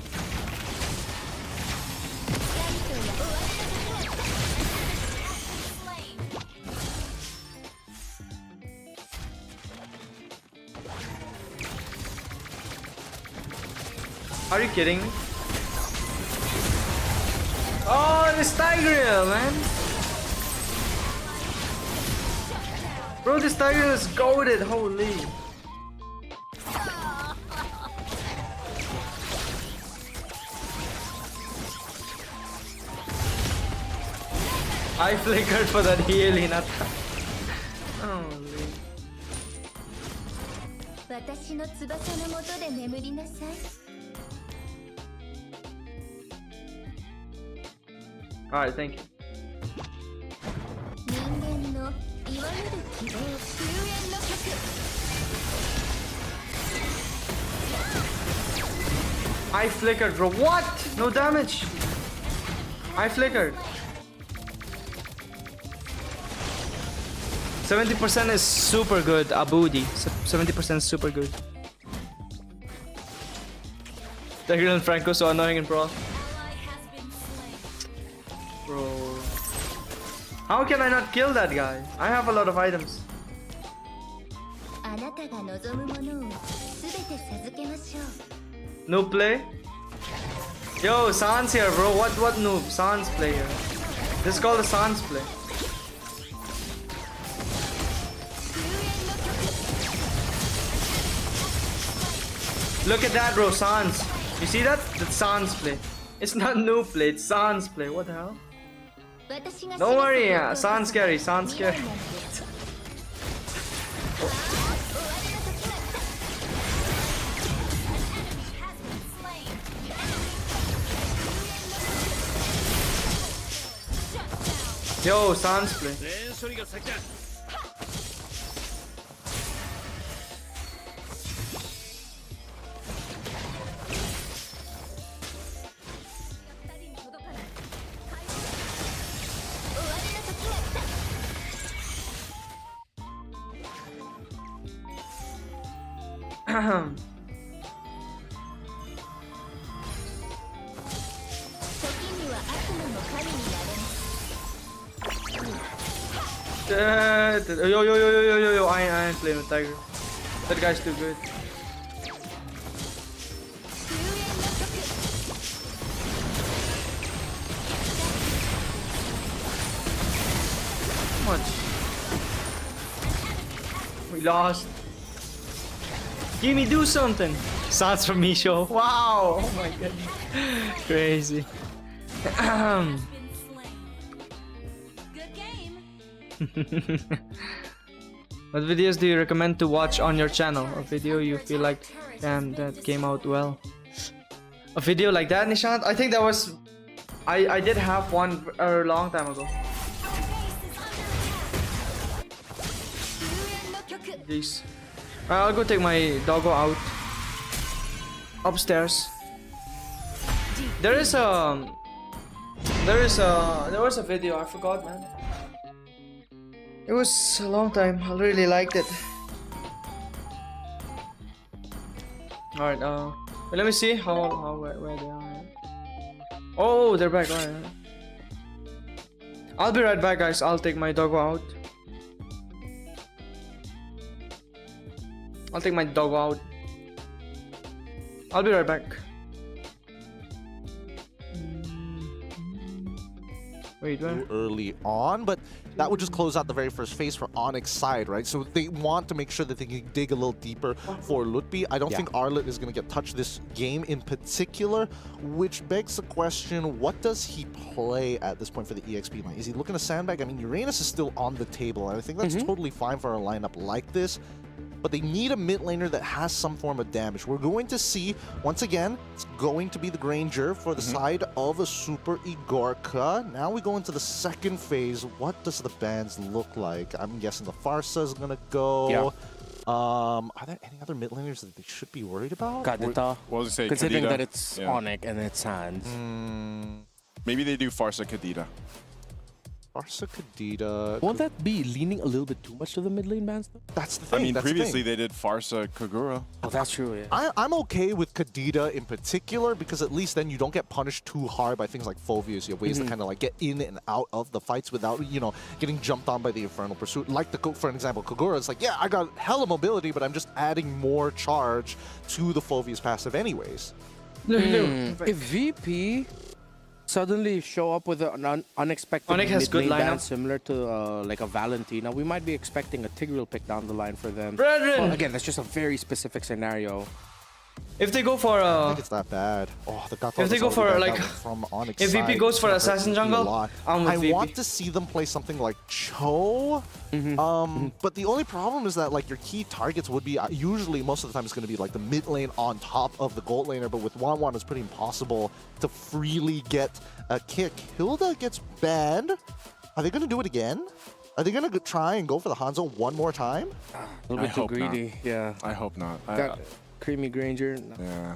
Are you kidding me? Oh, this Tiger, man! Bro, this Tiger is goated, holy! I flickered for that heal, Hinata. Holy. Alright, thank you. I flickered, bro. What? No damage. I flickered. 70% is super good, Abudi. 70% is super good. Tiger and Franco so annoying in Pro. Bro. How can I not kill that guy? I have a lot of items. あなたが望むものをすべて授けましょう。 Noob play? Yo, Sans here, bro. What noob? Sans play here. This is called the Sans play. Look at that, bro. Sans. You see that? That's Sans play. It's not noob play. It's Sans play. What the hell? Don't worry. Yeah. Sans carry. Sans carry. Yo, Sans play. Yo, I ain't playing with Tiger. That guy's too good. How much? We lost. Gimme, do something. Sounds from Misho. Wow. Oh my goodness. Crazy. Good game. What videos do you recommend to watch on your channel? A video you feel like, damn, that came out well. A video like that, Nishant? I think that was... I did have one a long time ago. Jeez. I'll go take my doggo out. Upstairs. There was a video, I forgot, man. It was a long time. I really liked it. Alright, let me see where they are. Oh, they're back. Alright. I'll be right back, guys. I'll take my doggo out. I'll take my doggo out. I'll be right back. Wait, where? Early on, but that would just close out the very first phase for Onyx side, right? So they want to make sure that they can dig a little deeper for Lutbi. I don't think Arlet is going to get touched this game in particular, which begs the question, what does he play at this point for the EXP line? Is he looking to sandbag? I mean, Uranus is still on the table, and I think that's totally fine for a lineup like this. But they need a mid laner that has some form of damage. We're going to see, once again, it's going to be the Granger for the side of a Super Igorka. Now we go into the second phase. What does the bans look like? I'm guessing the Farsa is going to go. Yeah. Are there any other mid laners that they should be worried about? Kadita. What was it say? Considering Kadita? that it's Onyx and it's Sans. Maybe they do Farsa Kadita. Farsa Kadita. Won't that be leaning a little bit too much to the mid lane bans though? That's the thing. I mean, previously they did Farsa Kagura. Oh, that's true, yeah. I'm okay with Kadita in particular because at least then you don't get punished too hard by things like Phobias. You have ways to kind of like get in and out of the fights without, you know, getting jumped on by the Infernal Pursuit. Like, for an example, Kagura is like, yeah, I got hella mobility, but I'm just adding more charge to the Phobias passive anyways. If VP suddenly show up with an unexpected mid-lane ban similar to like a Valentina, we might be expecting a Tigreal pick down the line for them. Well, again, that's just a very specific scenario. If they go for I think it's that bad. Oh, the if they go for like from Onyx if VP goes for Assassin Jungle, I want to see them play something like Cho. But the only problem is that like your key targets would be usually most of the time it's going to be like the mid lane on top of the gold laner. But with Wan it's pretty impossible to freely get a kick. Hilda gets banned. Are they going to do it again? Are they going to try and go for the Hanzo one more time? A little bit too greedy. Yeah. I hope not. Creamy Granger. No. Yeah.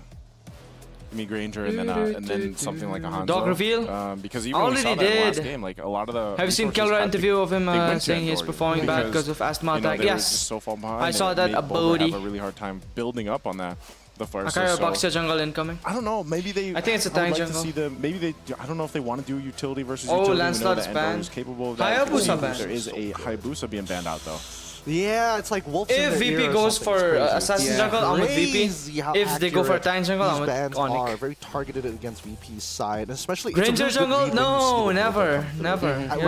Creamy Granger and then something like a Hanzo. Dog reveal? Because even we saw that in the last game, like a lot of the... Have you seen Kelra interview of him saying he's performing bad because of asthma attack? Yes. So far behind, I saw that a Bodhi. Have a really hard time building up on that. the first. Akayo Boxia jungle incoming. I don't know. Maybe they. I think it's a tank jungle. To see the, maybe they. I don't know if they want to do utility versus Oh, utility. Lancelot's banned. Capable of that. Hayabusa banned. There is a Hayabusa being banned out though. Yeah, it's like Wolves. If VP goes for Assassin jungle, I'm with VP. If they go for tank jungle, I'm with Onyx. Are very targeted against VP's side, especially Granger jungle. No, never.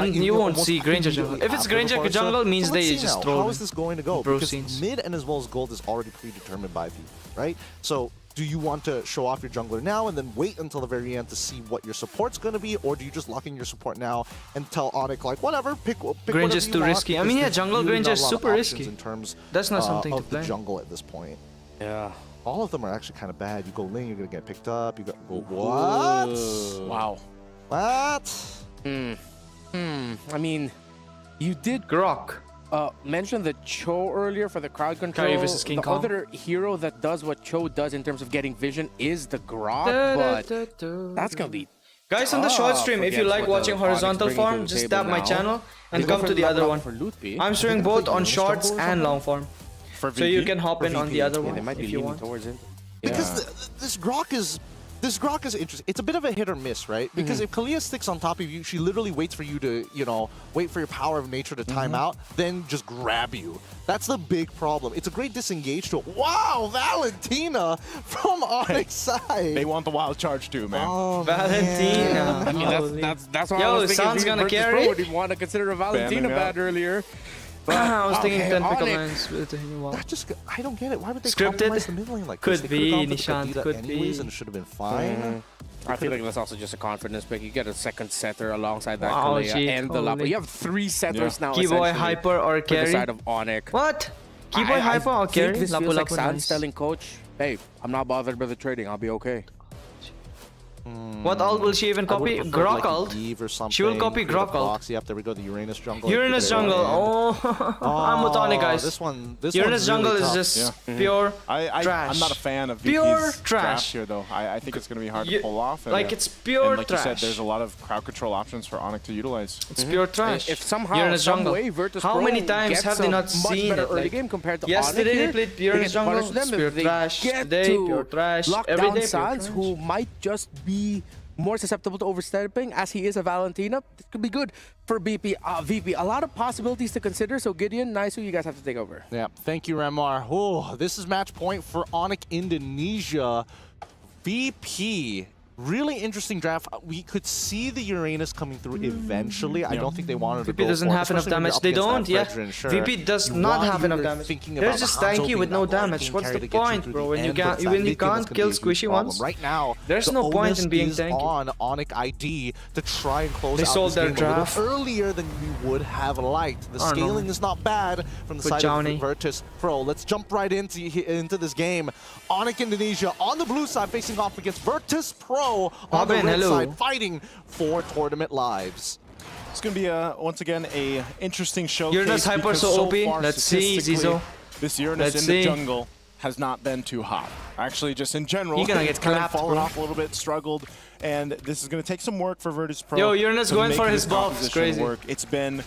You won't see Granger jungle. If it's Granger jungle, means they just throw. How is this going to go? Because mid and as well as gold is already predetermined by VP, right? So. Do you want to show off your jungler now and then wait until the very end to see what your support's going to be, or do you just lock in your support now and tell Onyx like whatever, pick Granger's too risky. I mean, yeah, jungle Granger is super risky. In terms that's not something to play. The jungle at this point. Yeah. All of them are actually kind of bad. You go lane, you're gonna get picked up. You go what? Wow. What? I mean, you did Grok. Mention the Cho earlier for the crowd control. Kari versus King Kong. Other hero that does what Cho does in terms of getting vision is the Grok, but that's gonna be. Guys on the short stream, if you like watching horizontal form, just tap my channel and come to the other one. I'm streaming both on shorts and long form, so you can hop in on the other one if you want. Because this Grok is interesting. It's a bit of a hit or miss, right? Because if Kalia sticks on top of you, she literally waits for you to, wait for your power of nature to time out, then just grab you. That's the big problem. It's a great disengage tool. Wow, Valentina from Onyx side. They want the wild charge too, man. Oh, Valentina. I mean, that's why I was thinking San's gonna carry. Would want to consider a Valentina bad earlier. I was thinking 10 pick lines. I don't get it. Why would they scripted? compromise the mid lane like this? Could be, Nishant, could anyways, be. And it should have been fine. I feel like that's also just a confidence pick. You get a second setter alongside that wow, Kalea and the Lapa. You have 3 setters now. Keyboy, Hyper, or Carry. The side of Onyx. What? Keyboy, Hyper, or Carry? This feels like Sans telling coach, hey, I'm not bothered by the trading. I'll be okay. What ult will she even copy? Grok ult? She will copy Grok ult. Yep, there we go, the Uranus jungle. Uranus jungle, I'm with Onyx, guys. This Uranus jungle is just pure trash. I'm not a fan of pure VP's trash draft here, though. I think it's going to be hard to pull off. And, like, it's pure like trash. you said, there's a lot of crowd control options for Onyx to utilize. It's pure trash. If somehow, Uranus jungle. some way, Virtus how many times have they not seen it? Early game compared to yesterday they played Uranus jungle, it's pure trash. Today, pure trash. Every day, Sans, who might just be more susceptible to overstepping as he is a Valentina. This could be good for VP. A lot of possibilities to consider. So Gideon, Naisu, you guys have to take over. Yeah, thank you, Remar. Oh, this is match point for Onyx Indonesia. VP. Really interesting draft. We could see the Uranus coming through eventually. I don't think they wanted to go VP doesn't have enough damage. They don't, yeah. VP does not have enough damage. They're just tanky with no damage. What's the point, bro? When you can't kill Squishy once, right now, there's no point in being tanky. On Onyx ID to try and close they out sold this their game draft a little earlier than we would have liked. The scaling is not bad from the side of Virtus Pro. Let's jump right into this game. Onyx Indonesia on the blue side facing off against Virtus Pro on the red side, fighting for tournament lives. It's going to be, once again, a interesting showcase. Uranus Hyper so OP. Let's see, Zizo. This Uranus in the jungle has not been too hot. Actually, just in general, he's gonna get clapped, fallen off a little bit, struggled, and this is going to take some work for Virtus Pro. Yo, Uranus going for his buff. It's crazy. It's been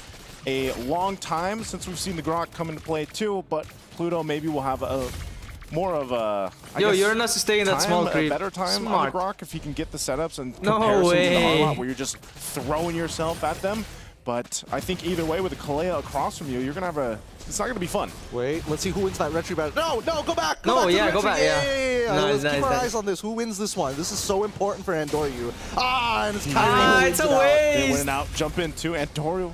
a long time since we've seen the Grok come into play too, but Pluto maybe will have a more of a Uranus is taking that small creep. A better time Smart. on the Grok if he can get the setups and no comparison way. to the Harlot where you're just throwing yourself at them. But I think either way, with the Kalea across from you, you're gonna have a. It's not gonna be fun. Wait, let's see who wins that retry battle. No, go back. Go back. Yeah. Nice, let's keep our eyes on this. Who wins this one? This is so important for Andoryu. And it's Kyrie. It's a waste. They win out. Jump into Andoryu.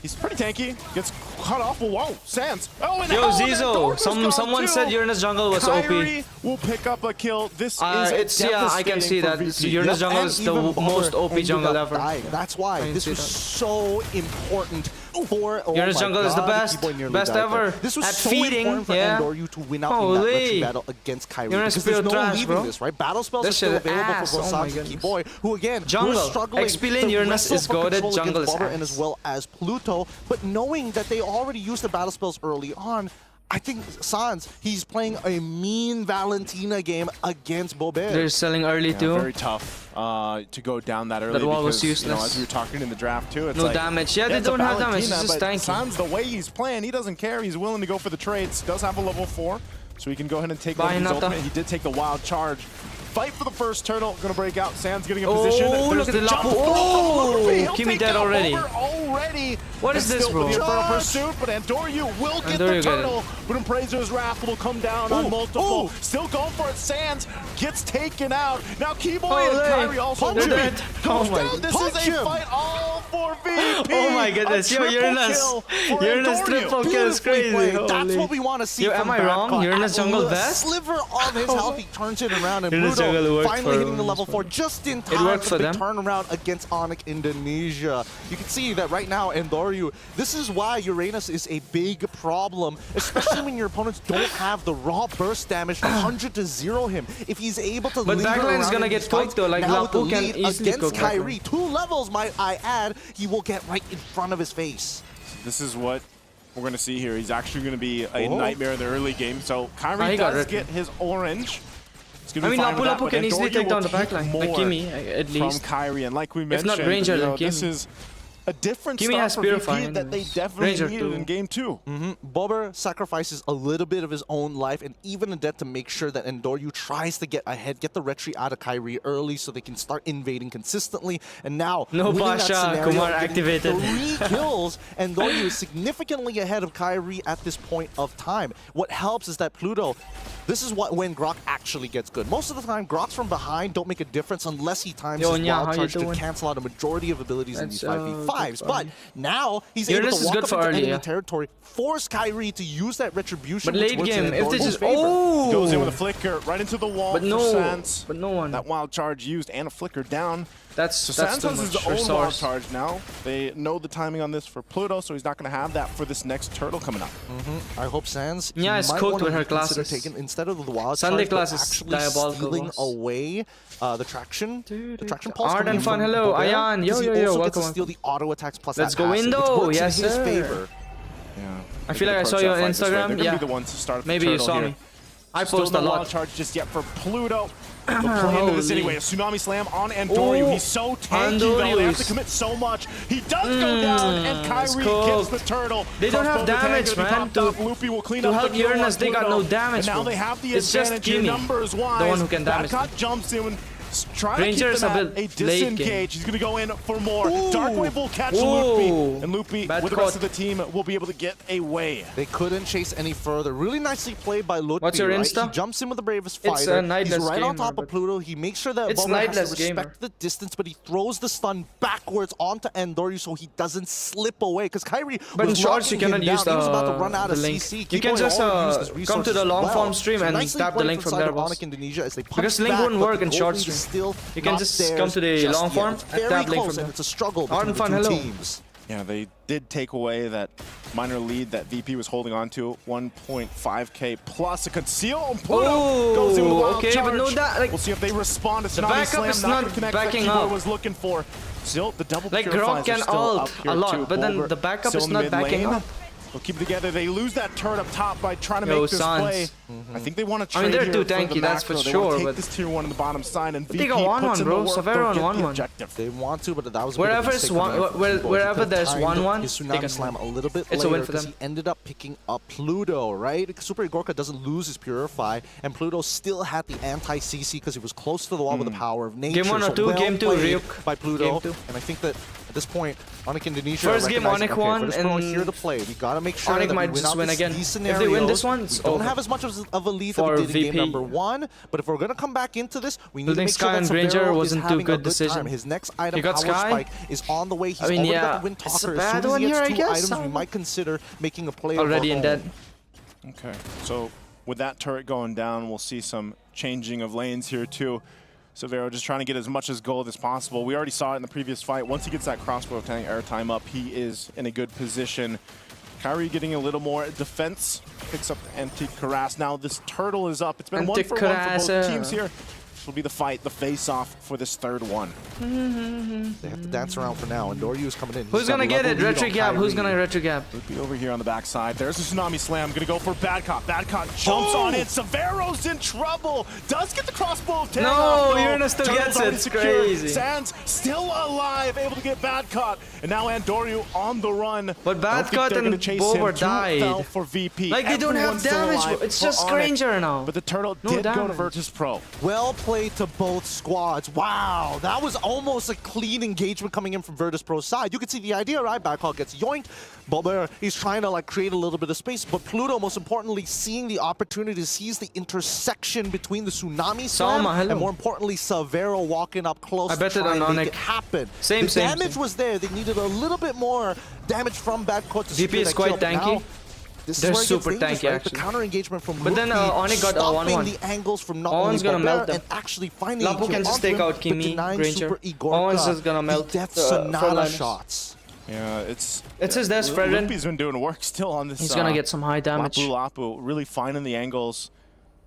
He's pretty tanky. Gets cut off. Whoa, Sans. Oh, and yo, Zizo. Someone said Uranus jungle was Kyrie OP. will pick up a kill. This is I can see that. Uranus jungle is the most OP jungle ever. That's why this was so important for Uranus jungle is the best ever. This was at so feeding. important for Andoryu to win out in that retry battle against Kyrie. Uranus because there's no trash, leaving bro. this, right? Battle spells are still available for both Sans and Keyboy, who again jungle. struggling XP lane Uranus is goated, jungle is and as well as Pluto, but knowing that they already used the battle spells early on, I think Sans, he's playing a mean Valentina game against Bobet. They're selling early too. Very tough to go down that early. That wall because, was useless. as we were talking in the draft too, it's no like, damage. Yeah, they don't have damage. It's just tanky. Sans, the way he's playing, he doesn't care. He's willing to go for the trades. Does have a level 4. so he can go ahead and take one of these ultimate. He did take the wild charge. Fight for the first turtle. Gonna break out. Sands getting a position. Oh, look at the Lapu. Oh, Kimi dead already. What is this, bro? The Infernal Pursuit, but Andoryu will get the turtle. But Embracer's Wrath will come down on multiple. Still going for it. Sands gets taken out. Now Keyboy and Kyrie also goes down. This is a fight all for VP. Oh my goodness. Yo, Uranus triple kill is crazy. That's what we want to see. Yo, am I wrong? Uranus jungle best? Sliver of his health. He turns it around and Pluto finally hitting the level 4 just in time for the turnaround against Onyx Indonesia. You can see that right now, Andoryu, this is why Uranus is a big problem, especially when your opponents don't have the raw burst damage from 100 to 0 him. If he's able to but backline's gonna get cooked though, like Lapu can easily against Kyrie. 2 levels, might I add, he will get right in front of his face. This is what we're going to see here. He's actually going to be a nightmare in the early game. So Kyrie does get his orange. I mean, Lapu can easily take down the backline, like Kimi, at least. From Kyrie, and like we mentioned, if not Ranger, then Kimi. This is a different Kimi has VP that they definitely needed in game 2. Bobber sacrifices a little bit of his own life and even a death to make sure that Andoryu tries to get ahead, get the retreat out of Kyrie early so they can start invading consistently. And now, no Pasha, Kumar activated. 3 kills, Andoryu is significantly ahead of Kyrie at this point of time. What helps is that Pluto, this is when Grok actually gets good. Most of the time, Groks from behind don't make a difference unless he times his wild charge to cancel out a majority of abilities in these 5v5s. But now he's able to walk up into enemy territory, force Kyrie to use that retribution. But late game, if this is goes in with a flicker right into the wall. But no one. That wild charge used and a flicker down. So Sands has his own wild charge now. They know the timing on this for Pluto, so he's not going to have that for this next turtle coming up. I hope Sands. Yeah, it's cooked with her classes. Instead of the wild Sunday charge, classes diabolical. Stealing away the traction. The traction pulse. Art and fun. Hello, Ayan. Yo. Also Welcome. gets to steal the auto attacks plus. Let's go window. Yes, in his favor. Yeah. I feel like I saw you on Instagram. Yeah. Be the ones to start Maybe you saw me. I post a lot. Wild charge just yet for Pluto. But playing into this anyway, a Tsunami Slam on Andoryu. He's so tanky though, they have to commit so much. He does go down, and Kyrie gets the turtle. They don't have damage, man. Loopy will clean up help the Uranus, they got no damage. And now they have the it's advantage in numbers wise. The one who can damage them. Jumps in. Trying Rangers to keep them at a disengage. He's going to go in for more. Darkwave will catch Loopy. And Loopy, with the rest of the team, will be able to get away. They couldn't chase any further. Really nicely played by Loopy. What's your Insta? He jumps in with the bravest fighter. It's He's right on top of Pluto. He makes sure that Bobber has to respect the distance, but he throws the stun backwards onto Andoryu so he doesn't slip away. Because Kyrie was shorts, you cannot use he was about to run out of link. CC. You can just come to the long form stream and tap the link from there, boss. Because link wouldn't work in short stream. You can just come to the long form and tap link from there. It's a struggle Art and fun, hello. Teams. Yeah, they did take away that minor lead that VP was holding on to. 1.5k plus a conceal. And Pluto goes in with a wild charge. But no like, we'll see if they respond. The backup is not backing up. Was looking for. Still, the double like Grok can ult a lot, but then the backup is not backing up. They'll keep it together. They lose that turret up top by trying to make this play. I think they want to trade. I mean, they're too tanky, that's for sure. They take this tier 1 on the bottom side, and VP they got 1-1, bro. Severo on 1-1. They want to, but that was wherever there's 1-1, they can slam a little bit. It's a win for them. He ended up picking up Pluto, right? Super Igorka doesn't lose his Purify, and Pluto still had the anti-CC because he was close to the wall with the power of nature. Game 1 or 2, game 2, Ryuk by Pluto, and I think that at this point, Onyx Indonesia. First game Onyx won, and here to play. We gotta make sure Onyx that might just win again. If they win this one, it's don't have as much of a lead that we did in game number 1. But if we're gonna come back into this, we need to make sure that Ranger wasn't too good decision. His next item, Power Spike, is on the way. He's already got the Wind Talker. As soon as he gets 2 items, we might consider making a play. Already in dead. Okay, so with that turret going down, we'll see some changing of lanes here too. Severo just trying to get as much as gold as possible. We already saw it in the previous fight. Once he gets that crossbow tank airtime up, he is in a good position. Kyrie getting a little more defense. Picks up the anti-Karas. Now this turtle is up. It's been 1-for-1 for both teams here. will be the fight, the face-off for this third one. They have to dance around for now, and Doryu's coming in. Who's gonna get it? Retro gap. Who's gonna retro gap? Be over here on the backside. There's a Tsunami Slam. Gonna go for Bad Cop. Bad Cop jumps on it. Severo's in trouble. Does get the crossbow. No, Uranus still gets it. It's crazy. Sans still alive, able to get Bad Cop. And now Andoryu on the run. But Bad Cop and Bober died. For VP. Like they don't have damage. It's just Granger now. But the turtle did go to Virtus Pro. Well played to both squads. Wow, that was almost a clean engagement coming in from Virtus Pro's side. You can see the idea, right? Backhawk gets yoinked. Bober, he's trying to like create a little bit of space, but Pluto, most importantly, seeing the opportunity, sees the intersection between the Tsunami Slam and more importantly, Severo walking up close to try and make it happen. The damage was there. They needed a little bit more damage from Backhawk to VP is quite tanky. They're super tanky, right? The counter engagement from but then Onyx got a 1-1. The angles from not Owen's gonna melt them. and actually finding Lapu can just take out Kimi, Granger. Owen's just gonna melt Death Sonata shots. Yeah, it's his death, Fredrin. Lupi's been doing work still on this. He's gonna get some high damage. Lapu really finding the angles.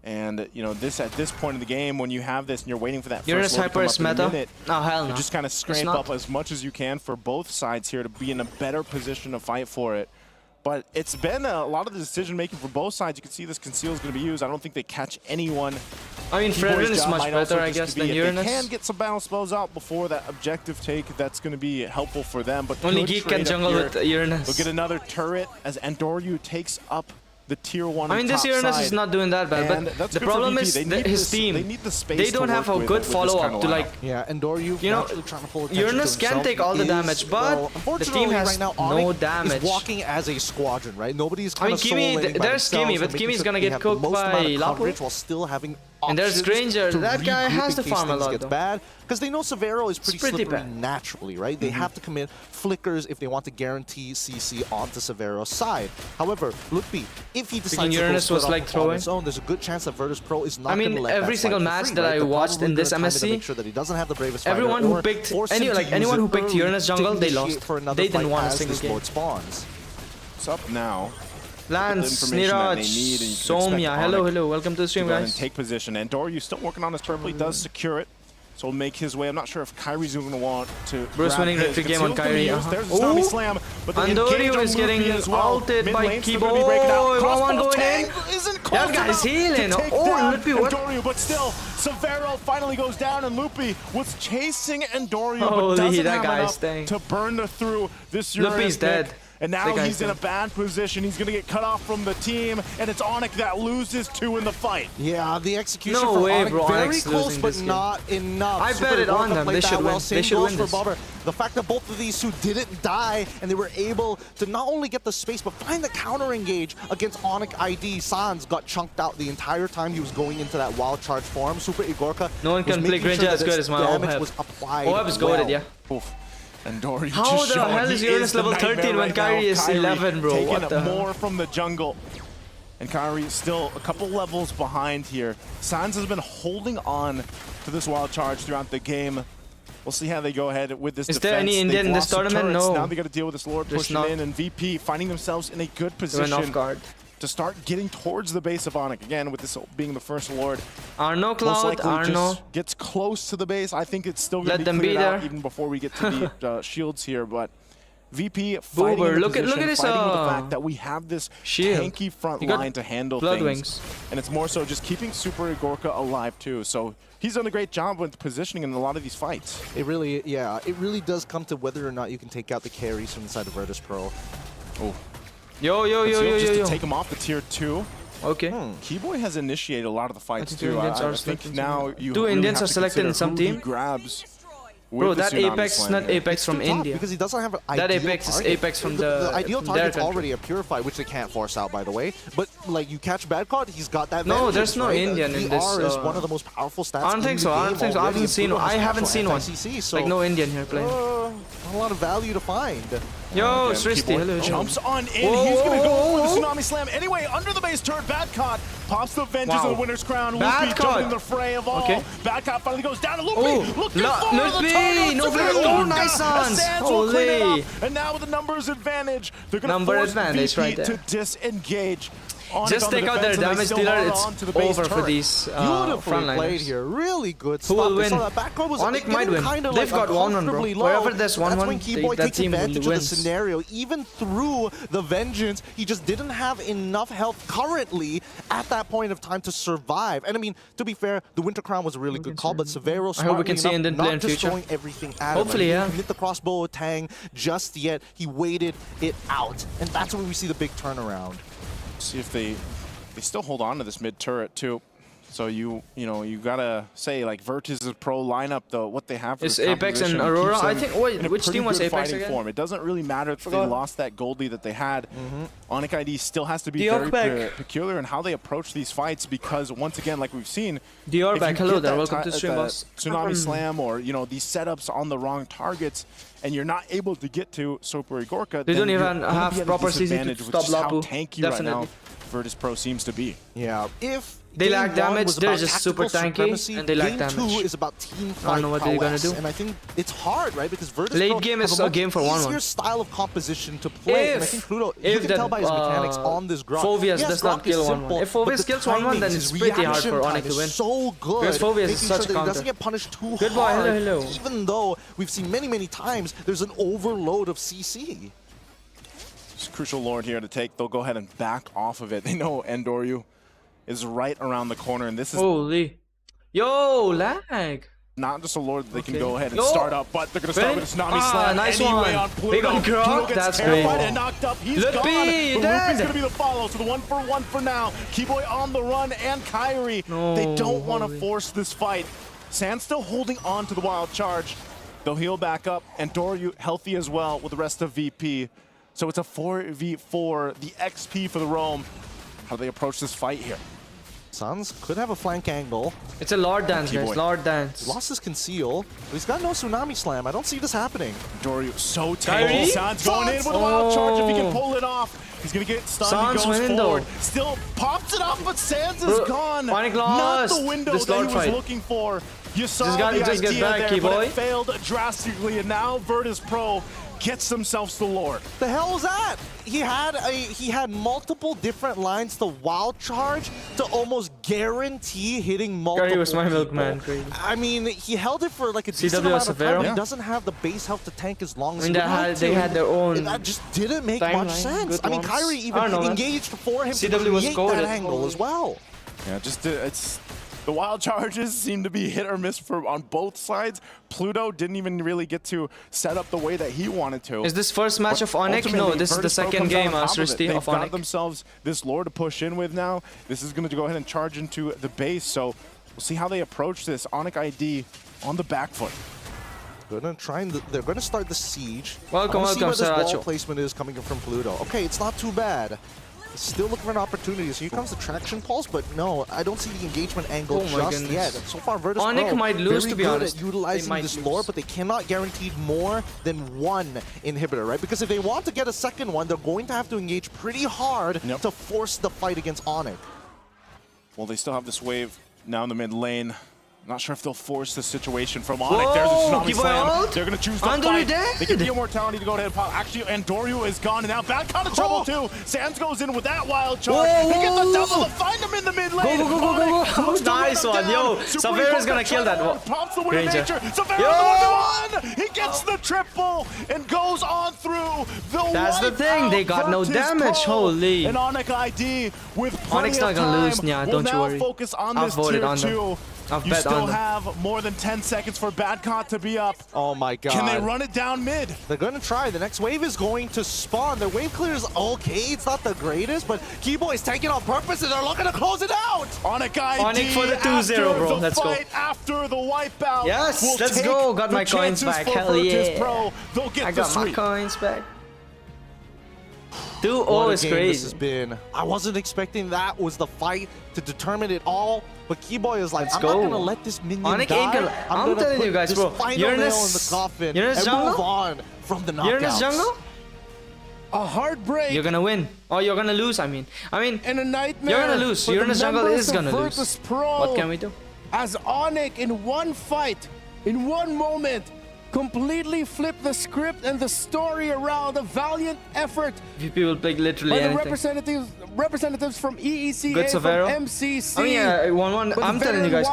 And you know, at this point in the game, when you have this and you're waiting for that Uranus first Hyper is meta. Oh hell no. You just kind of scrape up as much as you can for both sides here to be in a better position to fight for it. But it's been a lot of the decision making for both sides. You can see this conceal is going to be used. I don't think they catch anyone. I mean, Fredrin is much better, I guess, than Uranus. They can get some battle spells out before that objective take. That's going to be helpful for them. But only Geek can jungle with Uranus. We'll get another turret as Andoryu takes up the tier 1. I mean, this Uranus is not doing that bad, but the problem is his team. They need the space. They don't have a good follow-up to like. Yeah, Andoryu. You know, Uranus can take all the damage, but the team has right now, no damage. Is walking as a squadron, right? Nobody's kind of Kimi, there's Kimi, but Kimi's gonna get cooked by Lapu. While still having and there's Granger. That guy has to farm a lot, though. Bad because they know Severo is pretty slippery naturally, right? They have to commit flickers if they want to guarantee CC onto Severo's side. However, Lutfi, if he decides to go was like on his own, there's a good chance that Virtus Pro is not going to let every single match that I watched in this MSC, make sure that he doesn't have the bravest everyone who picked anyone who picked Uranus jungle, they lost. They didn't want a single game. It's up now. Lance, Niraj, Somya, hello, welcome to the stream, guys. And take position. And Andoryu still working on his purple. He does secure it, so he'll make his way. I'm not sure if Kyrie's going to want to. Bruce winning retreat game on Kyrie. There's a Tsunami Slam, but Andoryu is getting ulted by Kibo. Oh, 1-1 going in. That guy's healing. Oh, Lupi, what? Andoryu, but still, Severo finally goes down, and Lupi was chasing Andoryu, but holy, doesn't that have guy's enough to burn through this Uranus. Lupi's dead. And now he's in a bad position. He's going to get cut off from the team, and it's Onyx that loses 2 in the fight. Yeah, the execution no from way, Onyx, bro. very Onyx close, but not enough. I bet it on them. They should win. They should win this. The fact that both of these two didn't die, and they were able to not only get the space, but find the counter engage against Onyx ID. Sans got chunked out the entire time he was going into that wild charge form. Super Igorka. No one can play Granger as good as my damage was applied. Oheb is goated, yeah. Oof. Andoryu how the hell is Uranus level 13 when Kyrie is 11, bro? Taking what the more from the jungle. And Kyrie is still a couple levels behind here. Sans has been holding on to this wild charge throughout the game. We'll see how they go ahead with this defense. Is there any Indian in this tournament? No. Now they got to deal with this Lord pushing in, and VP finding themselves in a good position off guard to start getting towards the base of Onyx. Again, with this being the first Lord. Arno Cloud, Arno gets close to the base. I think it's still going to be cleared out even before we get to the shields here, but VP fighting in look at this fighting with the fact that we have this shield. tanky front line to handle things. Wings. And it's more so just keeping Super Igorka alive too. So he's done a great job with positioning in a lot of these fights. It really, yeah, it really does come to whether or not you can take out the carries from inside of Virtus Pro. Oh. Yo. Just to take him off the tier 2. Okay. Keyboy has initiated a lot of the fights too. I think now you two really Indians have are to selected in some team. Grabs. Bro, that Apex is not Apex from India. Because he doesn't have an that ideal Apex target. is Apex from the ideal target's already a Purify, which they can't force out, by the way. But like you catch Bad Card, he's got that. No, there's no Indian in this. VR is one of the most powerful stats. I don't think so. I haven't seen one. So like no Indian here playing. A lot of value to find. Yo, Srishti, hello. Jumps on in. He's going to go for the Tsunami Slam. Anyway, under the base turret, Badcott pops the Vengeance of the winner's crown. Lupi jumping in the fray of all. Badcott finally goes down to Lupi. Looking for the target. No flares. Oh, nice Sans. Holy. And now with the numbers advantage, they're going to force VP to disengage. Just take out their damage dealer, it's over for these Beautifully frontliners. played here. Really good Who stuff. will win? That back row was Onyx might win. Kinda They've got 1-1, bro. Wherever there's 1-1, that's when Keyboy that takes team advantage wins. of the scenario. Even through the vengeance, he just didn't have enough health currently at that point of time to survive. And I mean, to be fair, the Winter Crown was a really good call, but Severo I hope we can see enough, Indian play in not just future. throwing everything at Hopefully, him. yeah. He didn't hit the crossbow of Tang just yet. He waited it out. And that's when we see the big turnaround. See if they still hold on to this mid turret too. So you gotta say like Virtus' pro lineup though, what they have for Is this Apex and composition Aurora? keeps I them think. Wait, in a which pretty team was good Apex fighting again? form. It doesn't really matter if they lost that gold lead that they had. Onyx ID still has to be Dior very peculiar in how they approach these fights because once again, like we've seen, Dior if back. you Hello get there. that Welcome to stream, boss. Tsunami Slam or these setups on the wrong targets, and you're not able to get to Super Gorka. They then don't you're even gonna have be at a proper CC to disadvantage, which stop is how Lapu. tanky Definitely. right now Virtus Pro seems to be. Yeah, if They game lack one damage, was they're about just super tactical tanky, supremacy, and they lack game damage. 2 is about team I don't know what they're gonna prowess, do. and I think it's hard, right? Because Virtus Late Pro game have is a a game for 1-1. easier style of composition to play, and I think Pluto, you if can that, tell by his mechanics on this Grok. Phobias Yes, does not Grok is kill 1-1. simple, If but Phobias the kills 1-1, timing, then his it's pretty hard for reaction Onyx time to is win. so good, Because Phobias is making such sure a that he counter. doesn't get punished too Good boy, hard, hello. even though we've seen many times there's an overload of CC. It's a crucial lord here to take. They'll go ahead and back off of it. They know Endoryu is right around the corner, and this is Holy. Yo, lag. not just a lord that they can Okay. go ahead and Yo. start up, but they're going to start Ready? with a Tsunami Slam Nice anyway one. on Pluto. Big on Grok, Pluto gets that's terrified great. and knocked up. He's Lippy, gone. But dead. Luffy's going to be the follow, so the 1-for-1 for now. Keyboy on the run and Kyrie. No, they don't want to holy. force this fight. Sand still holding on to the wild charge. They'll heal back up, and Doryu healthy as well with the rest of VP. So it's a 4v4, the XP for the Roam. How do they approach this fight here? Suns could have a flank angle. It's a Lord Dance, Keyboy. guys. Lord Dance. Lost his conceal, but he's got no Tsunami Slam. I don't see this happening. Doryu so Kyrie? tanky. Sans going in with a wild charge if he can pull it off. He's going to get stunned. Sans He goes window. forward. Still pops it off, but Sans is Bro, gone. Onyx Not lost the window this that he Lord was fight. looking for. You saw Just the get idea back, there, but Keyboy. it failed drastically, and now Virtus Pro gets themselves the Lord. The hell was that? He had multiple different lines to wild charge to almost guarantee hitting multiple Kyrie was my people. milkman, crazy. I mean, he held it for like a decent CW amount of time. Severo? He Yeah. doesn't have the base health to tank as long as I mean, he would like they to. had their own That just didn't make much timeline, sense. good I mean, ones. Kyrie I even don't know, man. engaged for him CW to was create goated. that angle as well. Yeah, just it's the wild charges seem to be hit or miss on both sides. Pluto didn't even really get to set up the way that he wanted to. Is this first match of Onyx? No, Ultimately, this is the Virtus Pro second comes out game, on top of it. Srishti, They've of got Onyx. themselves this lore to push in with now. This is going to go ahead and charge into the base, so we'll see how they approach this. Onyx ID on the back foot. They're gonna start the siege. Welcome, I wanna see welcome, where this ball Saracho. placement is coming from Pluto. Okay, it's not too bad. Still looking for an opportunity. So here comes the traction pulse, but no, I don't see the engagement angle Oh my just goodness. yet. So far, Virtus Onyx Pro might lose, very to be good honest. at utilizing They might this lose. lore, but they cannot guarantee more than one inhibitor, right? Because if they want to get a second one, they're going to have to engage pretty hard Yep. to force the fight against Onyx. Well, they still have this wave now in the mid lane. Not sure if they'll force this situation from Onyx. Whoa, There's a Tsunami keep Slam. out. They're going to choose the Andoryu fight. dead. They get the immortality to go ahead and pop. Actually, Endoryu is gone, and now bad kind of trouble too. Sans goes in with that wild charge. Whoa, They get the whoa, double whoa. to find him in the mid Go, lane. go, go, go, go, Onyx go. looks to Nice run him one, yo. down. Super Severo is Eagle gonna kill that. pops the winner Ranger. nature. Severo Yo. the 1. He gets the triple and goes on through the That's the thing, they got no Virtus damage, Pro. holy. And Onyx ID with plenty Onyx of not gonna time lose, Nya, will don't you now worry. focus on I've this voted tier on them. 2. I've You bet still on them. have more than 10 seconds for Badcott to be up. Oh my god. Can they run it down mid? They're going to try. The next wave is going to spawn. Their wave clear is okay. It's not the greatest, but Keyboy is taking on purpose and they're looking to close it out. Onyx ID Onyx for the 2-0, after bro. the Let's go. fight, after the wipeout. Yes, will let's take go. Got the my coins chances back. for Hell Virtus yeah. Pro. They'll get I the got my sweep. coins back. What 2-0 a is game this has crazy. been. I wasn't expecting that was the fight to determine it all, but Keyboy is like, Let's I'm go. not gonna let this minion Onyx die. ain't gonna- I'm gonna telling put you guys, this bro. final You're in nail this- in the coffin you're in this and move jungle? on from the knockouts. You're in this jungle? A heartbreak You're gonna win. Or you're gonna lose, I mean. and a nightmare. You're gonna lose. for You're in the the jungle members is of gonna lose. Virtus Pro. What can we do? As Onyx in one fight, in one moment, completely flipped the script and the story around. A valiant effort. VP will play literally by the anything. representatives from EECA, Good Severo. from MCC. I mean, 1-1. I'm telling you guys,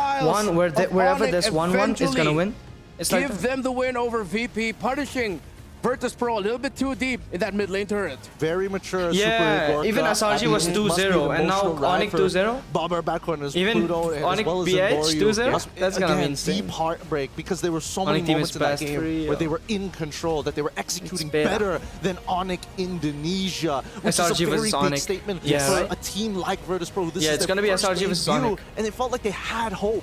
wherever there's 1-1 is gonna win. It's give like them the win over VP, punishing Virtus Pro a little bit too deep in that mid lane turret. Very mature. Yeah, Super even SRG was 2-0, and now Onyx 2-0. Bomber backcorners, Even Pluto, Onyx as well as BH Zenborio. 2-0. That's gonna be insane. Deep heartbreak because there were so many Onyx team moments is in that best game free, where they were in control, that they were executing better. better than Onyx Indonesia, which SRG is a very versus big Onyx. statement Yes. for a team like Virtus Pro. This is it's their gonna be first SRG versus debut, Onyx. and it felt like they had hope.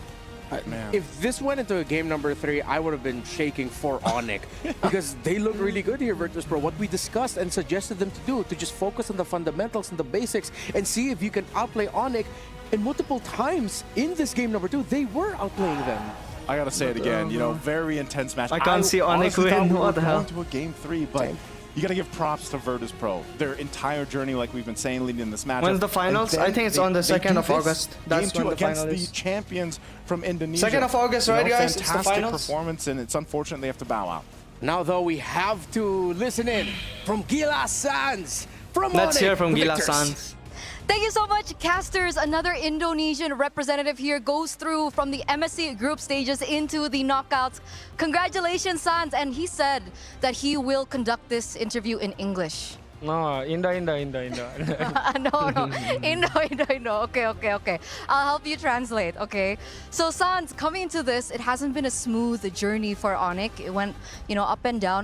Man. If this went into a game number 3, I would have been shaking for Onyx because they look really good here, Virtus Pro. What we discussed and suggested them to do, to just focus on the fundamentals and the basics and see if you can outplay Onyx. And multiple times in this game number 2, they were outplaying them. I gotta say it again, you know, very intense match. I can't see Onyx honestly thought win. we were What the hell? going to a game 3, but you gotta give props to Virtus Pro. Their entire journey, like we've been saying, leading in this match. When's the finals? I think it's on the 2nd of August. That's game 2 when the against final the is. champions from Indonesia. 2nd of August, You right, know, guys? It's the Fantastic finals. performance, and it's unfortunate they have to bow out. Now, though, we have to listen in from Gila Sans. From Let's Onyx, hear from the Gila victors. Sans. Thank you so much, casters. Another Indonesian representative here goes through from the MSC group stages into the knockouts. Congratulations, Sans. And he said that he will conduct this interview in English. No, Indo. No. Indo. Okay. I'll help you translate, okay? So, Sans, coming into this, it hasn't been a smooth journey for Onyx. It went, up and down.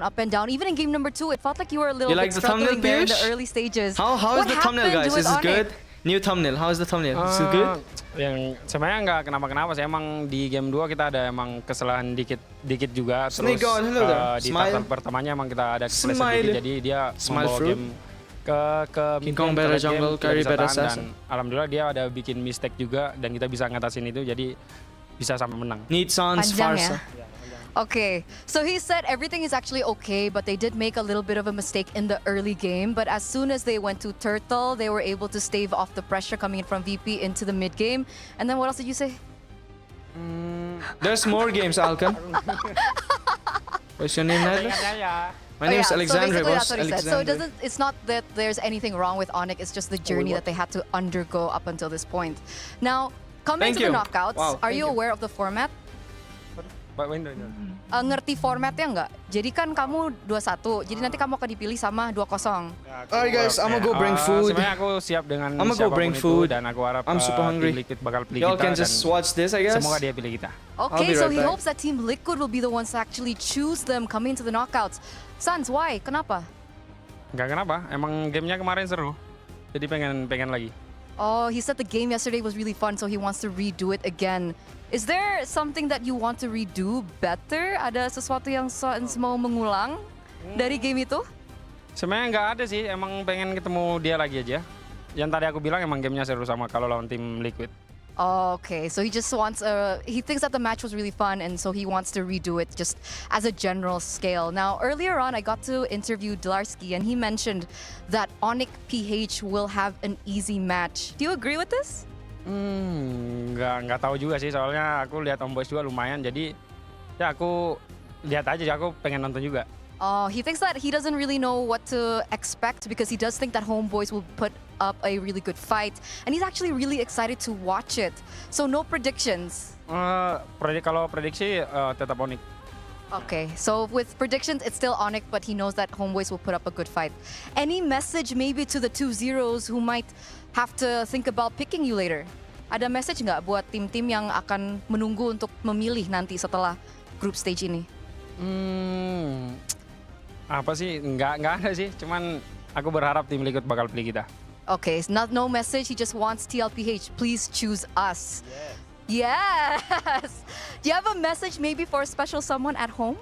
Even in game number 2, it felt like you were a little You bit like the thumbnail, struggling there in the Piyush? early stages. How is What the thumbnail, happened guys? with Is it Onyx? good? New thumbnail. How is the thumbnail? Is it good? Yang sebenarnya nggak kenapa-kenapa sih, emang di game 2 kita ada emang kesalahan dikit juga. Snake Terus God, hello there. di Smile. tahap pertamanya emang kita ada kepleset Smile. dikit, jadi dia Smile membawa fruit. game ke King Kong better jungle, carry better assassin. dan alhamdulillah dia ada bikin mistake juga dan kita bisa ngatasin itu, jadi bisa sampai menang. Need Sans Panjang ya? Farsa. Okay, so he said everything is actually okay, but they did make a little bit of a mistake in the early game. But as soon as they went to Turtle, they were able to stave off the pressure coming in from VP into the mid game. And then what else did you say? There's more games, Alchem. What's your name, Nightless? My name is Alexandre, so basically boss. that's what he said. So Alexandre. it's not that there's anything wrong with Onyx, it's just the journey that they had to undergo up until this point. Now, coming Thank to you. the knockouts, Wow, are thank you you. aware of the format? Indo. Ngerti formatnya nggak? Jadi kan kamu 2-1, jadi nanti kamu akan dipilih sama 2-0. Alright guys, I'm gonna go bring food. Sebenarnya aku siap dengan I'm gonna go siapapun bring itu, food. dan aku harap I'm super hungry. Team Liquid bakal pilih Y'all kita can dan just watch this, I guess. semoga dia pilih kita. Okay, be so right he back. hopes that Team Liquid will be the ones to actually choose them coming into the knockouts. Sans, why? Kenapa? Nggak kenapa, emang gamenya kemarin seru, jadi pengen lagi. Oh, he said the game yesterday was really fun, so he wants to redo it again. Is there something that you want to redo better? Ada sesuatu yang Sans mau mengulang dari game itu? Sebenarnya nggak ada sih, emang pengen ketemu dia lagi aja. Yang tadi aku bilang emang gamenya seru sama kalau lawan tim Liquid. Okay, so he just wants he thinks that the match was really fun, and so he wants to redo it just as a general scale. Now, earlier on, I got to interview Dlarski, and he mentioned that Onyx PH will have an easy match. Do you agree with this? Nggak tahu juga sih, soalnya aku lihat Om Boys juga lumayan, jadi ya aku lihat aja, aku pengen nonton juga. Oh, he thinks that he doesn't really know what to expect because he does think that Homeboys will put up a really good fight, and he's actually really excited to watch it. So no predictions. Kalau prediksi tetap Onyx. Okay, so with predictions, it's still Onyx, but he knows that Homeboys will put up a good fight. Any message maybe to the 2-0s who might have to think about picking you later? Ada message nggak buat tim-tim yang akan menunggu untuk memilih nanti setelah group stage ini? Apa sih? Nggak ada sih. Cuman aku berharap tim Liquid bakal pilih kita. Okay, so no message. He just wants TLPH. Please choose us. Yes. Do you have a message maybe for a special someone at home?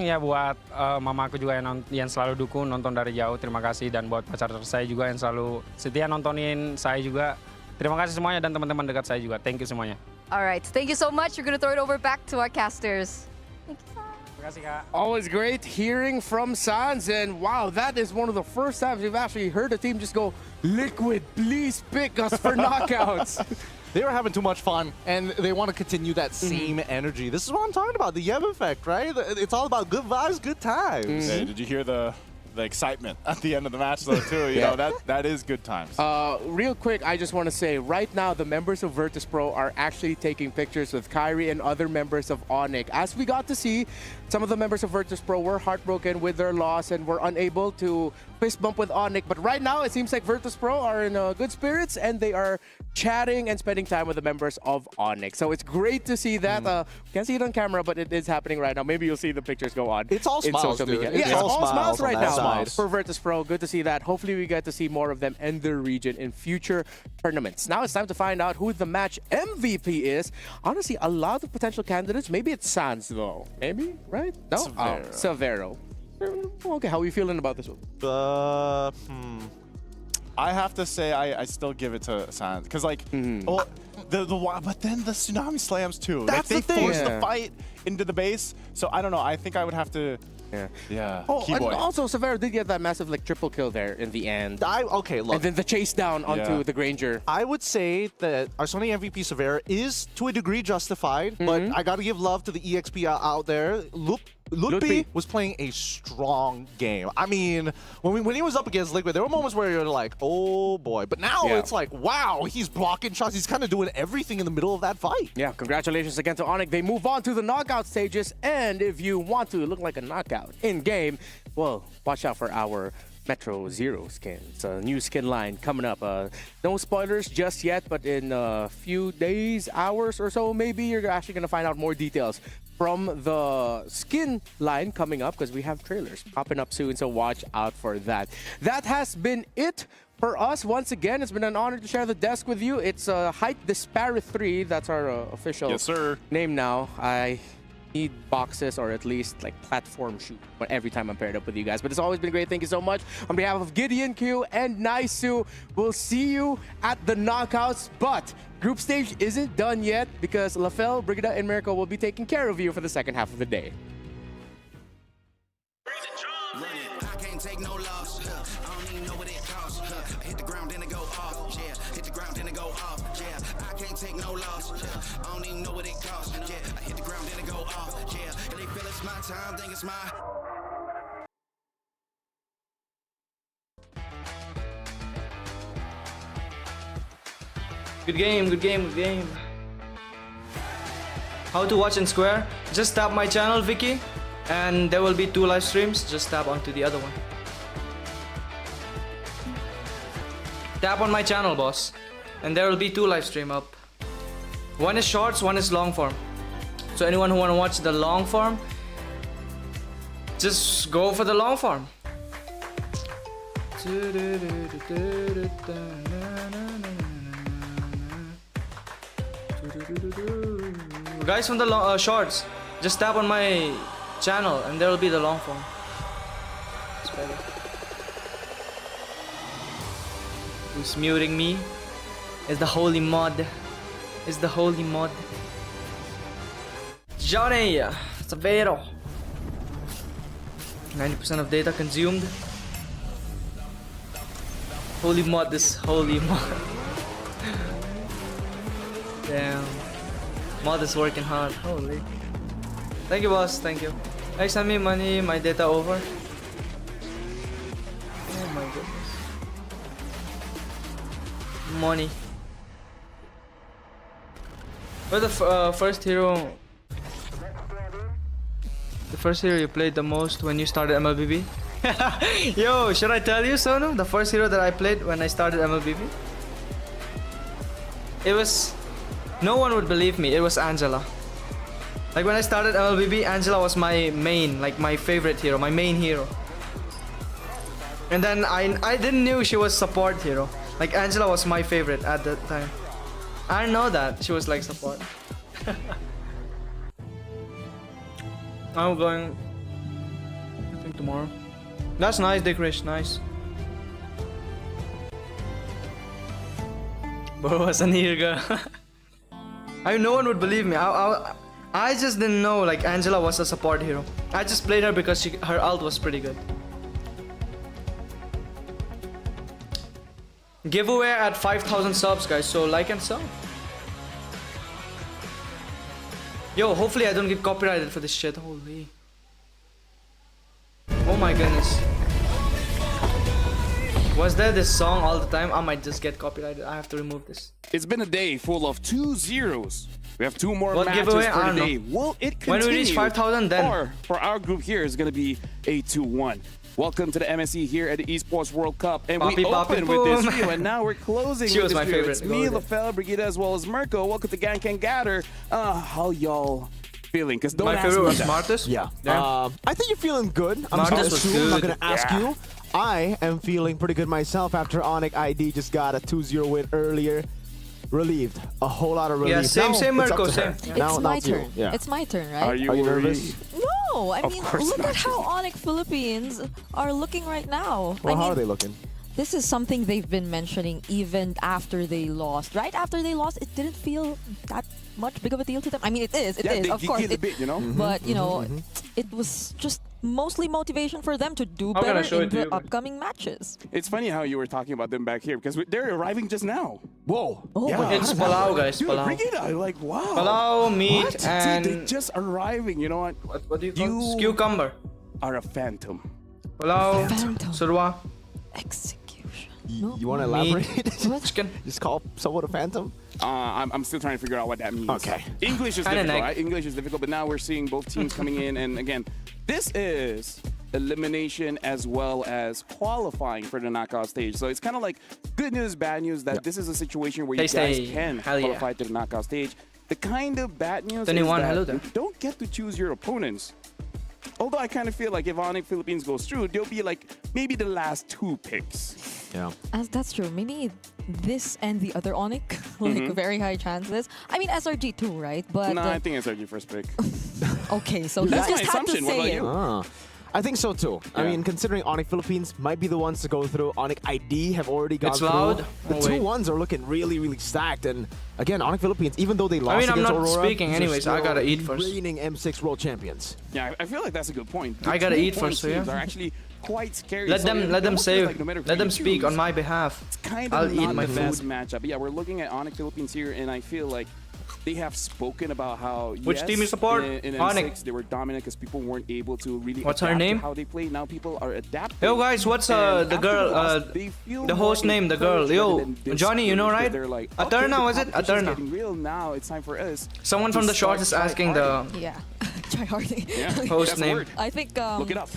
Ya buat mama aku juga yang selalu dukung nonton dari jauh. Terima kasih, dan buat pacar saya juga yang selalu setia nontonin saya juga. Terima kasih semuanya, dan teman-teman dekat saya juga. Thank you semuanya. Alright, thank you so much. We're gonna throw it over back to our casters. Terima kasih, Kak. Always great hearing from Sans, and wow, that is one of the first times we've actually heard a team just go, Liquid, please pick us for knockouts. they were having too much fun, and they want to continue that same energy. This is what I'm talking about, the Yeb effect, right? It's all about good vibes, good times. Hey, did you hear the excitement at the end of the match, though, too? You know, that is good times. Real quick, I just want to say, right now, the members of Virtus Pro are actually taking pictures with Kyrie and other members of Onyx. As we got to see, some of the members of Virtus Pro were heartbroken with their loss and were unable to fist bump with Onyx. But right now, it seems like Virtus Pro are in good spirits, and they are chatting and spending time with the members of Onyx. So it's great to see that. Can't see it on camera, but it is happening right now. Maybe you'll see the pictures go on. It's all smiles, dude. It's all smiles right now side. for Virtus Pro. Good to see that. Hopefully, we get to see more of them in their region in future tournaments. Now it's time to find out who the match MVP is. Honestly, a lot of potential candidates. Maybe it's Sans, though. Maybe, right? No? Severo. Okay, how are you feeling about this one? I have to say I still give it to Sans because but then the Tsunami slams too. That's like, the they thing. forced the fight into the base, so I don't know. I think I would have to. Yeah. Oh, and Keyboy. also Severo did get that massive triple kill there in the end. Okay, look. And then the chase down onto the Granger. I would say that our Sony MVP Severo is to a degree justified, but I got to give love to the EXP out there. Lutpi was playing a strong game. I mean, when he was up against Liquid, there were moments where you're like, oh boy. But now it's like, wow, he's blocking shots. He's kind of doing everything in the middle of that fight. Yeah, congratulations again to Onyx. They move on to the knockout stages. And if you want to look like a knockout in-game, well, watch out for our Metro Zero skin. It's a new skin line coming up. No spoilers just yet, but in a few days, hours or so, maybe you're actually going to find out more details from the skin line coming up, because we have trailers popping up soon, so watch out for that. That has been it for us. Once again, it's been an honor to share the desk with you. It's Height Disparate 3. That's our official name now. I need boxes or at least platform shoot every time I'm paired up with you guys. But it's always been great. Thank you so much. On behalf of Gideon Q and Naisu, we'll see you at the knockouts. But group stage isn't done yet because Lafel, Brigida, and Miracle will be taking care of you for the second half of the day. Take no loss. I don't even know what it costs. I hit the ground, then it go off. And they feel it's my time, think it's my. Good game, good game, good game. How to watch in Square? Just tap my channel, Vicky, and there will be 2 live streams. Just tap onto the other one. Tap on my channel, boss, and there will be 2 live stream up. One is shorts, one is long form. So anyone who want to watch the long form, just go for the long form. Guys from the shorts, just tap on my channel and there will be the long form. It's better. Who's muting me? Is the holy mod. Is the holy mod. Johnny! Severo! 90% of data consumed. Holy mod, this holy mod. Damn. Mod is working hard. Holy. Thank you, boss. Thank you. Guys, send me money, my data over. Oh my goodness. Money. What's the first hero? The first hero you played the most when you started MLBB? Yo, should I tell you, Sonu? The first hero that I played when I started MLBB? It was... No one would believe me. It was Angela. Like when I started MLBB, Angela was my main, like my favorite hero, my main hero. And then I didn't knew she was support hero. Like Angela was my favorite at that time. I didn't know that she was like support. I'm going, I think tomorrow. That's nice, Dickrish, nice. Bro was an Irga. No one would believe me. I just didn't know like Angela was a support hero. I just played her because her ult was pretty good. Giveaway at 5,000 subs, guys. So like and sub. Yo, hopefully I don't get copyrighted for this shit. Holy. Oh my goodness. Was there this song all the time? I might just get copyrighted. I have to remove this. It's been a day full of 2 zeros. We have 2 more what matches giveaway? for I don't the day. know. Will it continue? When we reach 5,000 then. Or for our group here, it's going to be a 2-1. Welcome to the MSC here at the Esports World Cup. And we opened with this trio, and now we're closing she with was this my trio. favorite. It's me, LaFell, Brigida, as well as Mirko. Welcome to Gang Can Gather. How y'all feeling? Because don't my ask favorite me was that. Smartest. Yeah. I think you're feeling good. Smartest was good. I'm not going to ask you. I am feeling pretty good myself after Onyx ID just got a 2-0 win earlier. Relieved. A whole lot of relief. Yeah, same Mirko, same. It's my turn. Yeah. It's my turn, right? Are you nervous? No, I mean, look at how Onyx Philippines are looking right now. Well, how are they looking? This is something they've been mentioning even after they lost. Right after they lost, it didn't feel that much big of a deal to them. I mean, it is, of course. A bit, you know? But, you know, it was just mostly motivation for them to do better in the upcoming matches. It's funny how you were talking about them back here because they're arriving just now. Whoa. Oh, yeah. It's Palau, guys. Dude, Palau. Brigida, like, wow. Palau, meat, what? and... Dude, they just arriving, you know what? What do you call it? Cucumber. Are a phantom. Palau, surwa. Execution. You want to elaborate? Chicken. Just call someone a phantom? I'm still trying to figure out what that means. Okay. English is difficult, right? English is difficult, but now we're seeing both teams coming in. And again, this is elimination as well as qualifying for the knockout stage. So it's kind of like good news, bad news that this is a situation where you guys can qualify to the knockout stage. The kind of bad news is that you don't get to choose your opponents. Although I kind of feel like if Onyx Philippines goes through, they'll be like maybe the last 2 picks. Yeah. That's true. Maybe this and the other Onyx, like very high chances. I mean, SRG too, right? But no, I think SRG first pick. Okay, so that's just my assumption. What about you? I think so too. I mean, considering Onyx Philippines might be the ones to go through, Onyx ID have already gone through. Loud. The 2-1s are looking really, really stacked. And again, Onyx Philippines, even though they lost against Aurora, I'm not speaking anyways. I gotta eat first. Reigning M6 world champions. Yeah, I feel like that's a good point. I gotta eat first, so are actually quite scary. Let them say, let them speak on my behalf. It's kind of I'll eat my food. matchup. Yeah, we're looking at Onyx Philippines here, and I feel like they have spoken about how which team you support? In Onyx. M6 they were dominant because people weren't able to really what's adapt her name? to how they play. Now people are adapting. Yo guys, what's the girl the host name, the girl? Yo, Johnny, you know, right? Like, Aterna, was it? Aterna. Getting real now. It's time for us. Someone from the short is asking the host name. I think look it up.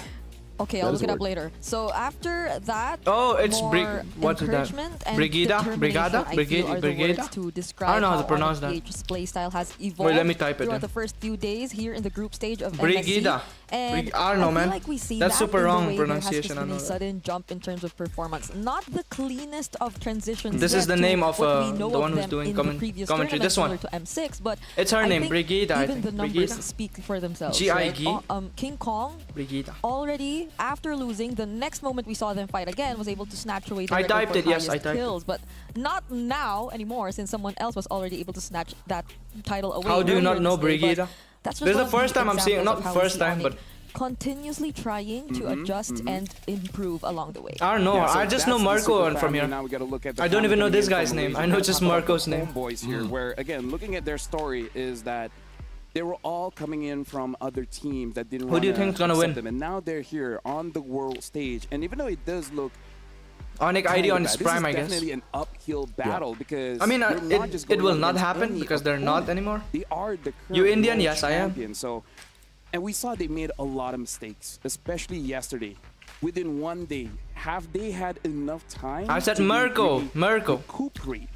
Okay, I'll look it up later. So after that, it's encouragement and Brigada? to describe I don't know how to pronounce that. PH's play style has evolved Wait, let me type it throughout in. the first few days here in the group stage of Brigida. MSC. And I don't know, man. Like we see that's super wrong There has pronunciation. just been a sudden jump in terms of performance. Not the cleanest of transitions. This is the name of the one who's doing commentary. This one. To M6, but it's her name, Brigida. Even the numbers speak for themselves. G-I-G. King Kong. Brigida. Already after losing, the next moment we saw them fight again was able to snatch away the I record typed for it, yes, highest I typed kills, but not now anymore since someone else was already able to snatch that title away. How do you not know Brigida? That's this is the first time I'm seeing, not first time, but continuously trying to adjust and improve along the way. I don't know. Yeah, so I just know Marco from here. Now we gotta look at the I don't even know this guy's name. I know just Marco's name. Boys here, where again, looking at their story is that they were all coming in from other teams that didn't. Who do you think is gonna win? Them, and now they're here on the world stage, and even though it does look Onyx ID on its prime, I guess. This is definitely an uphill battle because I mean, it will not happen because they're not anymore. They are the current You Indian? world Yes, I am. champion, so. And we saw they made a lot of mistakes, especially yesterday. Within one day, have they had enough time? I said Mirko. Recuperate,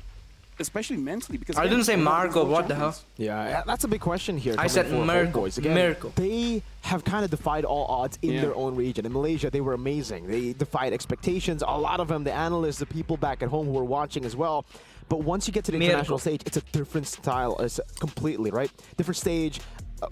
especially mentally, because I didn't say Marco. What the hell? Yeah, that's a big question here. I said Mirko. Mirko. They have kind of defied all odds in their own region. In Malaysia, they were amazing. They defied expectations. A lot of them, the analysts, the people back at home who were watching as well. But once you get to the international stage, it's a different style completely, right? Different stage.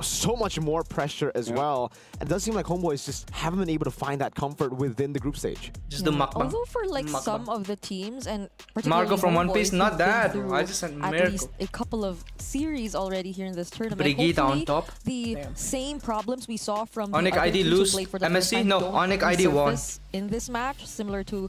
so much more pressure as well. And it does seem like Homeboys just haven't been able to find that comfort within the group stage. Just the mukbang. Although for like some of the teams, and particularly Marco from One Piece, Homeboys, not who've been that. through I just said at Miracle. least a couple of series already here in this tournament. Brigitte on Hopefully, top. the same problems we saw from the Onyx other ID teams who lose. played for the MSC? first time No, don't Onyx ID won. resurface in this match, similar to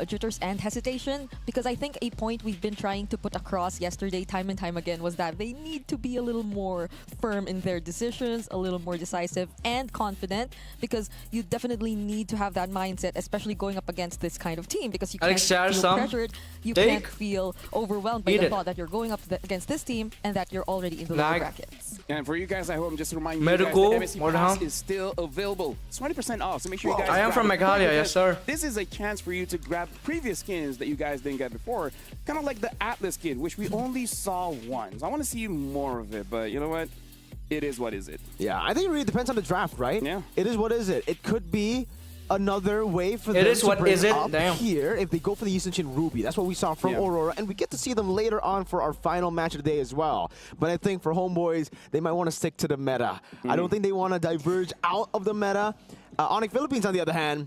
jitters and hesitation, because I think a point we've been trying to put across yesterday time and time again was that they need to be a little more firm in their decisions, a little more decisive and confident, because you definitely need to have that mindset, especially going up against this kind of team, because you can't feel pressured, you can't feel overwhelmed by the thought that you're going up against this team and that you're already in the lower brackets. And for you guys at home, just to remind you guys, the MSC Pass is still available. It's 20% off, so make sure you guys I am from Meghalaya, yes sir. This is a chance for you to grab previous skins that you guys didn't get before. Kind of like the Atlas skin, which we only saw once. I want to see more of it, but you know what? It is what is it. Yeah, I think it really depends on the draft, right? Yeah. It is what is it. It could be another way for them It is to what bring is it? up Damn. here if they go for the Yushin Ruby. That's what we saw from Aurora, and we get to see them later on for our final match of the day as well. But I think for Homeboys, they might want to stick to the meta. I don't think they want to diverge out of the meta. Onyx Philippines, on the other hand,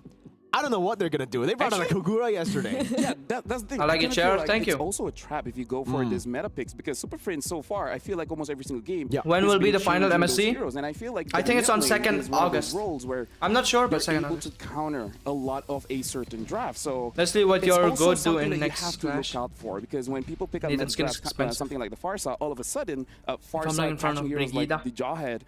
I don't know what they're going to do. They brought out a Kagura yesterday. Yeah, that's the thing. I like it, Chair. Thank you. It's also a trap if you go for these meta picks, because Super Friends so far, I feel like almost every single game. Yeah. When will be the final MSC? Heroes, and I feel like I think it's on mid lane 2nd is one of those August. roles where I'm not sure, but you're 2nd able August. to counter a lot of a certain draft. So Let's see what it's your also go do something in that next you have to clash. look out for, because when people pick up Needed meta skin is drafts, expensive. something like the Farsa, all of a sudden, in Farsa front of catching heroes like Brigida. the Jawhead,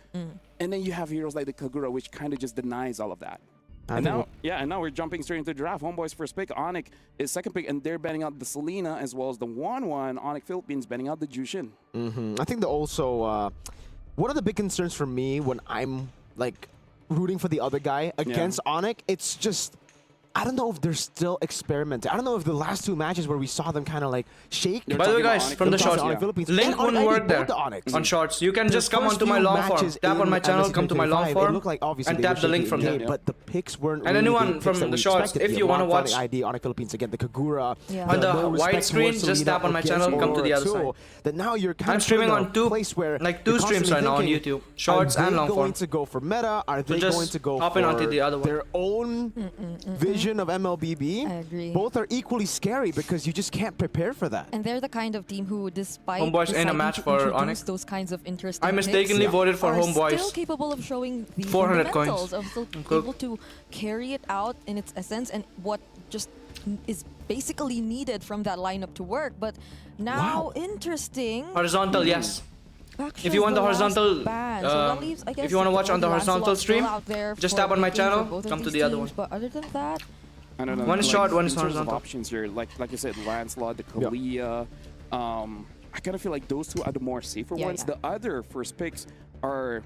and then you have heroes like the Kagura, which kind of just denies all of that. And now, and now we're jumping straight into the draft. Homeboys first pick, Onyx is second pick, and they're banning out the Selena as well as the 1-1. Onyx Philippines banning out the Jushin. I think that also one of the big concerns for me when I'm like rooting for the other guy against Onyx, it's just I don't know if they're still experimenting. I don't know if the last two matches where we saw them kind of like shake. By the way, guys, from the shorts, link wouldn't work there on shorts. You can just come onto my long form, tap on my channel, come to my long form, and tap the link from there. But the picks weren't. And anyone from the shorts, if you want to watch ID on Philippines again, the Kagura on the wide screen, just tap on my channel, come to the other side. That now you're kind I'm of streaming on two streams right now on YouTube, shorts and long form. Are they going to go for meta? Are they going to go for their own vision of MLBB? I agree. Both are equally scary because you just can't prepare for that. And they're the kind of team who, despite Homeboys in a match for Onyx, those kinds of interesting I mistakenly voted for Homeboys. Still capable of showing the 400 fundamentals, coins. of still able to carry it out in its essence and what just is basically needed from that lineup to work. But now, interesting. Horizontal, yes. Action If you want the horizontal, so that leaves, I guess, if you want to watch on the horizontal stream, just tap on my channel, both of come to these the other teams. one. But other than that, I don't know. One is short, one is in terms of horizontal. options here, like you said, Lancelot, the Kalia. I kind of feel like those two are the more safer ones. The other first picks are,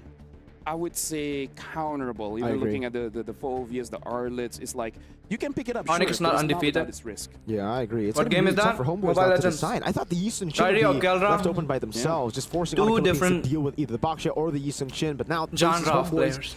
I would say, counterable. Even looking at the Phovias, the Arlets, it's like you can pick it up. Onyx is not undefeated. It's risk. Yeah, I agree. It's What game is that? For Homeboys Mobile to Legends. decide. I thought the Yisung Shin would be left open by themselves, just forcing Two Onyx different to deal with either the Boxia or the Yisung Shin. But now genre of Homeboys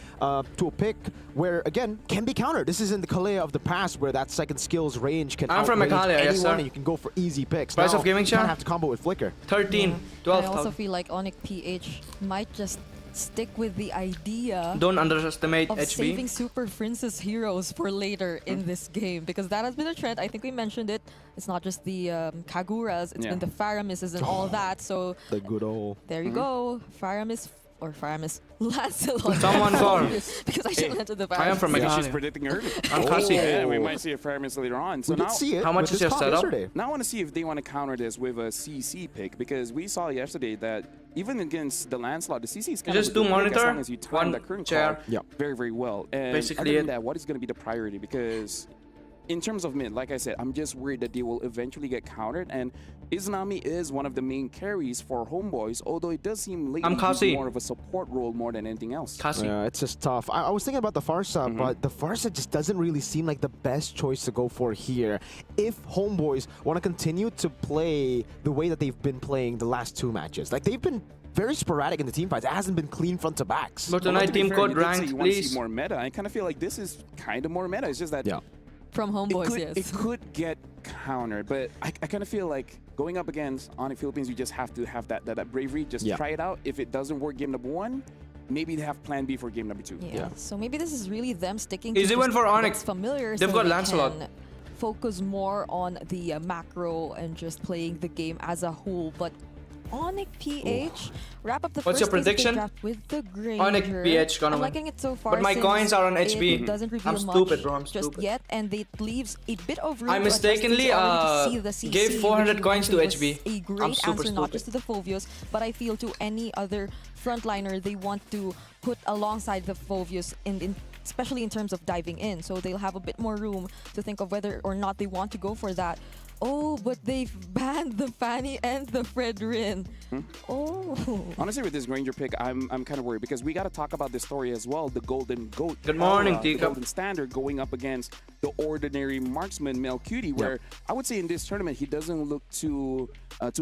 to a pick where again can be countered. This isn't the Kalea of the past where that second skills range can I'm from outrange Meghalaya, anyone yes, sir. and you can go for easy picks. Price now, of gaming you kind share? of have to combo with Flicker. 13, I 12. also feel like Onyx PH might just stick with the idea Don't underestimate of HB. saving Super Princess heroes for later in this game, because that has been a trend. I think we mentioned it. It's not just the Kaguras, it's been the Faramises and all that. So the good old. there you go, Faramis or Faramis Lancelot. Someone call. Because I should enter the Faramis. I am from She's Meghalaya. predicting early. I'm Kasi. Yeah, we might see a Faramis later on. So We did now, see it. How much with is this your comp setup? yesterday. now I want to see if they want to counter this with a CC pick, because we saw yesterday that even against the Lancelot, the CC is kind Just of do a good pick monitor, as long as you time one the current chair. call very, very well. And Basically other than it. that, what is going to be the priority? Because in terms of mid, like I said, I'm just worried that they will eventually get countered. And Izanami is one of the main carries for Homeboys, although it does seem lately to be more of a support role more than anything else. Kasi. Yeah, it's just tough. I was thinking about the Farsa, but the Farsa just doesn't really seem like the best choice to go for here. If Homeboys want to continue to play the way that they've been playing the last two matches, like they've been very sporadic in the team fights. It hasn't been clean front to backs. But tonight, to be team fair, code you did say ranked, you want to please. see more meta. I kind of feel like this is kind of more meta. It's just that From Homeboys, yes. it could get countered, but I kind of feel like going up against Onyx Philippines, you just have to have that bravery. Just try it out. If it doesn't work game number 1, maybe they have plan B for game number 2. Yeah. So maybe this is really them sticking Easy to win for Onyx. familiar. They've got Lancelot. Focus more on the macro and just playing the game as a whole. But Onyx PH wrap up the What's first your prediction? Draft with the Granger. Onyx PH gonna I'm win. liking it so far. But my coins are on HB. It doesn't reveal I'm stupid, much bro. I'm just stupid. yet, and it leaves a bit of room. I mistakenly gave 400 coins to HB. A great answer, not just to the Fovios, but I feel to any other frontliner they want to put alongside the Fovios especially in terms of diving in. So they'll have a bit more room to think of whether or not they want to go for that. Oh, but they've banned the Fanny and the Fredrin. Oh. Honestly, with this Granger pick, I'm kind of worried because we got to talk about this story as well. The Golden Goat. Good morning, the Tika. Golden Standard going up against the ordinary marksman Melcutie, where I would say in this tournament he doesn't look too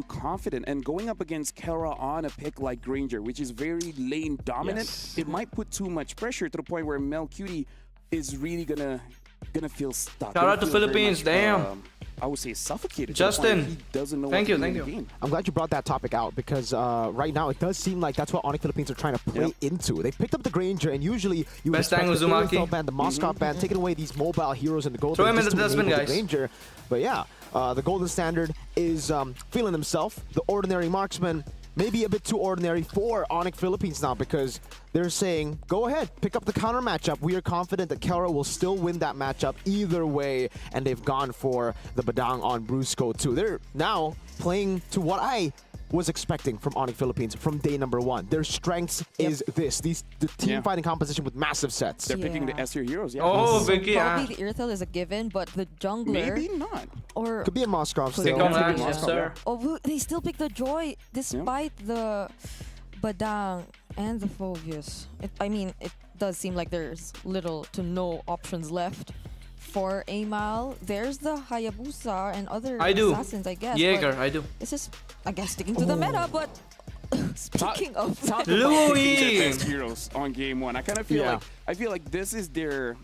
confident. And going up against Kara on a pick like Granger, which is very lane dominant, it might put too much pressure to the point where Melcutie is really gonna feel stuck. Shout out to Philippines, damn. I would say suffocated. Justin, he doesn't know thank you. I'm glad you brought that topic out because right now it does seem like that's what Onyx Philippines are trying to play into. They picked up the Granger, and usually you would expect the Uzumaki band, the Moscow band, taking away these mobile heroes and the Golden. Throw him in the dustbin, guys. Granger. But yeah, the Golden Standard is feeling himself. The ordinary marksman, maybe a bit too ordinary for Onyx Philippines now because they're saying, go ahead, pick up the counter matchup. We are confident that Kara will still win that matchup either way, and they've gone for the Badang on Brusco too. They're now playing to what I was expecting from Onyx Philippines from day number 1. Their strengths is the team fighting composition with massive sets. They're picking the S tier heroes. Oh, Vicky. Probably the Irithel is a given, but the jungler maybe not. Or could be a Moskov still. Yes, sir. Oh, they still pick the Joy despite the Badang and the Fovius. I mean, it does seem like there's little to no options left for Amal. There's the Hayabusa and other assassins, I guess. Jaeger, I do. This is, I guess, sticking to the meta, but speaking of Louis heroes on game 1, I kind of feel like this is their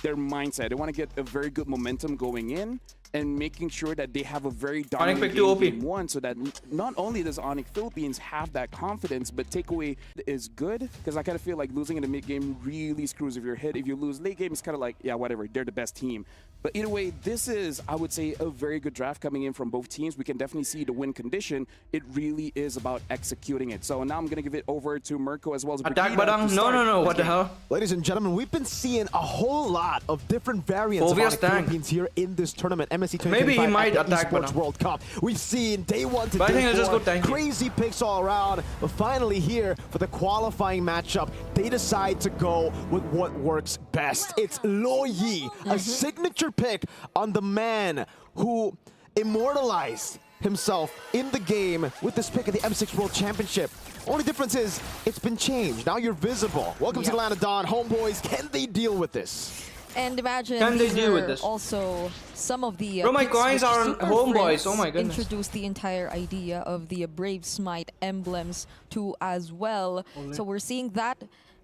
mindset. They want to get a very good momentum going in and making sure that they have a very dominant game 1 so that not only does Onyx Philippines have that confidence, but takeaway is good because I kind of feel like losing in the mid game really screws if you're hit. If you lose late game, it's kind of like, yeah, whatever, they're the best team. But either way, this is, I would say, a very good draft coming in from both teams. We can definitely see the win condition. It really is about executing it. So now I'm going to give it over to Mirko as well as Attack Badang. No, what the hell? Ladies and gentlemen, we've been seeing a whole lot of different variants of Onyx Philippines here in this tournament. MSC 2025 Maybe he might attack Esports World Cup. We've seen day 1 to but day 4, just go tanky. Crazy picks all around. But finally here for the qualifying matchup, they decide to go with what works best. It's Lo Yi, a signature pick on the man who immortalized himself in the game with this pick at the M6 World Championship. Only difference is it's been changed. Now you're visible. Welcome to Atlanta Dawn. Homeboys, can they deal with this? And imagine can they deal with this? Also some of the my coins are on Homeboys. Oh my goodness. Introduced the entire idea of the Brave Smite emblems too as well. So we're seeing that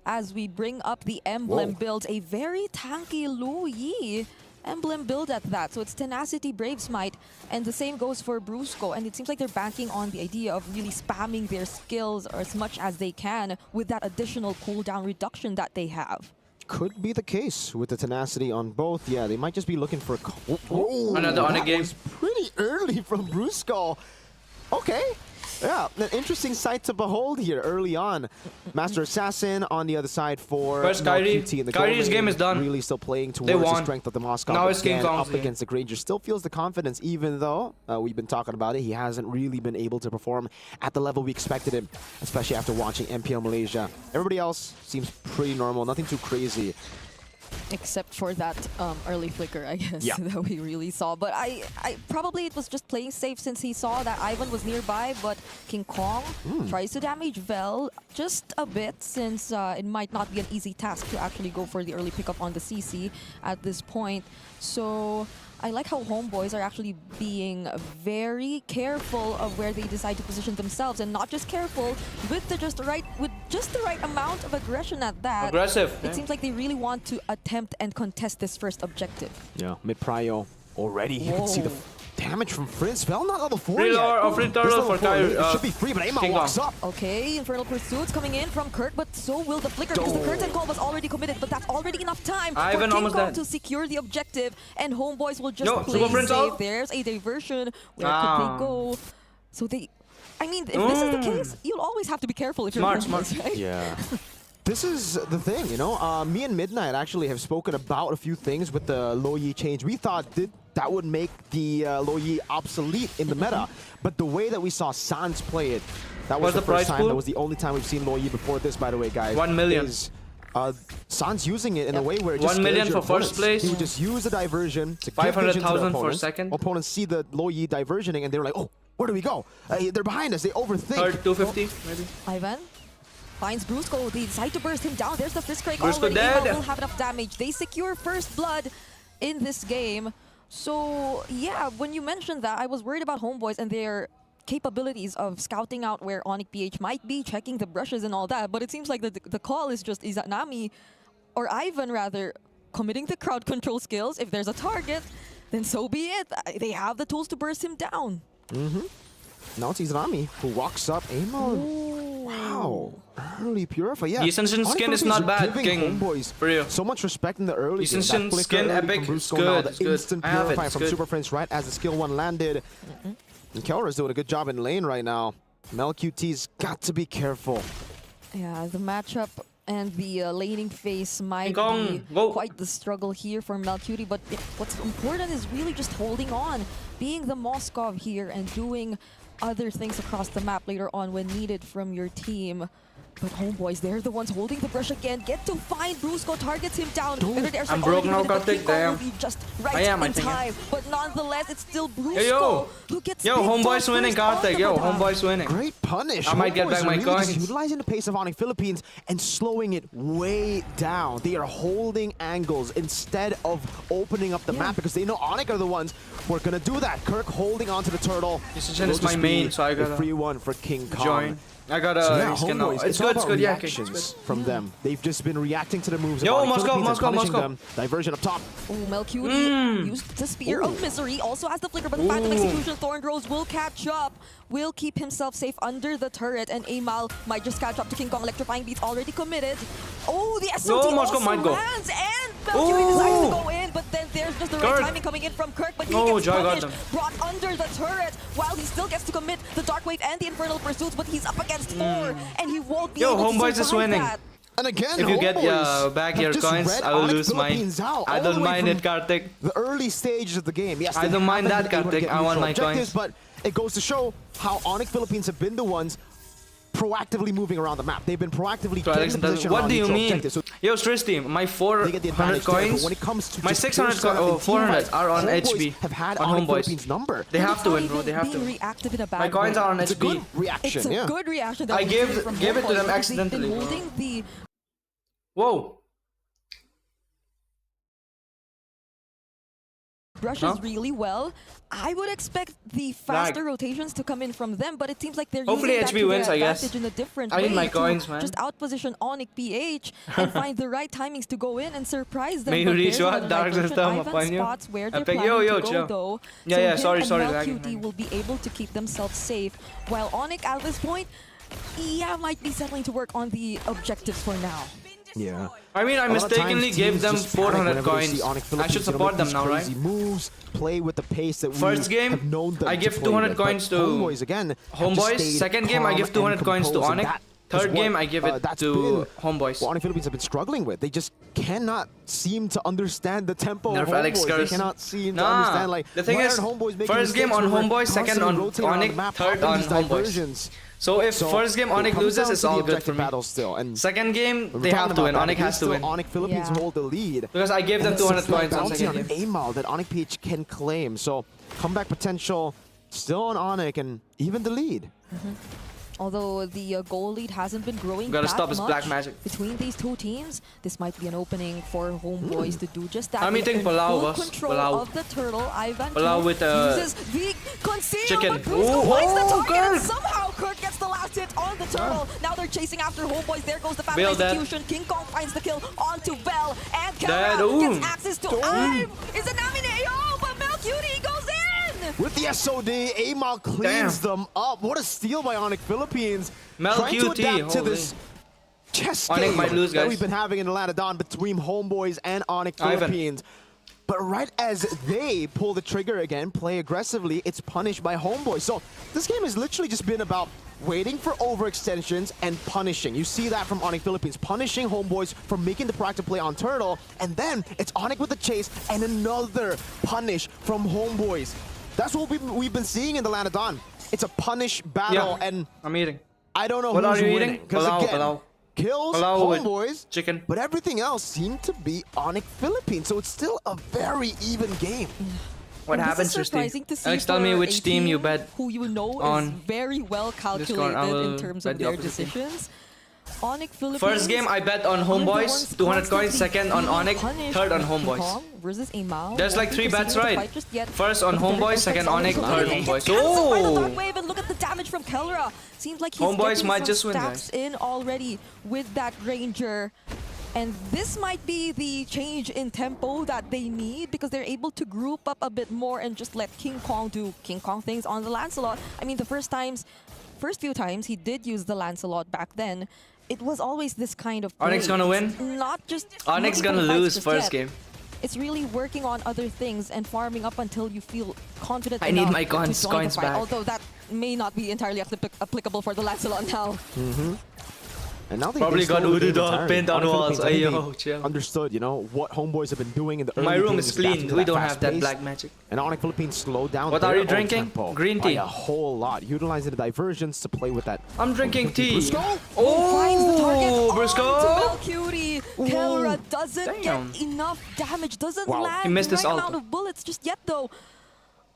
as we bring up the emblem build, a very tanky Lu Yi emblem build at that. So it's Tenacity, Brave Smite, and the same goes for Brusco. And it seems like they're banking on the idea of really spamming their skills or as much as they can with that additional cooldown reduction that they have. Could be the case with the Tenacity on both. Yeah, they might just be looking for another on a game. Was pretty early from Brusco. Okay. Yeah, an interesting sight to behold here early on. Master Assassin on the other side for QT. And Kyrie's game is done. Really still playing towards the strength of the Moscow. Now his game up against the Granger. Still feels the confidence, even though we've been talking about it. He hasn't really been able to perform at the level we expected him, especially after watching MPL Malaysia. Everybody else seems pretty normal, nothing too crazy. Except for that early flicker, I guess, that we really saw. But I probably it was just playing safe since he saw that Ivan was nearby, but King Kong tries to damage Vel just a bit since it might not be an easy task to actually go for the early pickup on the CC at this point. So I like how Homeboys are actually being very careful of where they decide to position themselves, and not just careful, with just the right amount of aggression at that. Aggressive. It seems like they really want to attempt and contest this first objective. Yeah, mid-prio already. You can see the damage from Frizz. Vel not level 4 Free yet. lore or free turtle for Kai. It should be free, but Amal walks up. Okay, Infernal Pursuits coming in from Kirk, but so will the Flicker because the curtain call was already committed, but that's already enough time for King Kong to secure the objective, and Homeboys will just play safe. There's a diversion. Where could they go? So they... I mean, if this is the case, you'll always have to be careful if you're Homeboys, right? Yeah. This is the thing, you know. Me and Midnight actually have spoken about a few things with the Lo Yi change. We thought that would make the Lo Yi obsolete in the meta, but the way that we saw Sans play it, that was the first time. That was the only time we've seen Lo Yi before this, by the way, guys. 1 million. Sans using it in a way where it just 1 million for first place. He would just use the diversion to 500,000 for second. Opponents see the Lo Yi diversioning and they're like, oh, where do we go? They're behind us. They overthink. Third, 250 maybe. Ivan finds Brusco. They decide to burst him down. There's the fist crank Brusco already. dead. Will have enough damage. They secure first blood in this game. So yeah, when you mentioned that, I was worried about Homeboys and their capabilities of scouting out where Onyx PH might be, checking the brushes and all that. But it seems like the call is just Izanami, or Ivan rather, committing the crowd control skills. If there's a target, then so be it. They have the tools to burst him down. Now it's Izanami who walks up. Amon. Wow. Early Purify. Yeah. Yusenshin skin is not bad, King. Homeboys for real. So much respect in the early game. Yusenshin skin epic. It's good. The instant Purify from Super Prince right as the skill 1 landed. And Kelra's doing a good job in lane right now. MelQT's got to be careful. Yeah, the matchup and the laning phase might be quite the struggle here for MelQT, but what's important is really just holding on, being the Moskov here and doing other things across the map later on when needed from your team. But Homeboys, they're the ones holding the brush again. Get to find Brusco, targets him down. I'm broke now, Karthik. Damn. Just right in time. But nonetheless, it's still Brusco who gets Homeboys winning, Karthik. Homeboys winning. Great punish. I might get back my coins. Utilizing the pace of Onyx Philippines and slowing it way down. They are holding angles instead of opening up the map because they know Onyx are the ones who are gonna do that. Kirk holding onto the turtle. Yusenshin is my main, so I got a free one for King Kong. Join. I got a skin now. It's good, yeah, okay. From them. They've just been reacting to the moves. Yo, Moscow. Diversion up top. Oh, MelQT used the Spear of Misery. Also has the Flicker, but the Phantom Execution Thorn Rose will catch up. Will keep himself safe under the turret, and Amal might just catch up to King Kong. Electrifying Beats already committed. Oh, the SOT also lands, and MelQT decides to go in, but then there's just the right timing coming in from Kirk, but he gets punished, brought under the turret, while he still gets to commit the Dark Wave and the Infernal Pursuits, but he's up against 4, and he won't be able to Homeboys is winning. And again, if you get back your coins, I will lose mine. I don't mind it, Karthik. The early stages of the game, yes. I don't mind that, Karthik. I want my coins. But it goes to show how Onyx Philippines have been the ones proactively moving around the map. They've been proactively getting the position. What do you mean? Yo, Stress team, my 400 coins, when it comes to my 600 coins, 400 are on HP. Have had on Homeboys number. They have to win, bro. They have to. Reactive in a bad my coins are on it's HP. A good reaction. It's a good reaction. I gave it to them accidentally. Holding the brushes really well. I would expect the faster rotations to come in from them, but it seems like they're hopefully using HB wins, that I guess. in a different I way need my coins, to man. just outposition Onyx PH and find the right timings to go in and surprise them. May you reach what? Dark System upon you. Where they're planning to go, though. Yeah, sorry. MelQT will be able to keep themselves safe, while Onyx at this point, might be settling to work on the objectives for now. Yeah. I mean, I mistakenly gave them 400 coins. I should support them now, right? Moves, play with the pace that First game, I give 200 coins to Homeboys. Second game, I give 200 coins to Onyx. Third game, I give it to Homeboys. What Onyx Philippines have been struggling with. They just cannot seem to understand the tempo of Alex Homeboys. They cannot seem to understand, like, the thing is, first game on Homeboys, second on Onyx, third on Homeboys. So if first game Onyx loses, it's all good for me. Second game, they have to win. Onyx has to win. Onyx Philippines hold the lead. Because I gave them 200 coins on second game. Amal that Onyx PH can claim. So comeback potential still on Onyx and even the lead. Although the goal lead hasn't been growing Gotta that stop his much black magic. between these two teams, this might be an opening for Homeboys to do just that. I'm eating Palau, boss. Control of the turtle. Ivan Palau with uses the conceal, chicken. But Brusco finds the target, and somehow Kirk gets the last hit on the turtle. Now they're chasing after Homeboys. There goes the fast execution. King Kong finds the kill onto Vel, and Kelra gets access to Ive. Is it Namineo? But MelQT goes in. with the SOD, Amal cleans them up. What a steal by Onyx Philippines. Trying to adapt to this chess game might lose, guys. that we've been having in Atlanta Dawn between Homeboys and Onyx Philippines. But right as they pull the trigger again, play aggressively, it's punished by Homeboys. So this game has literally just been about waiting for overextensions and punishing. You see that from Onyx Philippines, punishing Homeboys for making the proactive play on Turtle, and then it's Onyx with the chase and another punish from Homeboys. That's what we've been seeing in the Atlanta Dawn. It's a punish battle, and I'm eating. I don't know what who's are you winning. Because again, kills, Homeboys, chicken. But everything else seemed to be Onyx Philippines, so it's still a very even game. What happens to surprising to see Alex, tell me which team you bet who you know on is very well calculated in terms of their decisions. Onyx Philippines. First game I bet on Homeboys, 200 coins. Second on Onyx, third on Homeboys. Versus Amal. There's like 3 bets, right? First on Homeboys, second Onyx, third Homeboys. Oh! Wave, and look at the damage from Kelra. Seems like he's Homeboys might some just win, stacks in already with that Ranger. And this might be the change in tempo that they need because they're able to group up a bit more and just let King Kong do King Kong things on the Lancelot. I mean, the first few times he did use the Lancelot back then, it was always this kind of play. Onyx gonna win? Not just Onyx gonna lose first game. It's really working on other things and farming up until you feel confident I need my coins back. Although that may not be entirely applicable for the Lancelot now. And now they probably got Udu dog pinned on walls. Ayo, chill. Understood, you know, what Homeboys have been doing in the early My room games is clean. We don't have that pace. black magic. And Onyx Philippines slowed down. What are you drinking? Green tea. By a whole lot, utilizing the diversions to play with that. I'm drinking tea. Brusco? Oh, Brusco! Cutie. Kelra doesn't get enough damage. Doesn't land He missed the his right ult. amount of bullets just yet, though.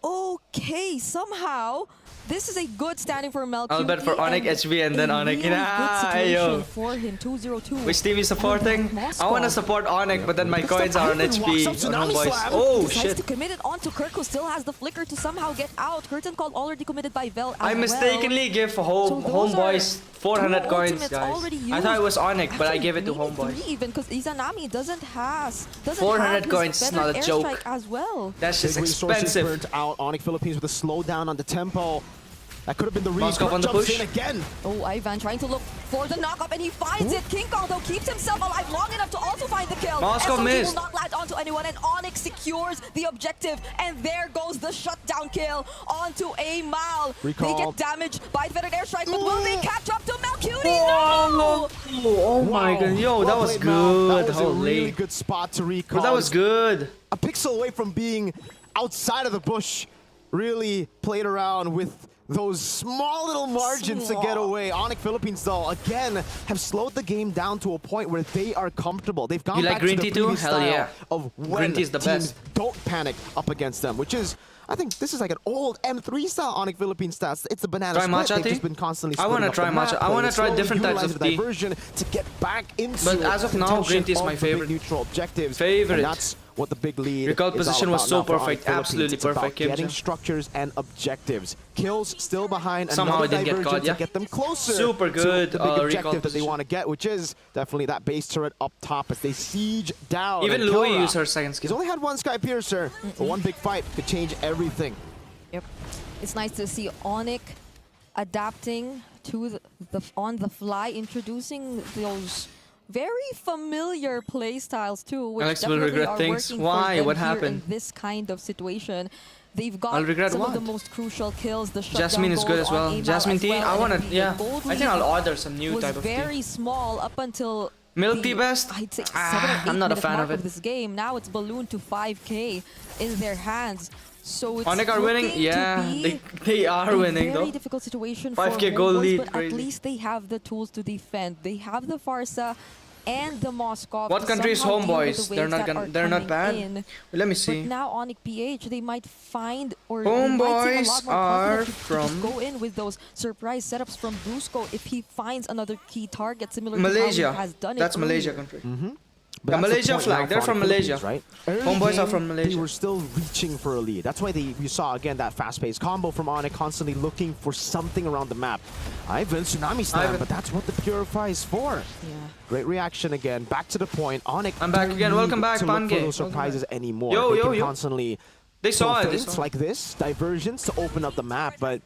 Okay, somehow. This is a good standing for Melcuti. I'll bet for Onyx HB and then Onyx. Good for him, 202. Which team is supporting? I want to support Onyx, but then my coins are on HP. On Homeboys. Oh shit! To commit it onto Kirk, who still has the flicker to somehow get out. Curtain call already committed by Vel. I mistakenly give Homeboys 400 coins, guys. I thought it was Onyx, but I gave it to Homeboys. Even because Izanami doesn't have 400 coins is not a joke. As well. That's just expensive. Burnt out. Onyx Philippines with a slowdown on the tempo. That could have been the read. Moskov on the push. Again. Oh, Ivan trying to look for the knock-up, and he finds it. King Kong, though, keeps himself alive long enough to also find the kill. Moskov missed. Will not land onto anyone, and Onyx secures the objective. And there goes the shutdown kill onto Amal. Recall. They get damaged by the Federal airstrike, but will they catch up to Melcuti? No! Oh my god, yo, that was good. That was a really good spot to recall. That was good. A pixel away from being outside of the bush. Really played around with those small little margins to get away. Onyx Philippines, though, again, have slowed the game down to a point where they are comfortable. They've gone back to the previous style of when Green tea's the best. Don't panic up against them, which is, I think this is like an old M3 style Onyx Philippines stats. It's the banana split. They've just been constantly I want to try matcha. I want to try different types of tea. Diversion to get back into but as of now, green tea is my favorite. Neutral objectives. Favorite. And that's what the big lead Recall is position all was so about now for perfect, Onyx absolutely Philippines. perfect. It's about getting structures and objectives. Kills still behind. Somehow another it didn't get caught, to get them closer. Super good to the big objective that they position. want to get, which is definitely that base turret up top as they siege down. Even Louis used her second skill. He's only had one Sky Piercer, but one big fight could change everything. Yep. It's nice to see Onyx adapting to the on the fly, introducing those very familiar play styles too, which Alex will definitely regret are things. working Why? for them What here happened? in this kind of situation. They've got I'll regret some what? of the most crucial kills. The Jasmine is good as well. Jasmine tea, I wanna, yeah. I think I'll order some new type of tea. Was very small up until Milk tea best? I'd say I'm not a fan of it. This game now it's ballooned to 5K in their hands. So it's Onyx are winning? Yeah, they are winning though. Very difficult situation 5K for goal Homeboys, lead, but crazy. at least they have the tools to defend. They have the Farsa and the Moskov. What country is Homeboys? They're not bad. Let me see. But now Onyx PH, they might find or Homeboys are from go in with those surprise setups from Brusco if he finds another key target similar to Malaysia. how he has done That's it Malaysia earlier. country. But The Malaysia flag, they're from Malaysia. Right? Homeboys are from Malaysia. They were still reaching for a lead. That's why you saw again that fast-paced combo from Onyx, constantly looking for something around the map. Ivan Tsunami Slam, but that's what the Purify is for. Yeah. Great reaction again. Back to the point. Onyx. I'm back again. Welcome back, to look for Pange. those surprises anymore. Yo, they yo, can yo. constantly They saw it. It's like this, diversions to open up the map, but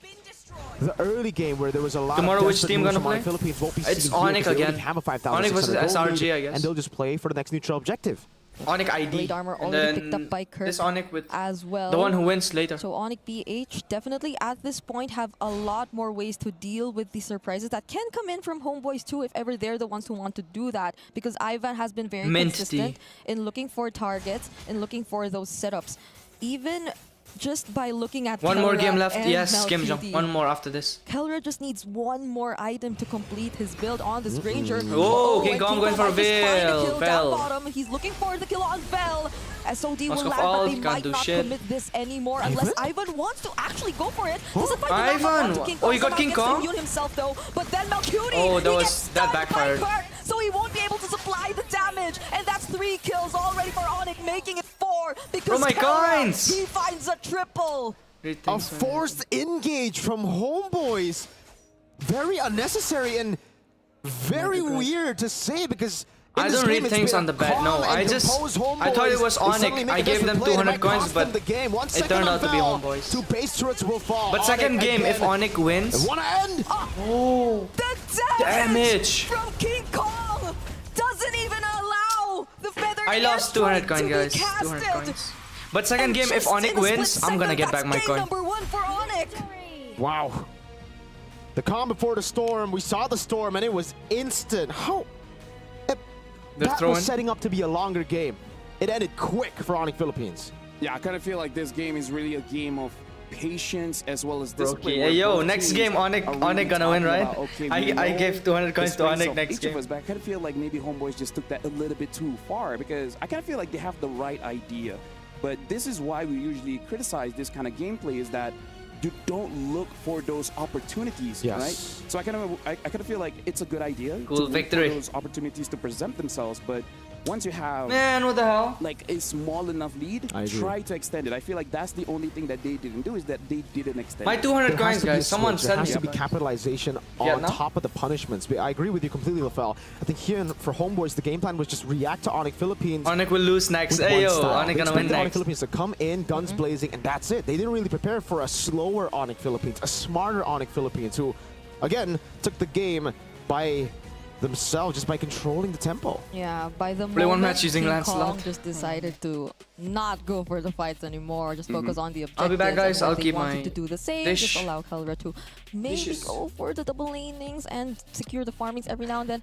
the early game where there was a lot Tomorrow, of which team gonna play? Philippines won't be It's seen here Onyx because they again. already have a 5,600 Onyx versus gold SRG, lead, I guess. and they'll just play for the next neutral objective. Onyx ID. Blade armor And already then picked up by Kirk this Onyx with as well. the one who wins later. So Onyx BH definitely at this point have a lot more ways to deal with the surprises that can come in from Homeboys too, if ever they're the ones who want to do that. Because Ivan has been very consistent in looking for targets and looking for those setups. Even just by looking at one more game left. and Yes, Kim Jong. Malcuti. One more after this. Kelra just needs one more item to complete his build on this Ranger. Oh, King Kong going for Veil. Vel. He's looking for the kill on Vel. SOD will Mask of land, but Ult, they can't might do not shit. commit this anymore unless Ivan wants to actually go for it. Doesn't find Ivan! the onto King Kong. Oh, he got Somehow King gets Kong? immune himself though. But then Malcuti, Oh, he gets that stunned backfired. by Kirk, so he won't be able to supply the damage. And that's 3 kills already for Onyx, making it 4 because my Kelra, coins! he finds a triple. A forced engage from Homeboys. Very unnecessary and very weird to say because I don't read things on the bet. No, I thought it was Onyx. I gave them 200 coins, but it turned out to be Homeboys. 2 base turrets will fall. But second game, if Onyx wins, The damage from King Kong doesn't even allow the feather. I lost 200 coins, to be guys. casted. 200 coins. But second game, if Just Onyx in a wins, split I'm gonna second, get back my that's coin. game number 1 for Onyx. Wow. The calm before the storm. We saw the storm and it was instant. How? That was setting up to be a longer game. It ended quick for Onyx Philippines. Yeah, I kind of feel like this game is really a game of patience as well as discipline. Okay, yo, next game Onyx gonna win, right? I gave 200 coins to Onyx next game. But I kind of feel like maybe Homeboys just took that a little bit too far because I kind of feel like they have the right idea. But this is why we usually criticize this kind of gameplay is that you don't look for those opportunities, right? So I kind of feel like it's a good idea to look for those opportunities to present themselves, but once you have what the hell, like a small enough lead, try to extend it. I feel like that's the only thing that they didn't do is that they didn't extend my 200 coins, guys. Someone said there has to be capitalization on top of the punishments. I agree with you completely, Lafel. I think here for Homeboys, the game plan was just react to Onyx Philippines. Onyx will lose next. Hey yo, Onyx gonna win next. Onyx Philippines to come in, guns blazing, and that's it. They didn't really prepare for a slower Onyx Philippines, a smarter Onyx Philippines, who, again, took the game by themselves just by controlling the tempo. Yeah, by the Play moment one match using King Lancelot. Kong just decided to not go for the fights anymore, just focus on the objectives. I'll be back, guys. I'll keep my my to do the same, dish. just allow Kelra to maybe go for the double lanings and secure the farmings every now and then.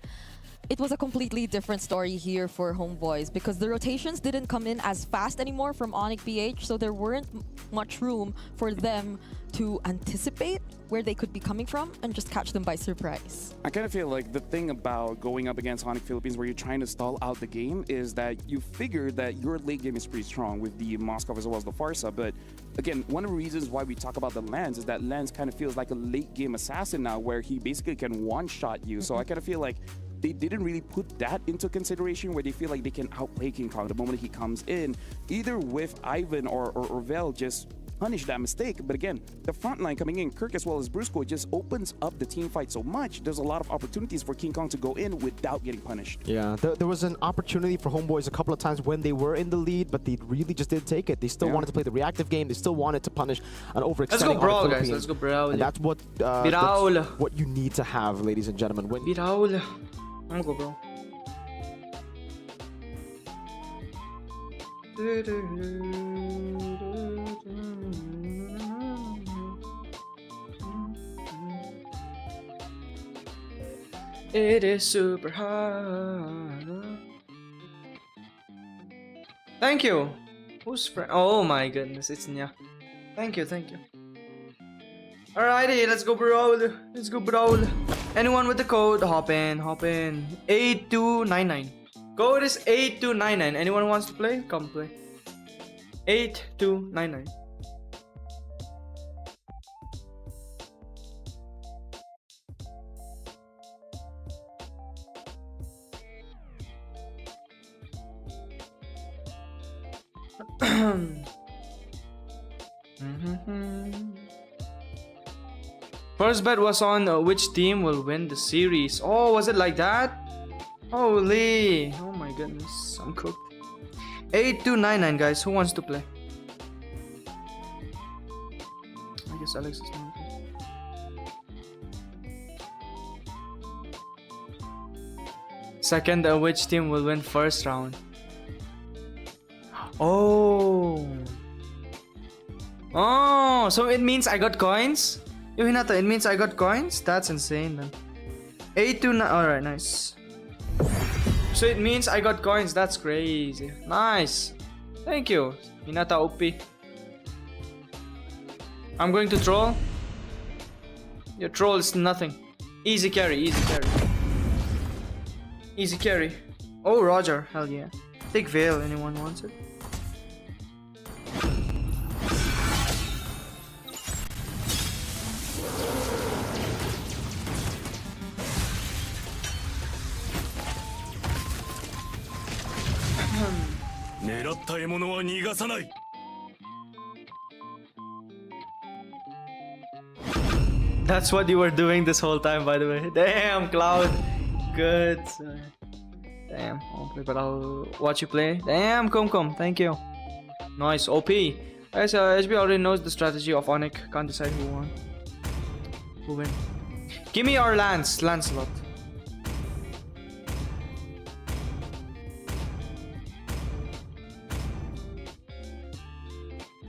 It was a completely different story here for Homeboys because the rotations didn't come in as fast anymore from Onyx BH, so there weren't much room for them to anticipate where they could be coming from and just catch them by surprise. I kind of feel like the thing about going up against Onyx Philippines where you're trying to stall out the game is that you figure that your late game is pretty strong with the Moscow as well as the Farsa, but again, one of the reasons why we talk about the Lance is that Lance kind of feels like a late game assassin now where he basically can one-shot you, so I kind of feel like they didn't really put that into consideration where they feel like they can outplay King Kong the moment he comes in, either with Ivan or Vel just punish that mistake. But again, the front line coming in, Kirk as well as Brusco, just opens up the team fight so much. There's a lot of opportunities for King Kong to go in without getting punished. Yeah, there was an opportunity for Homeboys a couple of times when they were in the lead, but they really just didn't take it. They still wanted to play the reactive game. They still wanted to punish an overextending. Let's go brawl, guys. Let's go brawl. And that's what you need to have, ladies and gentlemen. Brawl. I'm gonna go brawl. It is super hard. Thank you. Who's friend? Oh my goodness, it's Nya. Thank you, thank you. Alrighty, let's go brawl. Let's go brawl. Anyone with the code, hop in, hop in. 8299. Code is 8299. Anyone wants to play? Come play. 8299. First bet was on which team will win the series. Oh, was it like that? Holy! Oh my goodness, I'm cooked. 8299, guys. Who wants to play? guess Alex is not. Second, which team will win first round? Oh. Oh, so it means I got coins? Yo, Hinata, it means I got coins? That's insane, man. 8 to 9. Alright, nice. So it means I got coins. That's crazy. Nice. Thank you, Hinata OP. I'm going to troll. Your troll is nothing. Easy carry, easy carry. Easy carry. Oh, Roger. Hell yeah. Take Veil. Anyone wants it? That's what you were doing this whole time, by the way. Damn, Cloud. Good. Damn, I won't play, but I'll watch you play. Damn, Kumkum. Thank you. Nice. OP. Guys, HB already knows the strategy of Onyx. Can't decide who won. Who win. Give me our Lancelot.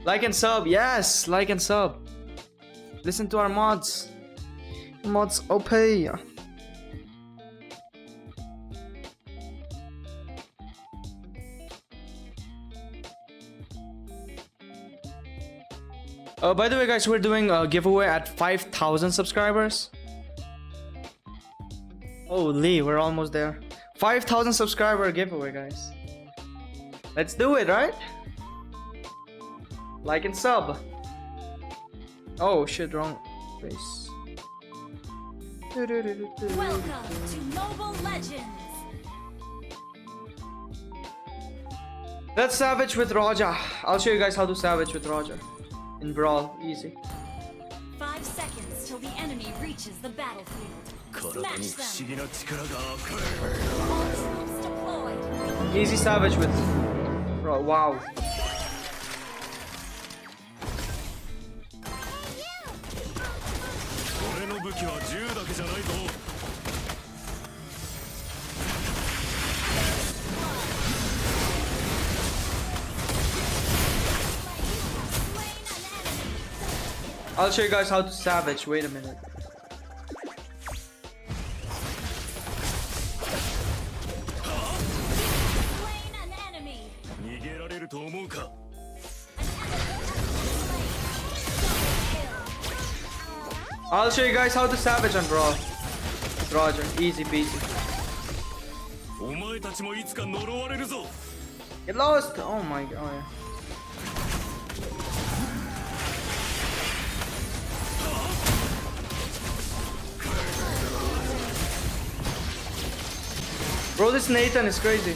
Like and sub, yes, like and sub. Listen to our mods. Mods OP. By the way, guys, we're doing a giveaway at 5,000 subscribers. Holy, we're almost there. 5,000 subscriber giveaway, guys. Let's do it, right? Like and sub. Oh shit, wrong face. Welcome to Mobile Legends. Let's savage with Roger. I'll show you guys how to savage with Roger. In Brawl, easy. 5 seconds till the enemy reaches the battlefield. Smash them. All troops deployed. Easy savage with Brawl. Wow. I'll show you guys how to savage. Wait a minute. I'll show you guys how to savage on Brawl. Roger, easy peasy. Get lost! Oh my god. Oh, yeah. Bro, this Nathan is crazy.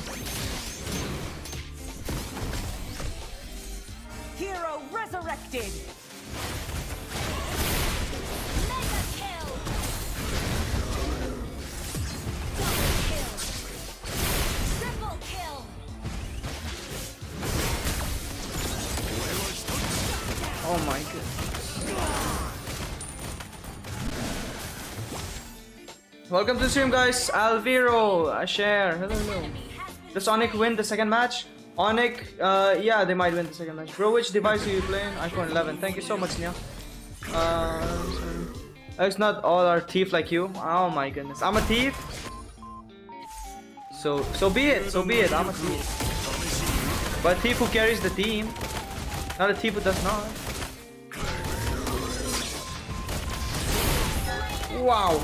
Hero resurrected. Mega kill. Double kill. Triple kill. Oh my god. Welcome to the stream, guys. Alviro, Asher, hello. Does Onyx win the second match? Onyx, yeah, they might win the second match. Bro, which device are you playing? iPhone 11. Thank you so much, Nia. It's not all are thief like you. Oh my goodness, I'm a thief. So be it. So be it. I'm a thief. But a thief who carries the team, not a thief who does not. Wow.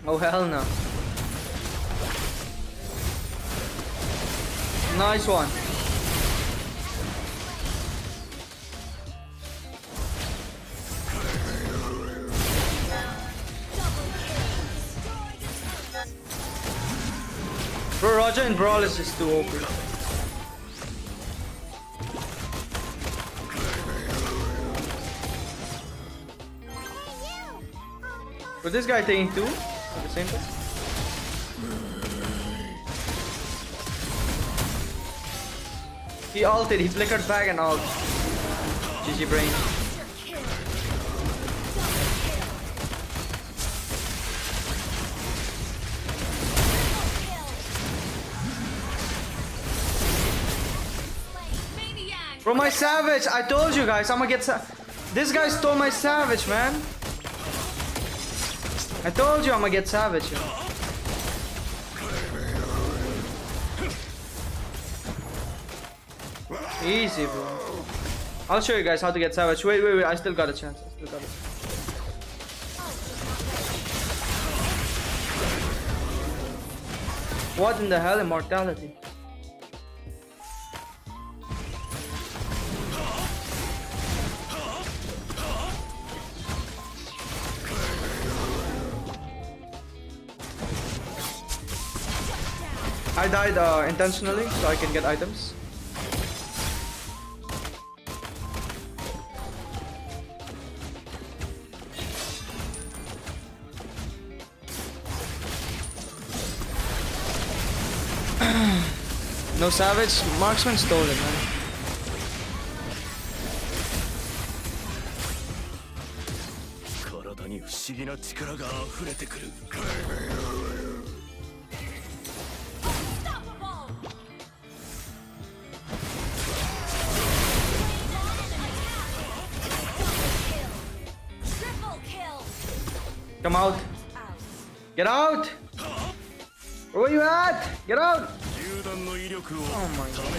Oh hell no. Nice one. Bro, Roger and Brawl is just too OP. But this guy taking 2 at the same time. He ulted, he flickered back and ult. GG brain. Bro, my Savage! I told you guys, I'm gonna get this guy stole my Savage, man. I told you I'm gonna get Savage. Yo. Easy, bro. I'll show you guys how to get Savage. Wait, wait, wait. I still got a chance. I still got it. What in the hell? Immortality. I died intentionally so I can get items. No Savage, Marksman stole it, man. Come out. Get out! Where you at? Get out! Oh my god.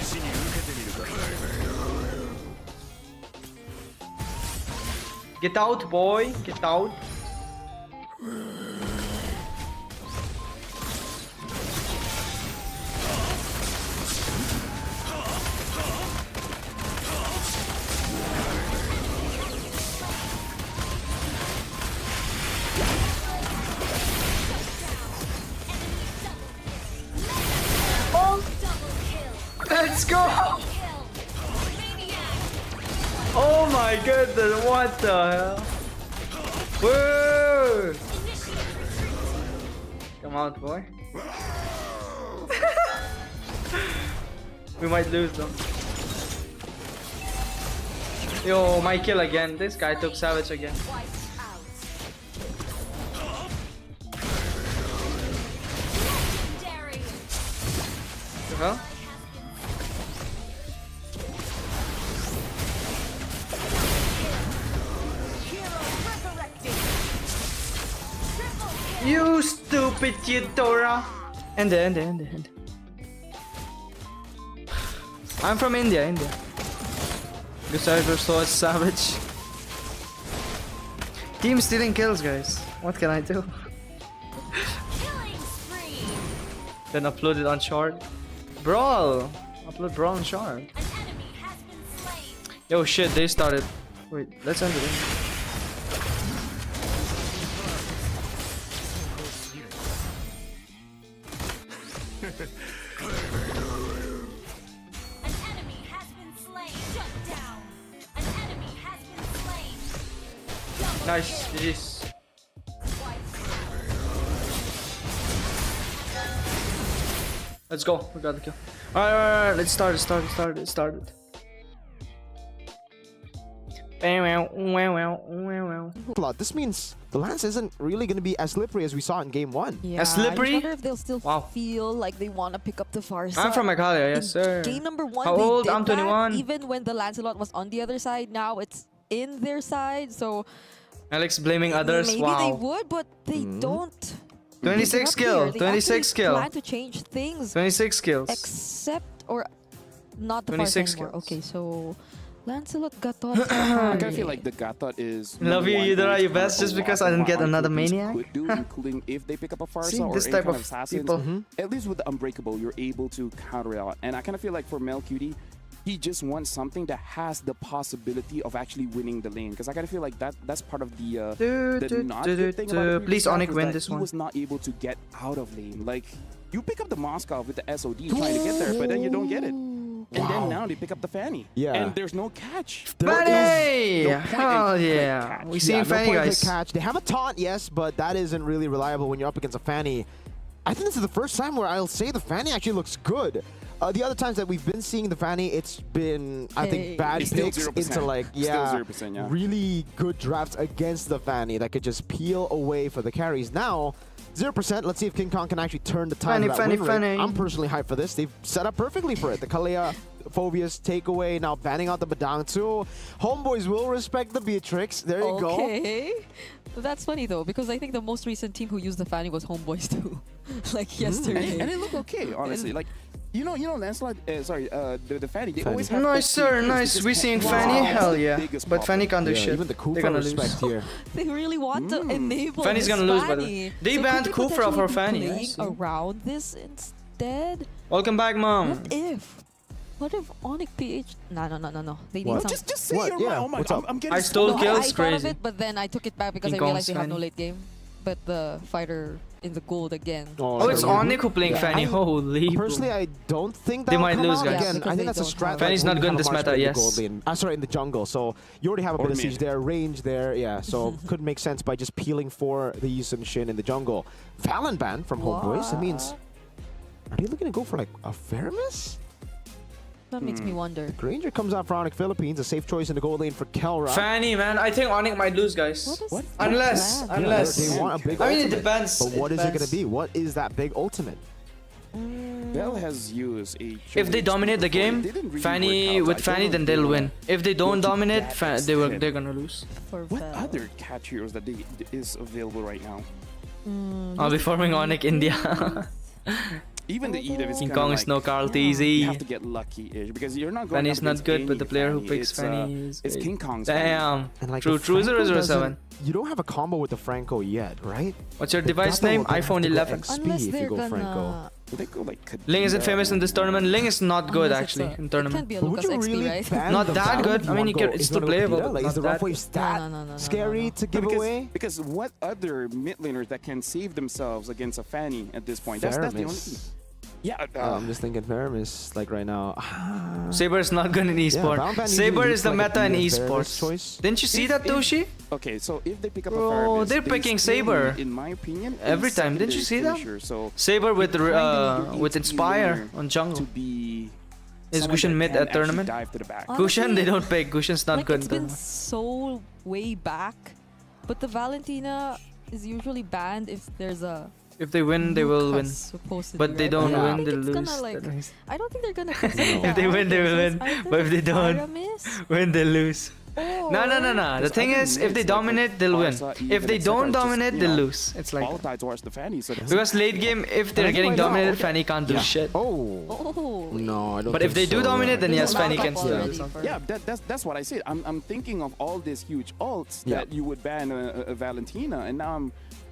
Get out, boy. Get out. Let's go! Oh my goodness, what the hell? Whoa! Come out, boy. We might lose though. Yo, my kill again. This guy took Savage again. The hell? You stupid Yutora! End. I'm from India. Good cyber sword Savage. Team stealing kills, guys. What can I do? Then upload it on Shard. Brawl! Upload Brawl on Shard. Yo shit, they started. Wait, let's end it in. Nice, GG's. Let's go, we got the kill. Alright, let's start it. This means the Lance isn't really going to be as slippery as we saw in game 1. Yeah, as slippery? I wonder if they'll still feel like they want to pick up the Farsa. I'm from Meghalaya, yes sir. Game number 1, how old? I'm 21. That, even when the Lancelot was on the other side, now it's in their side, so... Alex blaming others, maybe wow. they would, but they don't. 26 skill, 26 skill. Plan to change things. 26 kills. Except, or not the 26 anymore. kills. Okay, so Lancelot Gatot. I kind of feel like the Gatot is. Love you, Yudora, you best, just because I didn't get another maniac. Do, including if they pick up a Farsa See, or this any type kind of assassins. people. At least with the Unbreakable, you're able to counter it out. And I kind of feel like for Mel Cutie, he just wants something that has the possibility of actually winning the lane. Because I kind of feel like that's part of the not good thing about the please Onyx win this he one. was not able to get out of lane. Like, you pick up the Moskov with the SOD trying to get there, but then you don't get it. And then now they pick up the Fanny. Yeah. And there's no catch. Fanny! Hell yeah. We seen Fanny, guys. Catch. They have a taunt, yes, but that isn't really reliable when you're up against a Fanny. I think this is the first time where I'll say the Fanny actually looks good. The other times that we've been seeing the Fanny, it's been, I think, bad picks into like, really good drafts against the Fanny that could just peel away for the carries. Now, 0%. Let's see if King Kong can actually turn the tide of that win rate. I'm personally hyped for this. They've set up perfectly for it. The Kalea, Phobius takeaway, now banning out the Badang too. Homeboys will respect the Beatrix. There you go. Okay. That's funny though, because I think the most recent team who used the Fanny was Homeboys too. Like yesterday. And it looked okay, honestly. Like, you know, Lancelot, the Fanny, they always have... Nice, sir, nice. We seeing Fanny? Hell yeah. But Fanny can't do shit. Even the They're gonna lose. here. They really want to enable Fanny's gonna lose, by the way. They banned Kufra for Fanny. Playing around this instead? Welcome back, mom. What if Onyx PH... No. They need some... Just say you're right. Oh my God, I'm getting... I stole kills, I thought of crazy. it, but then I took it back because I realized we have no late game. But the fighter in the gold again. Oh, it's Onyx who playing Fanny. Holy. Personally, I don't think that they might lose, guys. guys. Again, I think that's a strat. Fanny's not good in this meta, yes. Sorry, in the jungle. So you already have a bit of siege there, range there. Yeah, so could make sense by just peeling for the Yusun Shin in the jungle. Valen ban from Homeboys. That means, are they looking to go for like a Faramis? That makes me wonder. Granger comes out for Onyx Philippines, a safe choice in the gold lane for Kelra. Fanny, man. I think Onyx might lose, guys. Unless. They want a big I mean, it depends. But what is it going to be? What is that big ultimate? Bell has used a... If they dominate the game, Fanny then they'll win. If they don't dominate, they're gonna lose. What other catch heroes that is available right now? I'll be forming Onyx India. Even the EDF is King Kong is no Carl easy. You have to get lucky-ish because you're not going Fanny's not good, but the player who picks Fanny is... It's King Kong's Damn. And like True 007. You don't have a combo with the Franco yet, right? What's your device name? iPhone 11. Unless they're gonna... They go like Ling isn't famous in this tournament. Ling is not good actually in tournament. It can't be a Lucas XP, right? Not that good. I mean, it's still playable. But like, is the rough wave stat scary to give away? Because what other mid laners that can save themselves against a Fanny at this point? That's the only thing. Yeah, I'm just thinking Faramis, like right now. Saber is not good in esports. Saber is the meta in esports. Didn't you see that, Toshi? Okay, so if they pick up a Faramis, they're picking Saber. In my opinion, every time. Didn't you see that? Saber with Inspire on jungle. Is Gushen mid at tournament? Gushen, they don't pick. Gushen's not good. It's been so way back, but the Valentina is usually banned if there's a... If they win, they will win. But they don't win, they'll lose. I don't think they're gonna. If they win, they will win. But if they don't win, they'll lose. No. The thing is, if they dominate, they'll win. If they don't dominate, they'll lose. It's like because late game, if they're getting dominated, Fanny can't do shit. No, I don't. But if they do dominate, then yes, Fanny can still. Yeah, that's what I said. I'm thinking of all these huge ults that you would ban a Valentina, and now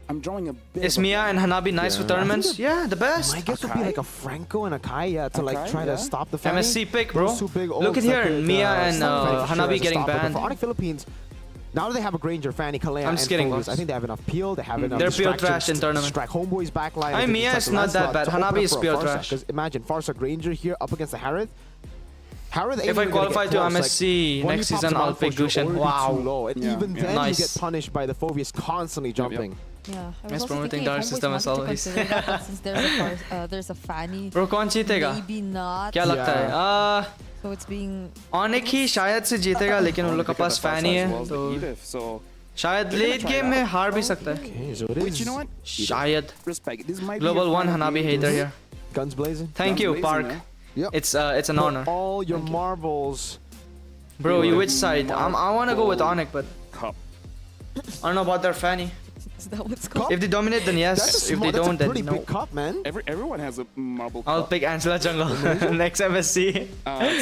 I'm drawing a bit. Is Mia and Hanabi nice for tournaments? Yeah, the best. My guess would be like a Franco and a Kai, to like try to stop the Fanny. MSC pick, bro. Look at here, Mia and Hanabi getting banned. For Onyx Philippines, now that they have a Granger, Fanny, Kalea, I'm just kidding, I think they have enough peel. They have enough. They're pure trash in tournament. Strike Homeboy's backline. I mean, Mia is not that bad. Hanabi is pure trash. Because imagine Farsa Granger here up against the Harith. If I qualify to MSC next season, I'll pick Gushen. Wow. And even then, you get punished by the Phobius constantly jumping. Yeah, I was Yes, also promoting thinking Dark System as always. Since there's a Fanny. Bro, कौन जीतेगा? Maybe not. क्या लगता है? So it's being. Onyx ही शायद से जीतेगा, लेकिन उन लोग के पास Fanny है, तो शायद late game में हार भी सकता है. Which you know what? शायद. Respect. This might Global 1 Hanabi hater here. Guns blazing. Thank you, Park. It's an honor. All your marbles. Bro, you which side? I wanna go with Onyx, but I don't know about their Fanny. Is that what's called? If they dominate, then yes. If they don't, then no. Big cup, man. Everyone has a marble cup. I'll pick Angela Jungle next MSC.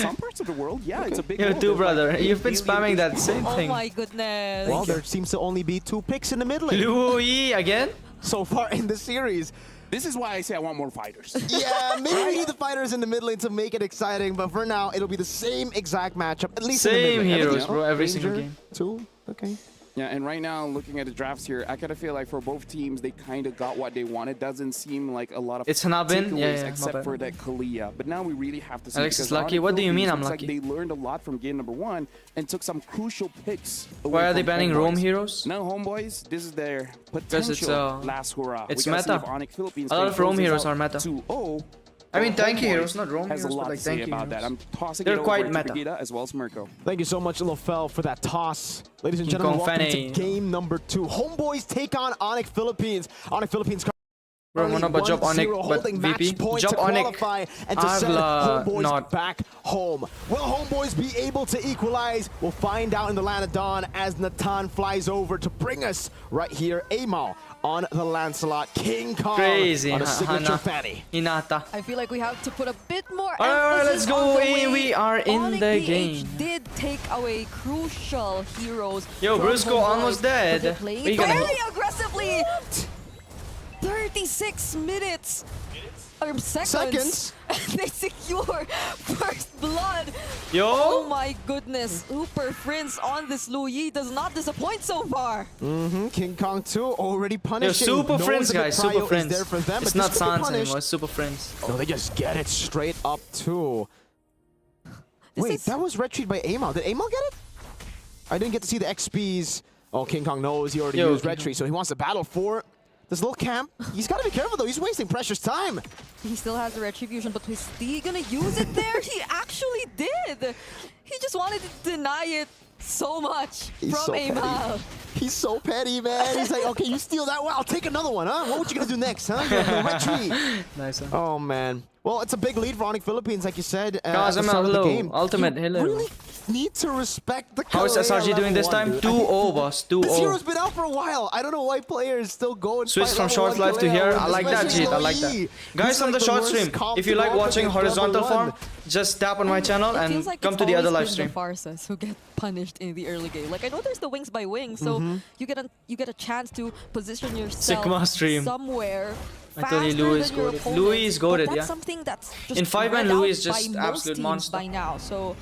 Some parts of the world, yeah, it's a big. You too, brother. You've been spamming that same thing. Oh my goodness. Well, there seems to only be 2 picks in the mid lane. Louis again? So far in the series. This is why I say I want more fighters. Yeah, maybe we need the fighters players in the mid lane to make it exciting, but for now, it'll be the same exact matchup, at least same in the mid lane. heroes, bro, every single game. Two, okay. Yeah, and right now, looking at the drafts here, I kind of feel like for both teams, they kind of got what they wanted. Doesn't seem like a lot of takeaways yeah, except for that Kalia. But now we really have to see. Alex is lucky. What do you mean I'm lucky? Like they learned a lot from game number 1 and took some crucial picks. Why are they banning Roam heroes? No, homeboys, this is their potential last hurrah. It's meta. A lot of Roam heroes are meta. I mean, tanky heroes, not Roam heroes, but like tanky heroes. I'm tossing They're it quite over to meta. Vegeta as well as Mirko. Thank you so much, Lofel, for that toss. Ladies and gentlemen, welcome to game number 2. Homeboys take on Onyx Philippines. Onyx Philippines. Bro, mana ba job Onyx but VP? Job Onyx. Not back home. Will Homeboys be able to equalize? We'll find out in the land of dawn as Natan flies over to bring us right here. Amal on the Lancelot. King Kong crazy on a signature Fanny. Hinata. I feel like we have to put a bit more Alright, let's emphasis go. on the way We are in the Onyx game. did take away crucial heroes. Yo, from Brusco Homeboys, almost dead. but they're playing What are you gonna very aggressively. 36 minutes. Or seconds. They secure first blood. Yo. Oh my goodness. Super Prince on this Louis does not disappoint so far. King Kong 2 already punishing. Yo, Super Friends, guys. Super Friends. There for them, it's not Sans anymore. It's Super Friends. No, they just get it straight up too. Wait, that was retreat by Amal. Did Amal get it? I didn't get to see the XPs. Oh, King Kong knows he already used retreat, so he wants to battle for this little camp. He's got to be careful though. He's wasting precious time. He still has the retribution, but is he gonna use it there? He actually did. He just wanted to deny it so much from Amal. He's so petty, man. He's like, okay, you steal that one, I'll take another one, huh? What you gonna do next, huh? Retreat. Nice. Oh man. Well, it's a big lead for Onyx Philippines, like you said. Guys, hello. Ultimate, hello. Really need to respect the How is SRG doing this time? 2-0, boss. 2-0. This hero's been out for a while. I don't know why players still go and switch from short life to here. I like that, Jeet. I like that. Guys, on the short stream, if you like watching horizontal form, just tap on my channel and come to the other live stream. The Farsas who get punished in the early game. Like I know there's the wings by wings, so you get a chance to position yourself Sigma stream. somewhere. I told you Louis is goated. Louis is goated, yeah. Something that's just in 5-man, Louis is just absolute monster by now. So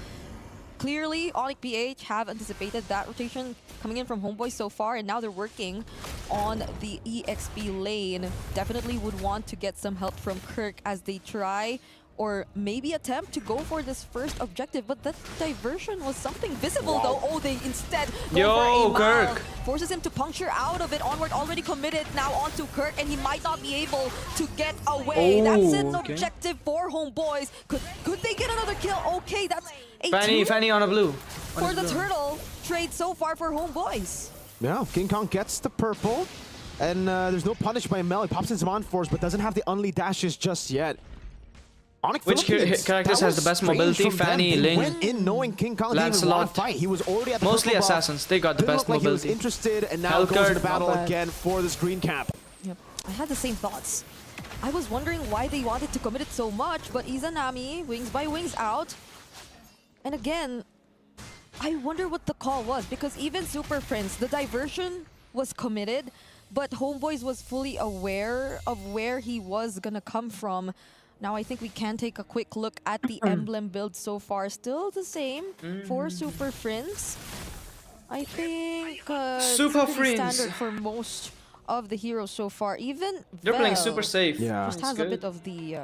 clearly, Onyx PH have anticipated that rotation coming in from Homeboys so far, and now they're working on the EXP lane. Definitely would want to get some help from Kirk as they try or maybe attempt to go for this first objective, but that diversion was something visible though. Oh, they instead go for Amal. Kirk forces him to puncture out of it. Onward already committed now onto Kirk, and he might not be able to get away. That's an objective for Homeboys. Could they get another kill? Okay, that's a Fanny on a blue. For the turtle trade so far for Homeboys. Yeah, King Kong gets the purple, and there's no punish by Mel. He pops in some on-force, but doesn't have the unlead dashes just yet. Which characters has the best mobility? Fanny, Ling, went in knowing King Kong Lancelot. fight. He was already at the mostly assassins. They got the best mobility. He was interested, and now goes to the battle again for this green cap. Yep, I had the same thoughts. I was wondering why they wanted to commit it so much, but Izanami, wings by wings out. And again, I wonder what the call was, because even Super Prince, the diversion was committed, but Homeboys was fully aware of where he was gonna come from. Now I think we can take a quick look at the emblem build so far. Still the same for Super Prince. I think Super it's standard for most of the heroes so far. Even they're playing super safe. Yeah, just has a bit of the.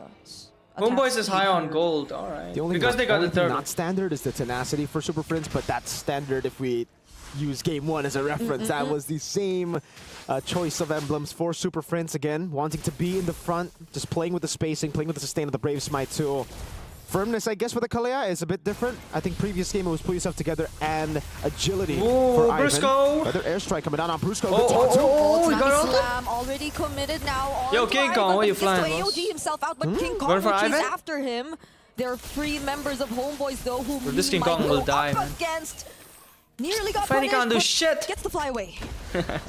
Homeboys is high on gold. All right. The only because they got the third. Not standard is the tenacity for Super Prince, but that's standard if we use Game 1 as a reference. That was the same choice of emblems for Super Prince again, wanting to be in the front, just playing with the spacing, playing with the sustain of the Brave Smite too. Firmness, I guess, with the Kalea is a bit different. I think previous game it was put yourself together and agility for Brusco. Ivan. Another airstrike coming down on Brusco. He got Slam already committed now. Yo, King Kong, where you flying? AOG himself out, but King Kong will chase after him. There are 3 members of Homeboys though who this King Kong will die, man. Against. Nearly got Fanny punished, can't do shit. Gets the fly away.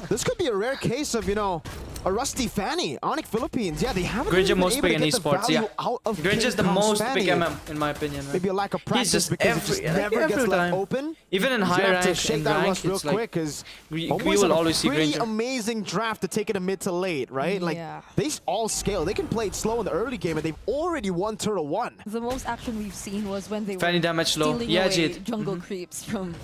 This could be a rare case of, you know, a rusty Fanny. Onyx Philippines, yeah, they haven't Granger really most been big able in to get the esports, yeah. value out of Granger's the King Kong's most Fanny. big MM, in my opinion. Right? Maybe a lack of practice just because it just never gets left open. Even in He's high gonna have to rank, shake in that rank, rush real it's like quick because we will always see pretty Granger. amazing draft to take it a mid to late, right? Like they all scale. They can play it slow in the early game, and they've already won Turtle 1. The most action we've seen was when they Fanny were damage low. stealing Yeah, away Jit. jungle creeps from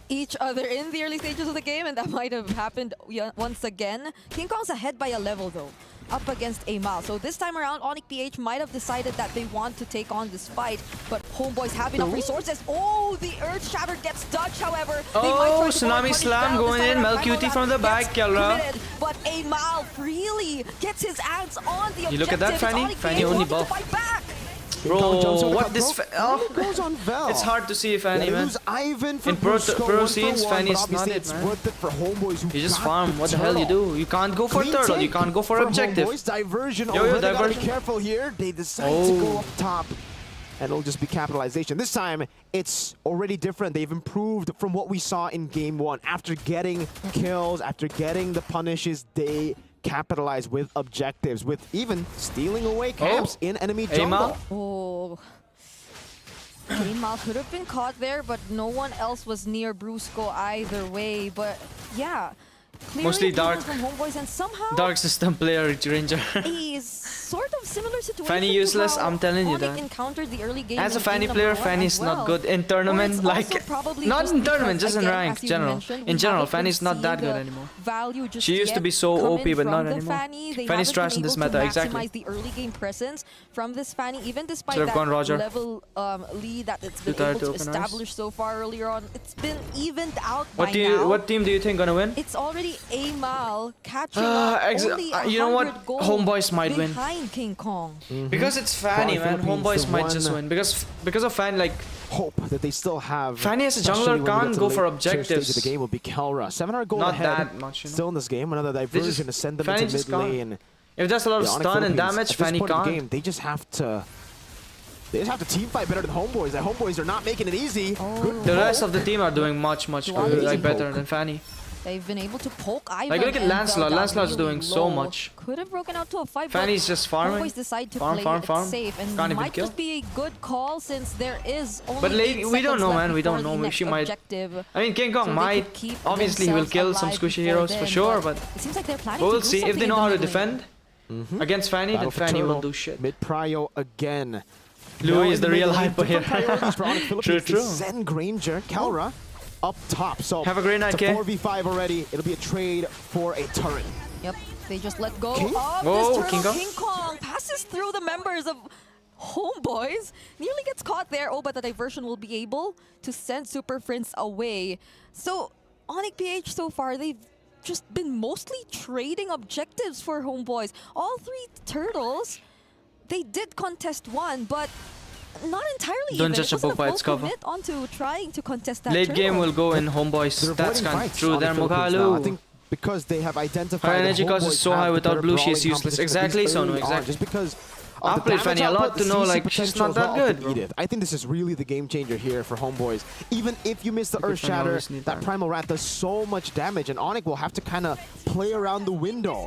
each other in the early stages of the game, and that might have happened once again. King Kong's ahead by a level though, up against Amal. So this time around, Onyx PH might have decided that they want to take on this fight, but Homeboys have enough resources. Oh, the Earth Shatter gets dodged, however. Oh, Tsunami Slam going in. Melcutie from the back, Kelra. But Amal really gets his hands on the objective. You look at that, Fanny. Fanny only buff. Bro, what this? goes on Vel. It's hard to see Fanny, man. Ivan for In pro scenes, Fanny is not it, it's man. worth it for Homeboys who You just got farm. the What the hell you turtle. do? You can't go for Clean turtle. You take can't go for objective. Homeboys, diversion. Yo, Already gotta be diversion. careful here. They decide to go up top, and it'll just be capitalization. This time, it's already different. They've improved from what we saw in Game 1. After getting kills, after getting the punishes, they capitalize with objectives, with even stealing away camps in enemy jungle. Oh. Amal could have been caught there, but no one else was near Brusco either way. But yeah, Mostly dark. From Homeboys, and somehow Dark system player Ranger. a sort of similar situation. Fanny to useless, how I'm telling you Onyx that. encountered the early game As a in Fanny game player, number 1 Fanny as is well. not good in Or tournament. it's Like also probably not just in tournament, because, just in again, ranked. as you General. mentioned, we In general, haven't been Fanny's not that seeing good the anymore. Value just She used to yet be so come OP, in but from not the anymore. Fanny. They Fanny's haven't trash been in this able to meta, exactly. maximize the early game presence from this Fanny, even despite Should have that gone Roger. level lead that it's been Too tired able to to open eyes. establish so far earlier on. It's been evened out What by do you? now. What team do you think gonna win? It's already Amal catching up only You know what? 100 goals Homeboys might win. behind King Kong. Because it's Fanny, man. Homeboys might just win. Because of Fanny, like hope that they still have. Fanny as a especially jungler when we get can't to go the for later stage objectives. of the game will be Kelra. 700 gold Not ahead. that much, you know. Still in this game, another diversion to send them Fanny into just mid can't. lane. If there's a lot of The Onyx stun and Philippines, damage, at this Fanny point of the can't. game, they just have to. They just have to team fight better than Homeboys. The Homeboys are not making it easy. Good The rest of the team are doing much Duality. like better than Fanny. They've been able to poke Ivan. Like look at and Lancelot. Vel Lancelot's really doing so low. much. Could have broken out to a fight. Fanny's but just farming. Homeboys decide to Farm, play farm, it farm. safe, and Can't even might kill. just be a good call since there is only But 8 we don't seconds know, left man. We don't before know. the Maybe she next might. objective. I mean, King Kong So they might. could keep Obviously, he will kill themselves some alive squishy before heroes for then, sure. but But it seems like they're planning we'll to do see. If something they in know the how to mid lane. defend against Fanny, then Battle for Fanny will Turtle. do shit. Mid prio again. Louis is the real hyper Different here. priorities for Onyx True, Philippines. true. They send Granger, Kelra up top. So Have a great night, it's a Kay. 4v5 already. It'll be a trade for a turret. Yep, they just let go King? of Oh, this King turtle. Kong? King Kong passes through the members of Homeboys, nearly gets caught there. Oh, but the diversion will be able to send Super Prince away. So, Onyx PH so far, they've just been mostly trading objectives for Homeboys. All 3 turtles, they did contest one, but not entirely Don't even. judge It a book wasn't by full its cover. commit onto trying to contest that Late turtle. game will go in Homeboys. They're That's avoiding kind of fights true on the there, Philippines now. I Mugalu. think because they have identified Her that energy cost is Homeboys so have high the without better blue, she is brawling useless. competition, Exactly, at least Sonu, early on, exactly. Just because I've of the played Fanny damage a lot output, to the know, CC like, she's potential not as that well of good, the bro. Edith. I think this is really the game changer here for Homeboys. Even if you miss the Earth Fanny Shatter, always need that that. Primal Rat does so much damage, and Onyx will have to kind of play around the window,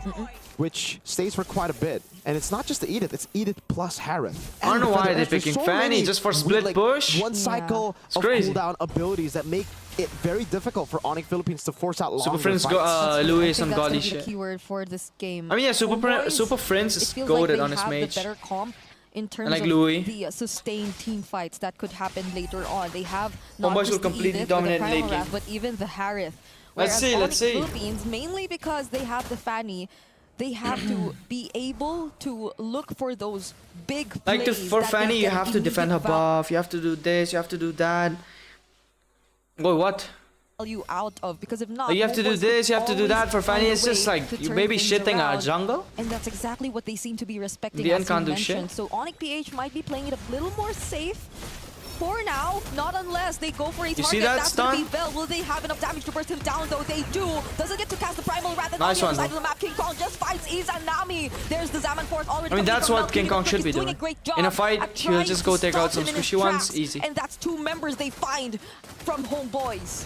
which stays for quite a bit. And it's not just the Edith, it's Edith plus Harith. I don't know And why Feather they're Edge. There's picking so Fanny many just for weird, split like, push. One cycle It's of crazy. cooldown abilities that make it very difficult for Onyx Philippines to force out longer Super Friends fights. go Louis and that's gonna Golly be the shit. keyword for this game. I mean, yeah, Homeboys, Super Friends it is feels like goated they on his have mage. the better comp in terms like of Louis. the sustained team fights that could happen later on. They have not Homeboys just will the completely Edith or the dominate Primal late Wrath, game. but even the Harith. Let's Whereas see, let's Onyx see. Philippines, mainly because they have the Fanny, they have to be able to look for those big Like plays for that Fanny, they you get have to defend her immediate buff. You have to do this. You have to do that. Wait, what? value out of, because if not, You have to do Homeboys this. You could have to do that. always For Fanny, find a it's just way like to you turn maybe things shitting our around. jungle. And that's exactly what they seem to be respecting, The end as you can't do mentioned. shit. So Onyx PH might be playing it a little more safe for now, not unless they go for a target. see that That's gonna be stun? Vel. Will they have enough damage to burst him down, though? They do. Doesn't get to cast the Primal Wrath. And Nice on the one, other side of the map, King Kong just fights Izanami. There's the Zaman Force already. I mean, coming that's from what Melky, King Kong but should be he's doing doing. a great job In a fight, at he'll trying just to go take out stop some him in his squishy ones, tracks. easy. And that's 2 members they find from Homeboys.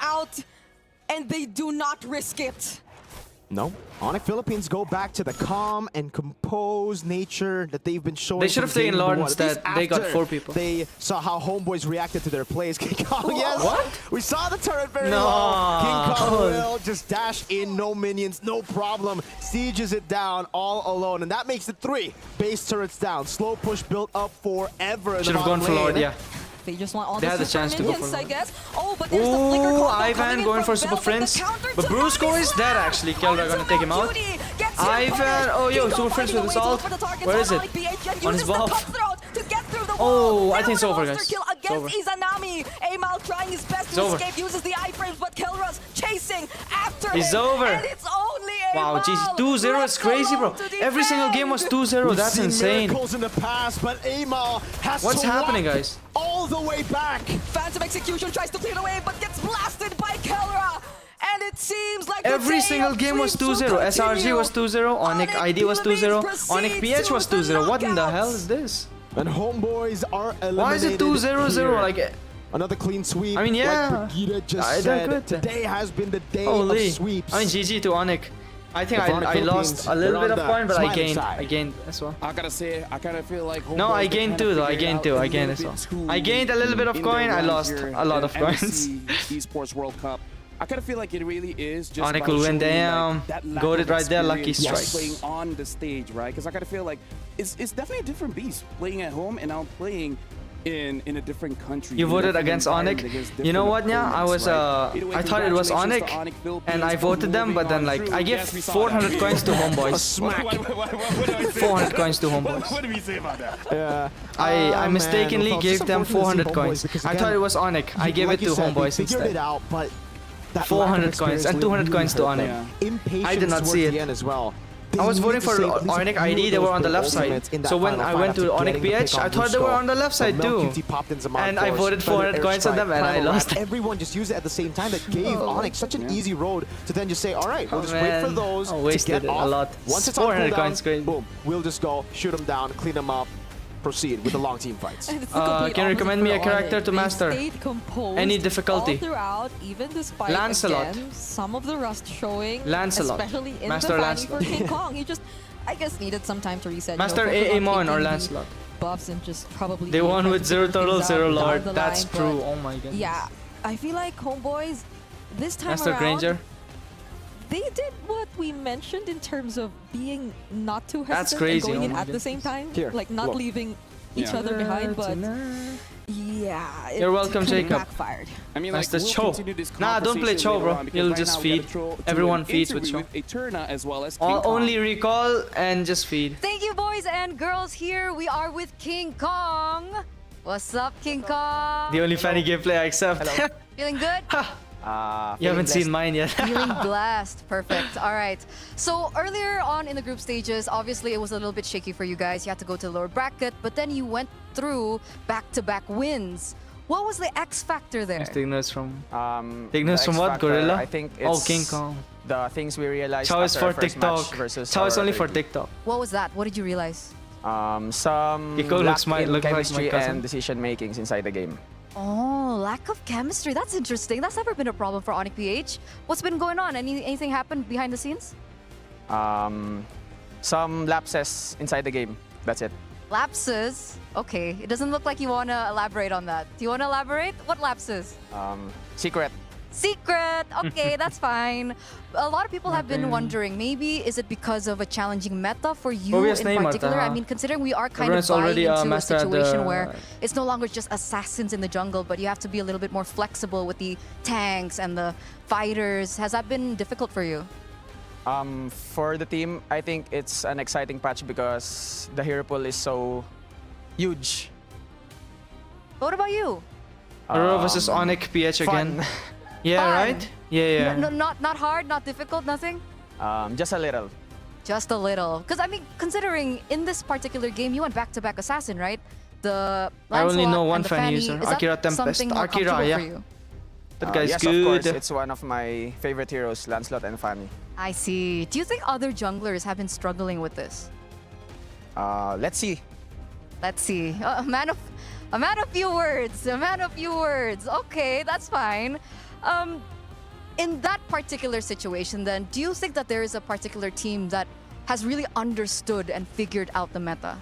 out, and they do not risk it. No. Onyx Philippines go back to the calm and composed nature that they've been showing. They should have taken Lord instead. They got 4 people. They saw how Homeboys reacted to their plays. King Kong, yes. What? We saw the turret very No. low. King Kong will just dash in, no minions, no problem. Sieges it down all alone, and that makes it 3. Base turrets down. Slow push built up forever. Should have gone for Lord, yeah. They just want all they had the chance to go minions, for I Lord. guess. Oh, but there's the flicker combo Ivan going for Super Friends. But Brusco is dead actually. Kelra gonna take him out. Ivan, oh yo, Super Friends with assault. Where is it? On his buff. Oh, I think it's over, guys. It's over. Izanami. Amal trying his best to escape, uses the iframes, but Kelra's chasing after him. It's over. And it's only Amal. Wow, GG. 2-0 is crazy, bro. Every single game was 2-0. That's insane. Miracles in the past, but Amal has What's happening, guys? All the way back. Phantom Execution tries to clear the way, but gets blasted by Kelra. And it seems like every single game was 2-0. SRG was 2-0. Onyx ID was 2-0. Onyx PH was 2-0. What in the hell is this? And Homeboys are eliminated. Why is it 2-0-0? Like, another clean sweep. I mean, yeah. Like Brigitte just said, today has been the day of sweeps. I mean, GG to Onyx. I think I lost a little bit of point, but I gained. I gained as well. I gotta say, I kind of feel like. No, I gained 2 though. I gained 2. I gained as well. I gained a little bit of coin. I lost a lot of coins. Esports World Cup. I kind of feel like it really is just. Onyx will win. Damn. Got it right there. Lucky strike. Playing on the stage, right? Because I kind of feel like it's definitely a different beast playing at home and now playing in a different country. You voted against Onyx. You know what, yeah? I was I thought it was Onyx, and I voted them, but then like I gave 400 coins to Homeboys. 400 coins to Homeboys. What do we say about that? Yeah. I mistakenly gave them 400 coins. I thought it was Onyx. I gave it to Homeboys instead. 400 coins and 200 coins to Onyx. I did not see it as well. I was voting for Onyx ID, they were on the left side. So when I went to Onyx PH, I thought they were on the left side too. And I voted 400 coins on them and I lost. Everyone just used it at the same time. That gave Onyx such an easy road to then just say, alright, we'll just wait for those to get off. A lot. Once it's 400 coins, great. Boom, we'll just go, shoot them down, clean them up, proceed with the long team fights. Can you recommend me a character to master? Any difficulty? All throughout, even despite Lancelot. Again, some of the rust showing, Lancelot. especially in Master the Lancelot. for King Kong. He just, I guess, needed some time to reset. Master Aemon or Lancelot. Buffs and just probably. They won with 0 turtle, 0 lord. line, That's true. Oh my god. Yeah, I feel like Homeboys this time Master around. Granger. They did what we mentioned in terms of being not too hesitant That's crazy. and going Oh in my at the same time, Here, like not look. leaving each other behind, but yeah, You're welcome, Jacob. Backfired. I mean, That's like, the we'll Cho. continue this Nah, don't play Cho, conversation bro. later on, because You'll right just now we feed. gotta do Everyone an feeds with interview Cho. Eterna as well as King Kong. Only recall and just feed. Thank you, boys and girls. Here we are with King Kong. What's up, King Kong? The only funny gameplay I accept. Feeling good? You haven't seen mine yet. Feeling blessed. Perfect. All right. So earlier on in the group stages, obviously it was a little bit shaky for you guys. You had to go to the lower bracket, but then you went through back-to-back wins. What was the X factor there? Take notes from. Take notes from what? Gorilla? I think it's King Kong. the things we realized Chow is after for our first match TikTok. versus Chow is our only for other TikTok. What was that? What did you realize? some Kiko lack in looks like my chemistry cousin. and decision makings inside the game. Oh, lack of chemistry. That's interesting. That's never been a problem for Onyx PH. What's been going on? Anything happened behind the scenes? Some lapses inside the game. That's it. Lapses? Okay. It doesn't look like you want to elaborate on that. Do you want to elaborate? What lapses? Secret. Secret! Okay, that's fine. A lot of people have been wondering, maybe is it because of a challenging meta for you in particular? I mean, considering we are kind of buying into a situation where it's no longer just assassins in the jungle, but you have to be a little bit more flexible with the tanks and the fighters. Has that been difficult for you? For the team, I think it's an exciting patch because the hero pool is so huge. What about you? Aurora versus Onyx PH again. Yeah, Fun. right? Yeah. No, not hard, not difficult, nothing? Just a little. Just a little. Because, I mean, considering in this particular game, you went back-to-back assassin, right? The I only know one fan fan user, is Akira that Tempest. something more Akira, comfortable yeah. for you? That guy's yes, good. Of course, it's one of my favorite heroes, Lancelot and Fanny. I see. Do you think other junglers have been struggling with this? Let's see. Let's see. A man of few words. A man of few words. Okay, that's fine. In that particular situation, then, do you think that there is a particular team that has really understood and figured out the meta?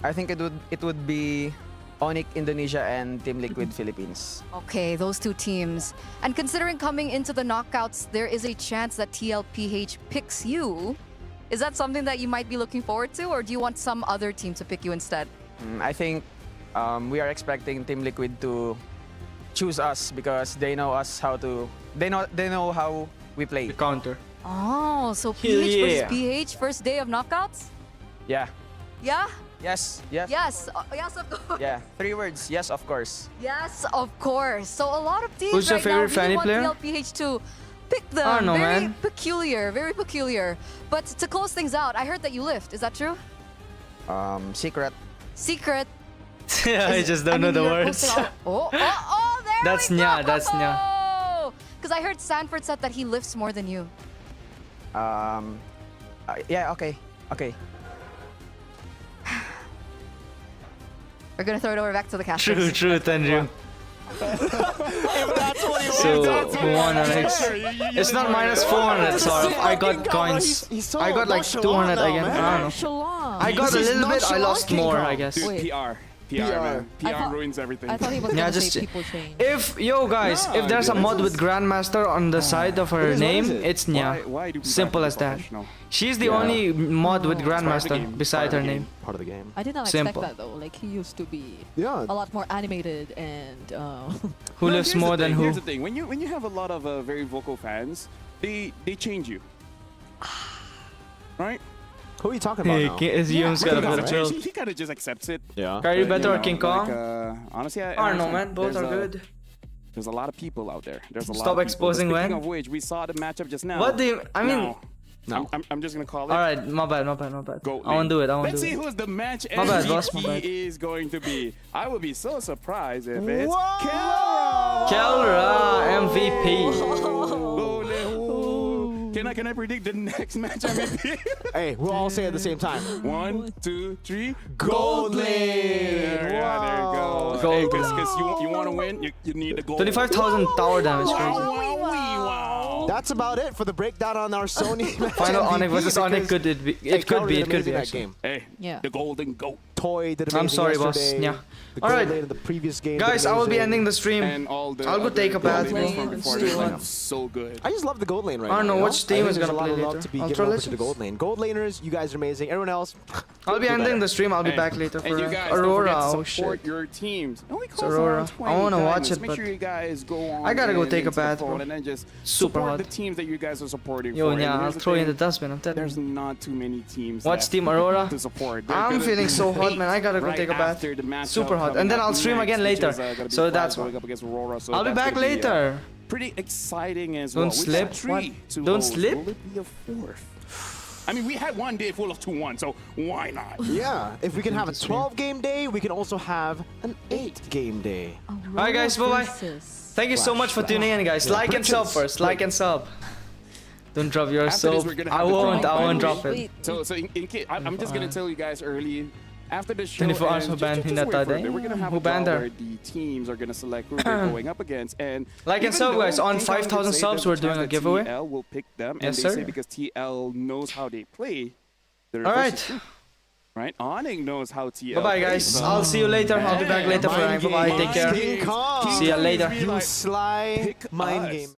I think it would be Onyx Indonesia and Team Liquid Philippines. Okay, those two teams. And considering coming into the knockouts, there is a chance that TLPH picks you. Is that something that you might be looking forward to, or do you want some other team to pick you instead? I think we are expecting Team Liquid to choose us because they know us how to. They know how we play. The counter. Oh, so PH versus PH, first day of knockouts? Yeah. Yeah? Yes. Yes. Yes. Yes, of course. Yeah. 3 words. Yes, of course. Yes, of course. So a lot of teams Who's your right now favorite really Fanny want player? TLPH to pick them. I don't know, very man. peculiar, very peculiar. But to close things out, I heard that you lift. Is that true? Secret. Secret. I just don't know the words. There That's we go. Nya, that's Nya. Because I heard Sanford said that he lifts more than you. Yeah. Okay. Okay. We're gonna throw it over back to the casters. True, Tenju. If that's what he So, wants, who won on X? It's not minus 400, sorry. I got coins. I got like 200 again. I don't know. I got a little bit, I lost more, I guess. Dude, PR, man. PR ruins everything. I thought he was Yeah, gonna just say people change. if guys, No, if there's a dude, mod this with is- Grandmaster on the side of her name, it's Nya. Why do people Simple have as to be that. professional? She's the only mod with Grandmaster game. beside her name. Part of the game. I did not Simple. expect that though. Like he used to be Yeah. a lot more animated and Who No, lives here's more the than thing, who? Here's the thing. When you have a lot of very vocal fans, they change you. Right? Who are you talking about Hey, now? Is Young's got a bit of Right? chill. He kind of just accepts it. Yeah. Kyrie But, better you or know, King Kong? Like, honestly, I don't know, man. Both are good. There's a lot of people out there. There's a lot. Stop of people. exposing Speaking when. of which, we saw the matchup just now. What do you? I mean, No. I'm just gonna call it. alright, my bad. Goat I won't do it. I won't Let's do see it. who's the match My bad, boss, my MVP bad. is going to be. I would be so surprised if it's Whoa! Kelra MVP. Can I predict the next match MVP? Hey, we'll all say it at the same time. 1, 2, 3. Gold lane! Yeah, there you go. Gold Because you want to win, you need the gold. 25,000 tower damage. Crazy. Wow. That's about it for the breakdown on our Sony match Final MVP Onyx versus Onyx. because- Could it be? Hey, It could Kelra be. did It could amazing be that actually. game. Hey, Yeah. the golden goat. Toy did amazing I'm sorry, boss. yesterday. Yeah. The All gold right. lane in the previous game. Guys, did I will be amazing. ending the stream. And all the I'll go other take a bath. gold lanes from before Let's do this it. lineup, so good. I just love the gold lane right I don't now. know you which team I think is there's gonna a lot play of love later. to be Ultra given over to Legends? the gold lane. Gold laners, you guys are amazing. Everyone else, I'll be do ending better. the stream. I'll be Hey, back later and for you guys Aurora. don't Oh forget to support shit. your teams. It only costs Aurora. around 20 I wanna watch diamonds. it, Make but sure you guys go on. I gotta go and take a into the bath, phone bro. and then just Super support hot. the teams that you guys are supporting. Yo, for. And yeah, I'll here's the throw you in the thing, dustbin. I'm telling There's you. not too many teams. Watch left Team Aurora. to support. I'm feeling so hot, man. I gotta go right take a bath. after the matchup Super hot. coming And then up I'll stream next, again which later. is, gonna be So Flag that's going why. up against Aurora, so I'll be that's back gonna later. Pretty exciting as Don't well. We got slip. three What? to Don't host. slip? Will it be a fourth? I mean, we had one day full of 2-1, so why not? Yeah, if we can have a 12-game day, we can also have an 8-game day. Alright, guys. Bye bye. Thank you so much for tuning in, guys. Like and sub first. Like and sub. Don't drop your After this, soap. we're gonna I have the won't. drawing, I by won't the drop way. it. So in case, I'm just gonna tell you guys early. After the show, 24 hours ends, for ban just wait Hinata for it. Day. We're gonna have Who a draw banned her? where the teams are gonna select who they're going up against. And Like and even sub, though guys. On King Kong 5,000 did say subs, there's we're a doing chance a that giveaway. TL will pick them, Yes, and they sir. say because TL knows how they play. The reverse Alright. is true. Right? Onyx knows how TL. Bye bye, plays, guys. so- I'll see you later. I'll be back later for Mind Bye bye. game. Take care. King Kong. See ya later. Be You like, sly pick mind us. game.